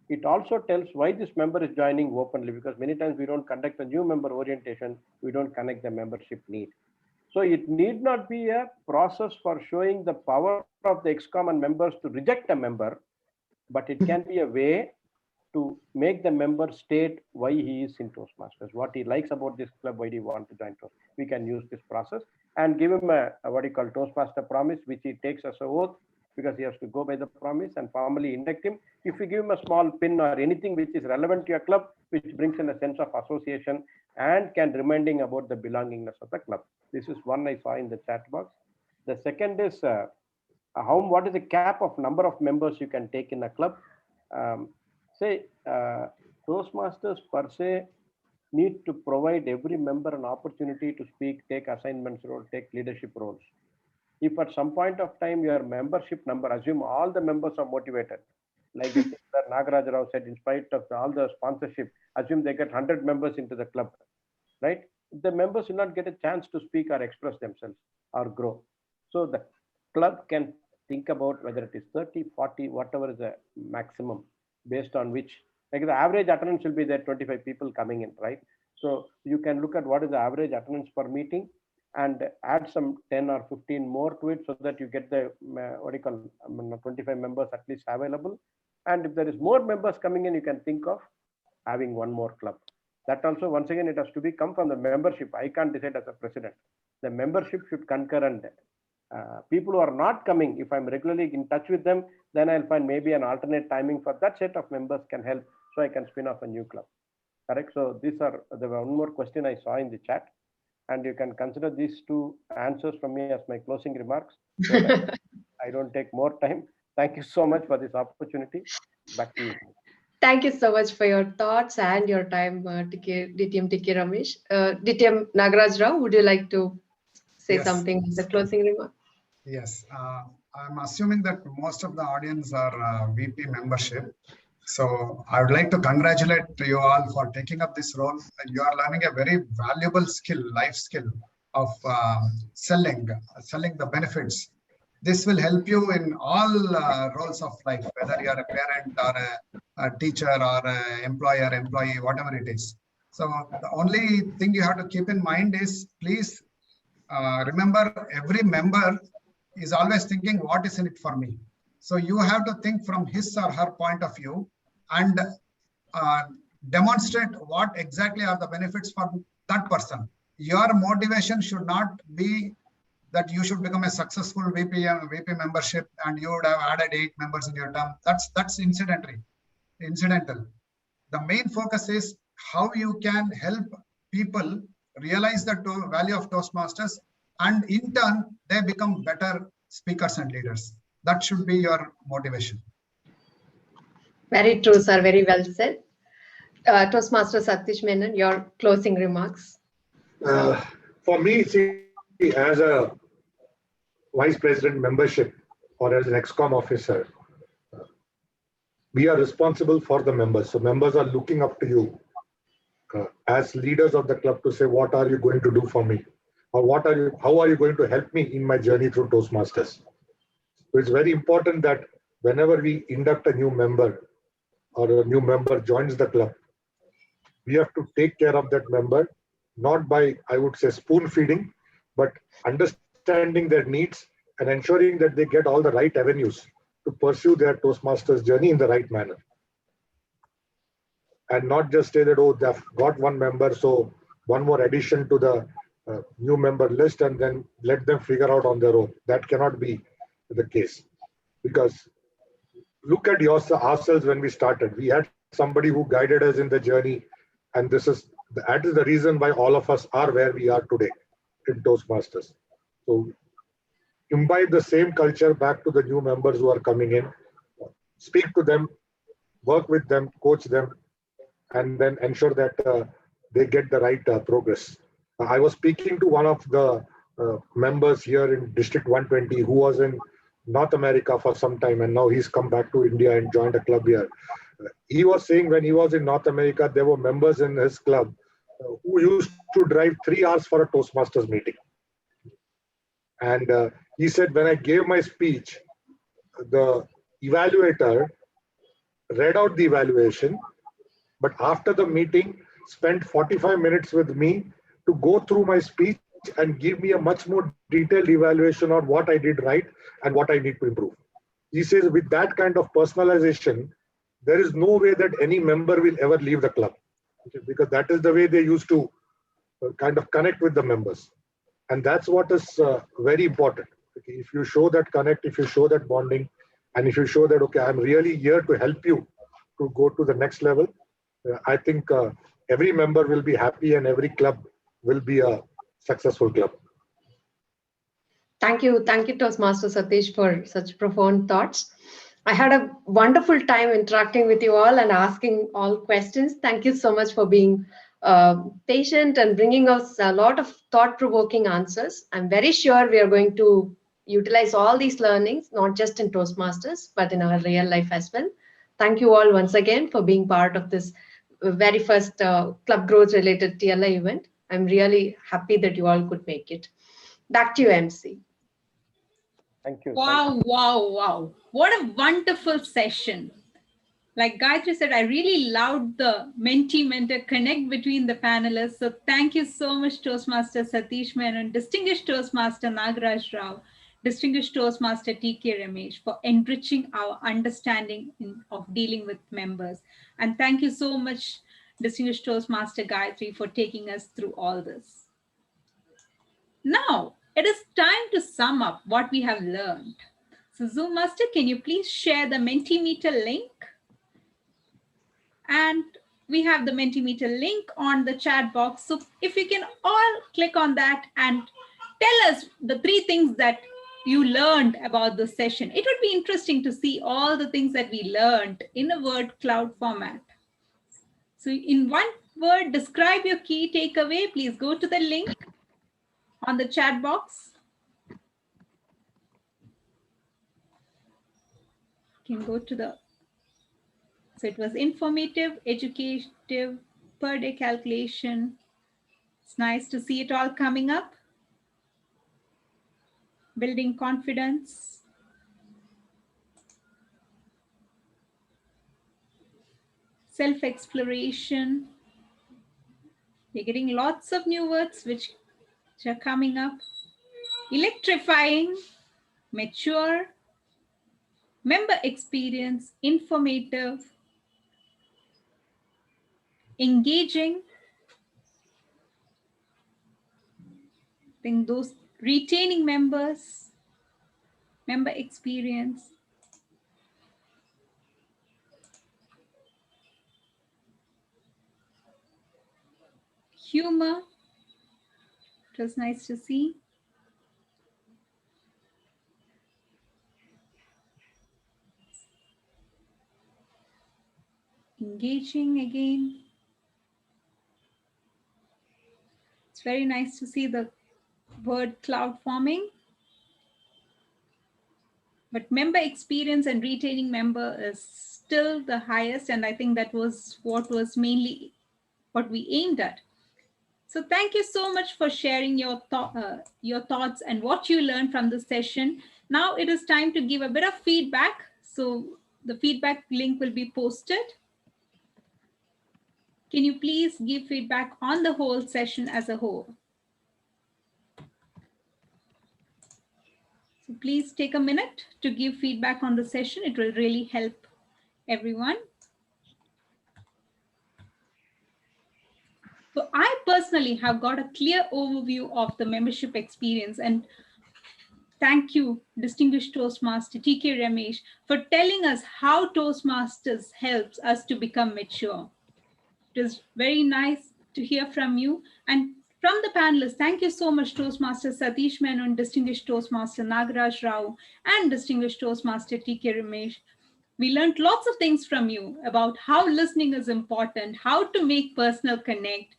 it also tells why this member is joining openly, because many times we don't conduct a new member orientation, we don't connect the membership need. So it need not be a process for showing the power of the ExCom and members to reject a member, but it can be a way to make the member state why he is in Toastmasters, what he likes about this club, why do you want to join Toastmasters. We can use this process and give him a what you call Toastmaster promise, which he takes as an oath, because he has to go by the promise, and formally induct him. If you give him a small pin or anything which is relevant to your club, which brings in a sense of association and can reminding about the belongingness of the club. This is one I saw in the chat box. The second is what is the cap of number of members you can take in a club? Toastmasters per se need to provide every member an opportunity to speak, take assignments role, take leadership roles. If at some point of time your membership number, assume all the members are motivated, like the thing that Nagaraj Rao said, in spite of all the sponsorship, assume they get 100 members into the club, right? The members will not get a chance to speak or express themselves or grow. So the club can think about whether it is 30, 40, whatever is the maximum, based on which, like the average attendance will be there, 25 people coming in, right? So you can look at what is the average attendance per meeting and add some 10 or 15 more to it, so that you get the 25 members at least available. And if there is more members coming in, you can think of having one more club. That also, once again, it has to be come from the membership. I can't decide as a president. The membership should concur, and people who are not coming, if I'm regularly in touch with them, then I'll find maybe an alternate timing for that set of members can help, so I can spin off a new club. Correct? So these are the one more question I saw in the chat, and you can consider these two answers from me as my closing remarks, so that I don't take more time. Thank you so much for this opportunity. Back to you. Thank you so much for your thoughts and your time, DTM T.K. Ramesh. DTM Nagaraj Rao, would you like to say something in the closing remark? Yes, I'm assuming that most of the audience are VP membership. So I would like to congratulate you all for taking up this role. You are learning a very valuable skill, life skill of selling the benefits. This will help you in all roles of life, whether you are a parent or a teacher or an employer, employee, whatever it is. So the only thing you have to keep in mind is, please remember, every member is always thinking, what is in it for me? So you have to think from his or her point of view and demonstrate what exactly are the benefits for that person. Your motivation should not be that you should become a successful VP membership and you would have added 8 members in your term. That's incidental. The main focus is how you can help people realize the value of Toastmasters, and in turn they become better speakers and leaders. That should be your motivation. Very true, sir. Very well said. Toastmaster Satish Menon, your closing remarks. For me, see, as a vice president membership or as an ExCom officer, we are responsible for the members. So members are looking up to you as leaders of the club to say, what are you going to do for me? Or how are you going to help me in my journey through Toastmasters? So it's very important that whenever we induct a new member or a new member joins the club, we have to take care of that member, not by, I would say, spoon feeding, but understanding their needs and ensuring that they get all the right avenues to pursue their Toastmasters journey in the right manner. And not just say that, oh, they've got one member, so one more addition to the new member list and then let them figure out on their own. That cannot be the case. Because look at ourselves when we started. We had somebody who guided us in the journey, and that is the reason why all of us are where we are today in Toastmasters. So imbibe the same culture back to the new members who are coming in, speak to them, work with them, coach them, and then ensure that they get the right progress. I was speaking to one of the members here in District 120 who was in North America for some time, and now he's come back to India and joined a club here. He was saying when he was in North America, there were members in his club who used to drive 3 hours for a Toastmasters meeting. And he said, when I gave my speech, the evaluator read out the evaluation, but after the meeting, spent 45 minutes with me to go through my speech and give me a much more detailed evaluation on what I did right and what I need to improve. He says with that kind of personalization, there is no way that any member will ever leave the club, because that is the way they used to kind of connect with the members. And that's what is very important. If you show that connect, if you show that bonding, and if you show that, okay, I'm really here to help you to go to the next level, I think every member will be happy and every club will be a successful club. Thank you, Toastmaster Satish, for such profound thoughts. I had a wonderful time interacting with you all and asking all questions. Thank you so much for being patient and bringing us a lot of thought-provoking answers. I'm very sure we are going to utilize all these learnings, not just in Toastmasters, but in our real life as well. Thank you all once again for being part of this very first club growth related TLI event. I'm really happy that you all could make it. Back to you, MC. Thank you. Wow, wow, wow. What a wonderful session. Like Gayatri said, I really loved the mentee-mentor connect between the panelists. So thank you so much, Toastmaster Satish Menon, distinguished Toastmaster Nagaraj Rao, distinguished Toastmaster TK Ramesh, for enriching our understanding of dealing with members. And thank you so much, distinguished Toastmaster Gayatri, for taking us through all this. Now, it is time to sum up what we have learned. So Zoom Master, can you please share the Mentimeter link? And we have the Mentimeter link on the chat box. So if you can all click on that and tell us the 3 things that you learned about the session. It would be interesting to see all the things that we learned in a word cloud format. So in one word, describe your key takeaway. Please go to the link on the chat box. You can go to the, so it was informative, educative, per day calculation. It's nice to see it all coming up. Building confidence. Self-exploration. We're getting lots of new words which are coming up. Electrifying, mature, member experience, informative, engaging. Then those retaining members, member experience. Humor. It was nice to see. Engaging again. It's very nice to see the word cloud forming. But member experience and retaining member is still the highest. And I think that was what was mainly what we aimed at. So thank you so much for sharing your thoughts and what you learned from this session. Now it is time to give a bit of feedback. So the feedback link will be posted. Can you please give feedback on the whole session as a whole? So please take a minute to give feedback on the session. It will really help everyone. So I personally have got a clear overview of the membership experience, and Thank you, distinguished Toastmaster TK Ramesh, for telling us how Toastmasters helps us to become mature. It is very nice to hear from you. And from the panelists, thank you so much, Toastmaster Satish Menon, distinguished Toastmaster Nagaraj Rao, and distinguished Toastmaster TK Ramesh. We learned lots of things from you about how listening is important, how to make personal connect,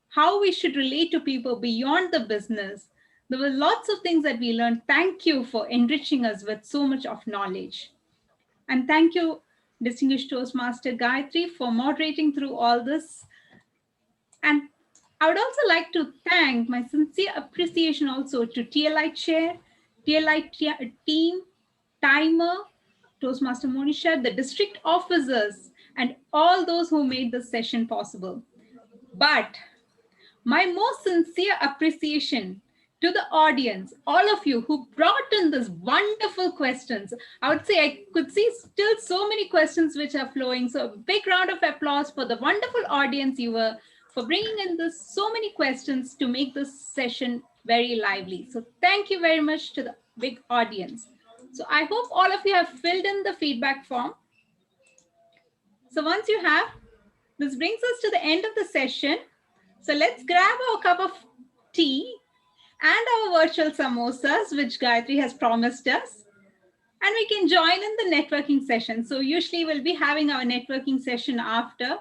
how we should relate to people beyond the business. There were lots of things that we learned. Thank you for enriching us with so much of knowledge. And thank you, distinguished Toastmaster Gayatri, for moderating through all this. And I would also like to thank my sincere appreciation also to TLI Chair, TLI team, Timer, Toastmaster Monisha, the district officers, and all those who made this session possible. But my most sincere appreciation to the audience, all of you who brought in these wonderful questions. I would say I could see still so many questions which are flowing. So a big round of applause for the wonderful audience you were for bringing in this so many questions to make this session very lively. So thank you very much to the big audience. So I hope all of you have filled in the feedback form. So once you have, this brings us to the end of the session. So let's grab our cup of tea and our virtual samosas, which Gayatri has promised us. And we can join in the networking session. So usually we'll be having our networking session after.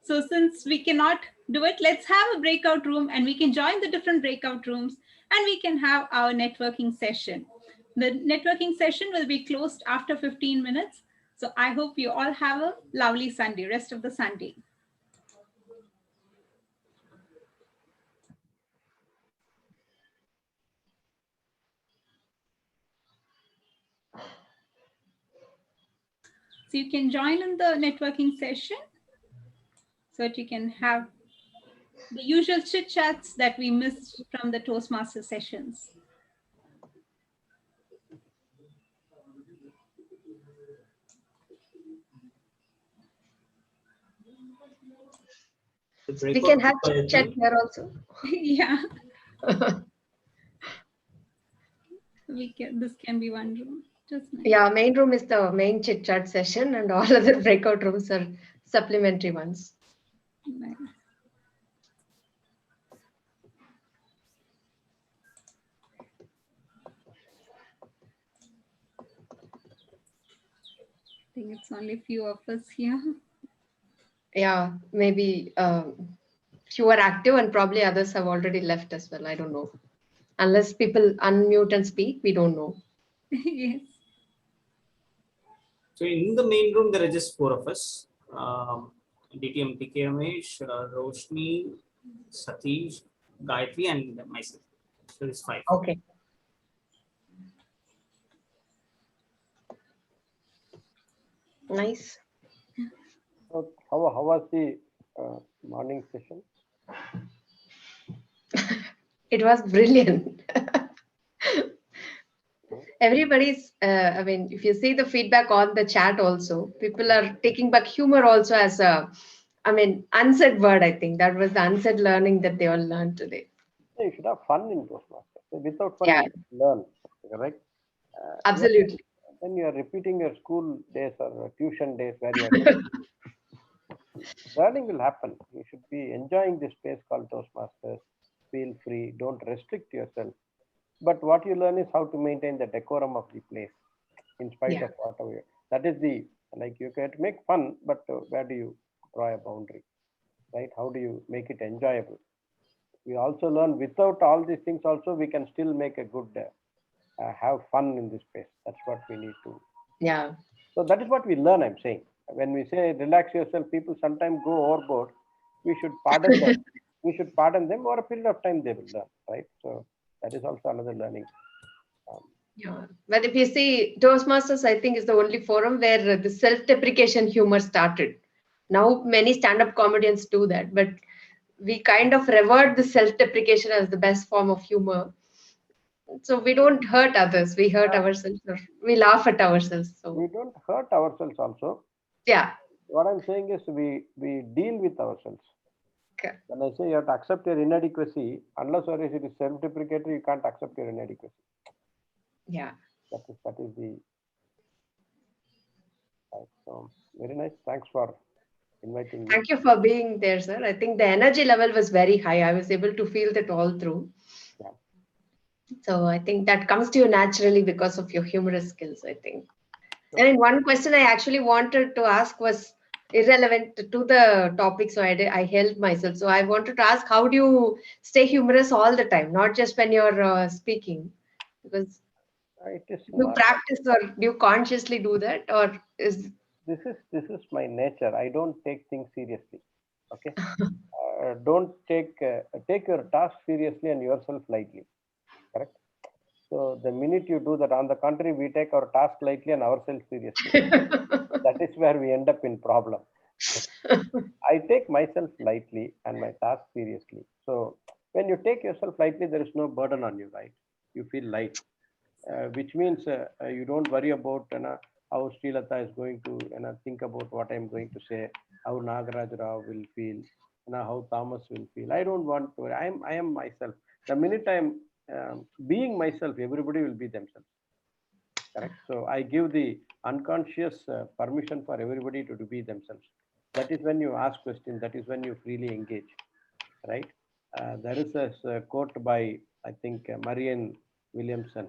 So since we cannot do it, let's have a breakout room and we can join the different breakout rooms and we can have our networking session. The networking session will be closed after 15 minutes. So I hope you all have a lovely Sunday, rest of the Sunday. So you can join in the networking session so that you can have the usual chit chats that we missed from the Toastmaster sessions. We can have chit chat here also. Yeah. This can be one room. Just nice. Yeah, main room is the main chit chat session and all other breakout rooms are supplementary ones. Nice. I think it's only a few of us here. Yeah, maybe few are active and probably others have already left as well. I don't know. Unless people unmute and speak, we don't know. Yes. So in the main room, there are just 4 of us. DTM TK Ramesh, Roshni, Satish, Gayatri, and myself. So it's 5. Okay. Nice. So how was the morning session? It was brilliant. Everybody's, I mean, if you see the feedback on the chat also, people are taking back humor also as a, I mean, unsaid word, I think. That was the unsaid learning that they all learned today. You should have fun in Toastmasters. Without fun, Yeah. you learn, correct? Absolutely. Then you are repeating your school days or tuition days where you are learning will happen. You should be enjoying this space called Toastmasters. Feel free. Don't restrict yourself. But what you learn is how to maintain the decorum of the place in spite of whatever. That is the, like, you can make fun, but where do you draw a boundary, right? How do you make it enjoyable? We also learn without all these things also, we can still make a good, have fun in this space. That's what we need to. Yeah. So that is what we learn, I'm saying. When we say relax yourself, people sometimes go overboard. We should pardon them. We should pardon them. Over a period of time, they will learn, right? So that is also another learning. Yeah. But if you see, Toastmasters, I think, is the only forum where the self-deprecation humor started. Now, many stand-up comedians do that, but we kind of revert the self-deprecation as the best form of humor. So we don't hurt others. We hurt ourselves, or we laugh at ourselves. So we don't hurt ourselves also. Yeah. What I'm saying is we deal with ourselves. Okay. When I say you have to accept your inadequacy, unless or if it is self-deprecatory, you can't accept your inadequacy. Yeah. That is the. So very nice. Thanks for inviting me. Thank you for being there, sir. I think the energy level was very high. I was able to feel that all through. Yeah. So I think that comes to you naturally because of your humorous skills, I think. And one question I actually wanted to ask was irrelevant to the topic, so I held myself. So I wanted to ask, how do you stay humorous all the time, not just when you're speaking? Because It is do you not. practice or do you consciously do that, or is This is my nature. I don't take things seriously. Okay. Don't take your task seriously and yourself lightly. Correct. So the minute you do that, on the contrary, we take our task lightly and ourselves seriously. That is where we end up in problem. I take myself lightly and my task seriously. So when you take yourself lightly, there is no burden on you, right? You feel light, which means you don't worry about how Srilata is going to think about what I'm going to say, how Nagaraj Rao will feel, how Thomas will feel. I don't want to. I am myself. The minute I'm being myself, everybody will be themselves. Correct. So I give the unconscious permission for everybody to be themselves. That is when you ask questions. That is when you freely engage. Right. There is a quote by, I think, Marianne Williamson.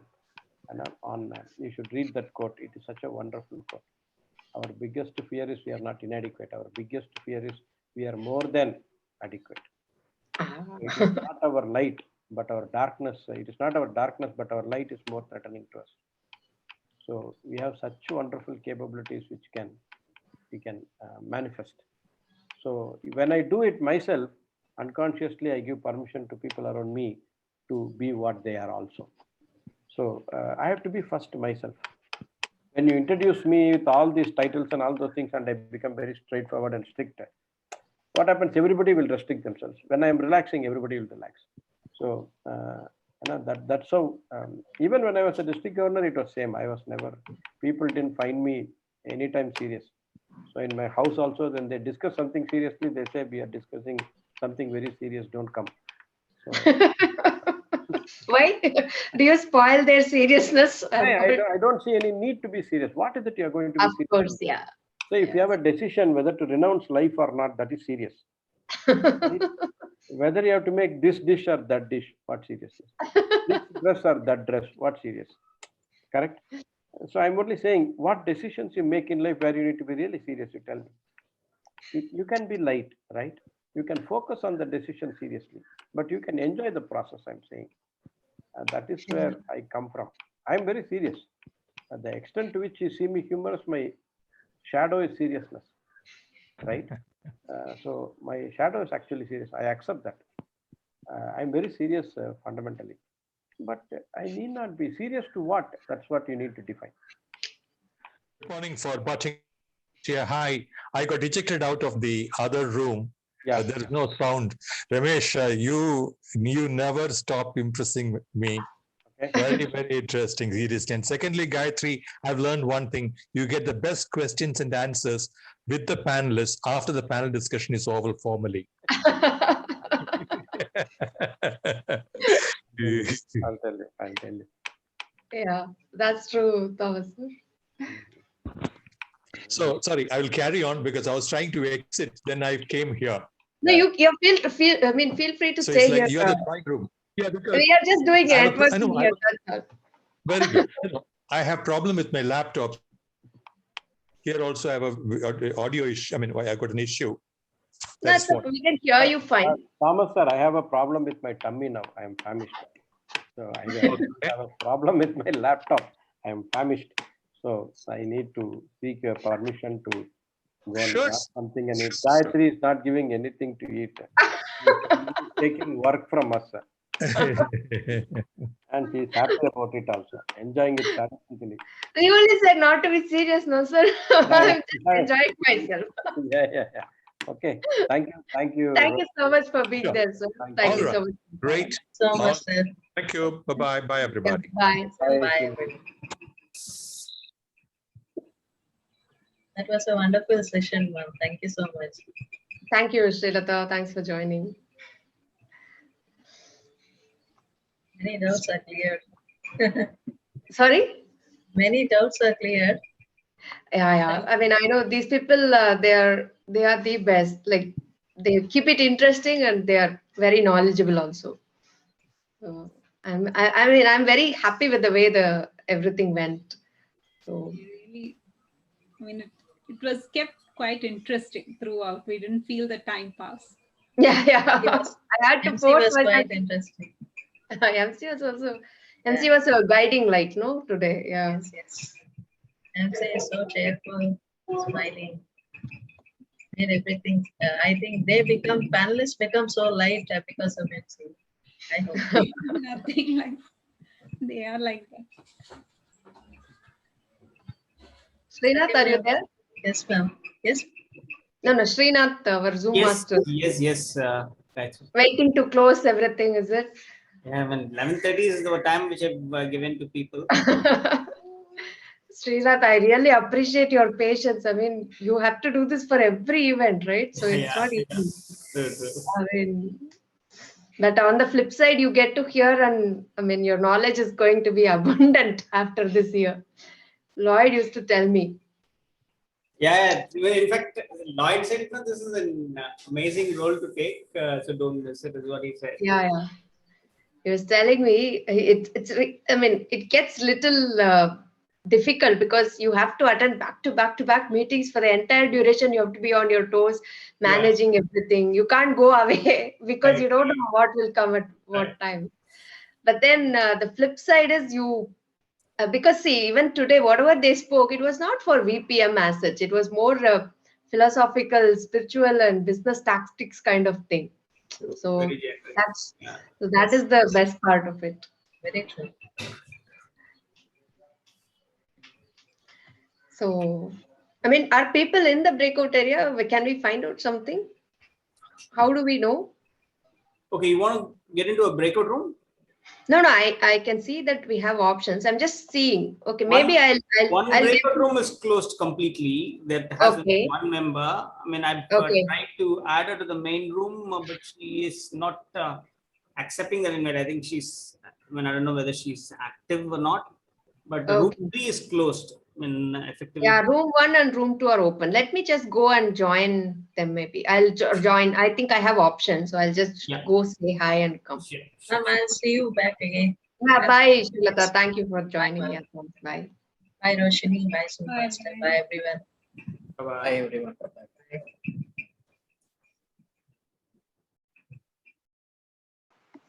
And you should read that quote. It is such a wonderful quote. Our biggest fear is we are not inadequate. Our biggest fear is we are more than adequate. It is not our light, but our darkness. It is not our darkness, but our light is more threatening to us. So we have such wonderful capabilities which we can manifest. So when I do it myself, unconsciously I give permission to people around me to be what they are also. So I have to be first myself. When you introduce me with all these titles and all those things, and I become very straightforward and strict, what happens? Everybody will restrict themselves. When I am relaxing, everybody will relax. So that's how. Even when I was a district governor, it was same. I was never. People didn't find me anytime serious. So in my house also, when they discuss something seriously, they say we are discussing something very serious. Don't come. So, why do you spoil their seriousness? I don't see any need to be serious. What is it you are going to be Of serious? course, yeah. So if you have a decision whether to renounce life or not, that is serious. Whether you have to make this dish or that dish, what serious is? This dress or that dress, what serious? Correct? So I'm only saying what decisions you make in life where you need to be really serious, you tell me. You can be light, right? You can focus on the decision seriously, but you can enjoy the process, I'm saying. That is where I come from. I'm very serious. At the extent to which you see me humorous, my shadow is seriousness, right? So my shadow is actually serious. I accept that. I'm very serious fundamentally, but I need not be serious to what? That's what you need to define. Good morning for watching. Yeah, hi. I got ejected out of the other room. Yeah, there is no sound. Ramesh, you never stop impressing me. Okay. Very, very interesting, seriously. And secondly, Gayatri, I've learned one thing. You get the best questions and answers with the panelists after the panel discussion is over formally. I'll tell you. Yeah, that's true, Thomas. So sorry, I will carry on because I was trying to exit. Then I came here. No, you feel free to So stay it's like here. you're the drawing room. Yeah, because we are just doing networking here. Very good. I have problem with my laptop. Here also I have a audio issue. I mean, I got an issue. That's okay. We can hear you fine. Thomas sir, I have a problem with my tummy now. I am famished. So I have a problem with my laptop. I am famished. So I need to seek your permission to go and grab something and eat. Gayatri is not giving anything to eat. She's taking work from us. And she's happy about it also. Enjoying it practically. You only said not to be serious, no sir. I'm just enjoying myself. Yeah. Okay. Thank you. Thank you so much for being there, sir. Thank you so much. Great. So much, sir. Thank you. Bye-bye. Bye, everybody. Bye. Bye. That was a wonderful session, ma'am. Thank you so much. Thank you, Srilata. Thanks for joining. Many doubts are cleared. Sorry? Many doubts are cleared. Yeah. I mean, I know these people, they are the best. Like, they keep it interesting and they are very knowledgeable also. So I mean, I'm very happy with the way everything went. So Really, I mean, it was kept quite interesting throughout. We didn't feel the time pass. yeah. Yes. I had to MC force was myself. quite interesting. MC was also a guiding light, no, today. Yeah. Yes. MC is so cheerful, smiling, made everything. I think panelists become so light because of MC. I hope. Nothing like they are like that. Srinath, are you there? Yes, ma'am. Yes. No, Srinath, our Zoom Yes, master. yes. Waiting to close everything, is it? Yeah, I mean, 11:30 is the time which I've given to people. Srinath, I really appreciate your patience. I mean, you have to do this for every event, right? So it's not easy. True. I mean, but on the flip side, you get to hear, and I mean, your knowledge is going to be abundant after this year. Lloyd used to tell me. Yeah, in fact, Lloyd said, no, this is an amazing role to take, so don't miss it, is what he said. Yeah. He was telling me I mean, it gets little difficult because you have to attend back to back meetings for the entire duration. You have to be on your toes, managing everything. You can't go away because you don't know what will come at what time. But then the flip side is because see, even today, whatever they spoke, it was not for VPM as such. It was more philosophical, spiritual, and business tactics kind of thing. So that is the best part of it. Very true. So, I mean, are people in the breakout area? Can we find out something? How do we know? Okay, you want to get into a breakout room? No, I can see that we have options. I'm just seeing. Okay, maybe One breakout room is closed completely. That has one member. I mean, I've tried to add her to the main room, but she is not accepting the invite. I think I don't know whether she's active or not. But room 3 is closed. I mean, effectively. Yeah, room 1 and room 2 are open. Let me just go and join them. Maybe I'll join. I think I have options, so I'll just go say hi and come. Ma'am, I'll see you back again. Yeah, bye, Shilata. Thank you for joining. Yeah, bye. Bye, Roshini. Bye, Subhaster. Bye, everyone. Bye, everyone. Bye.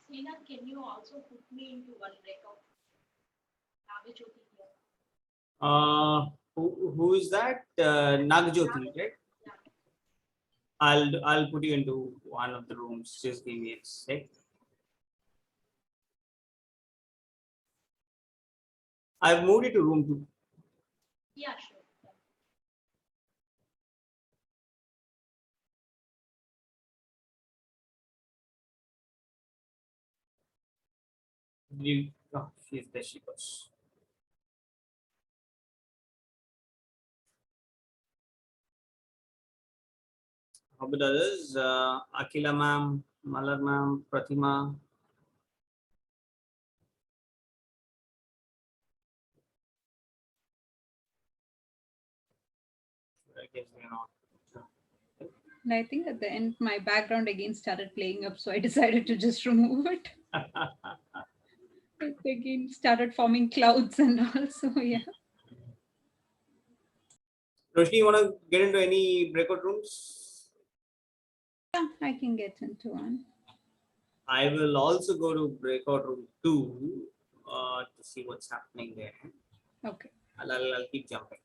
Srinath, can you also put me into one breakout? Who is that? Nagjoti, right? I'll put you into one of the rooms. Just give me a sec. I've moved it to room 2. Yeah, sure. She's there. She goes. How about others? Akila ma'am, Malar ma'am, Pratima. I guess they're not. And I think at the end, my background again started playing up, so I decided to just remove it. It again started forming clouds and all, so yeah. Roshni, you want to get into any breakout rooms? Yeah, I can get into one. I will also go to breakout room 2 to see what's happening there. Okay. I'll keep jumping.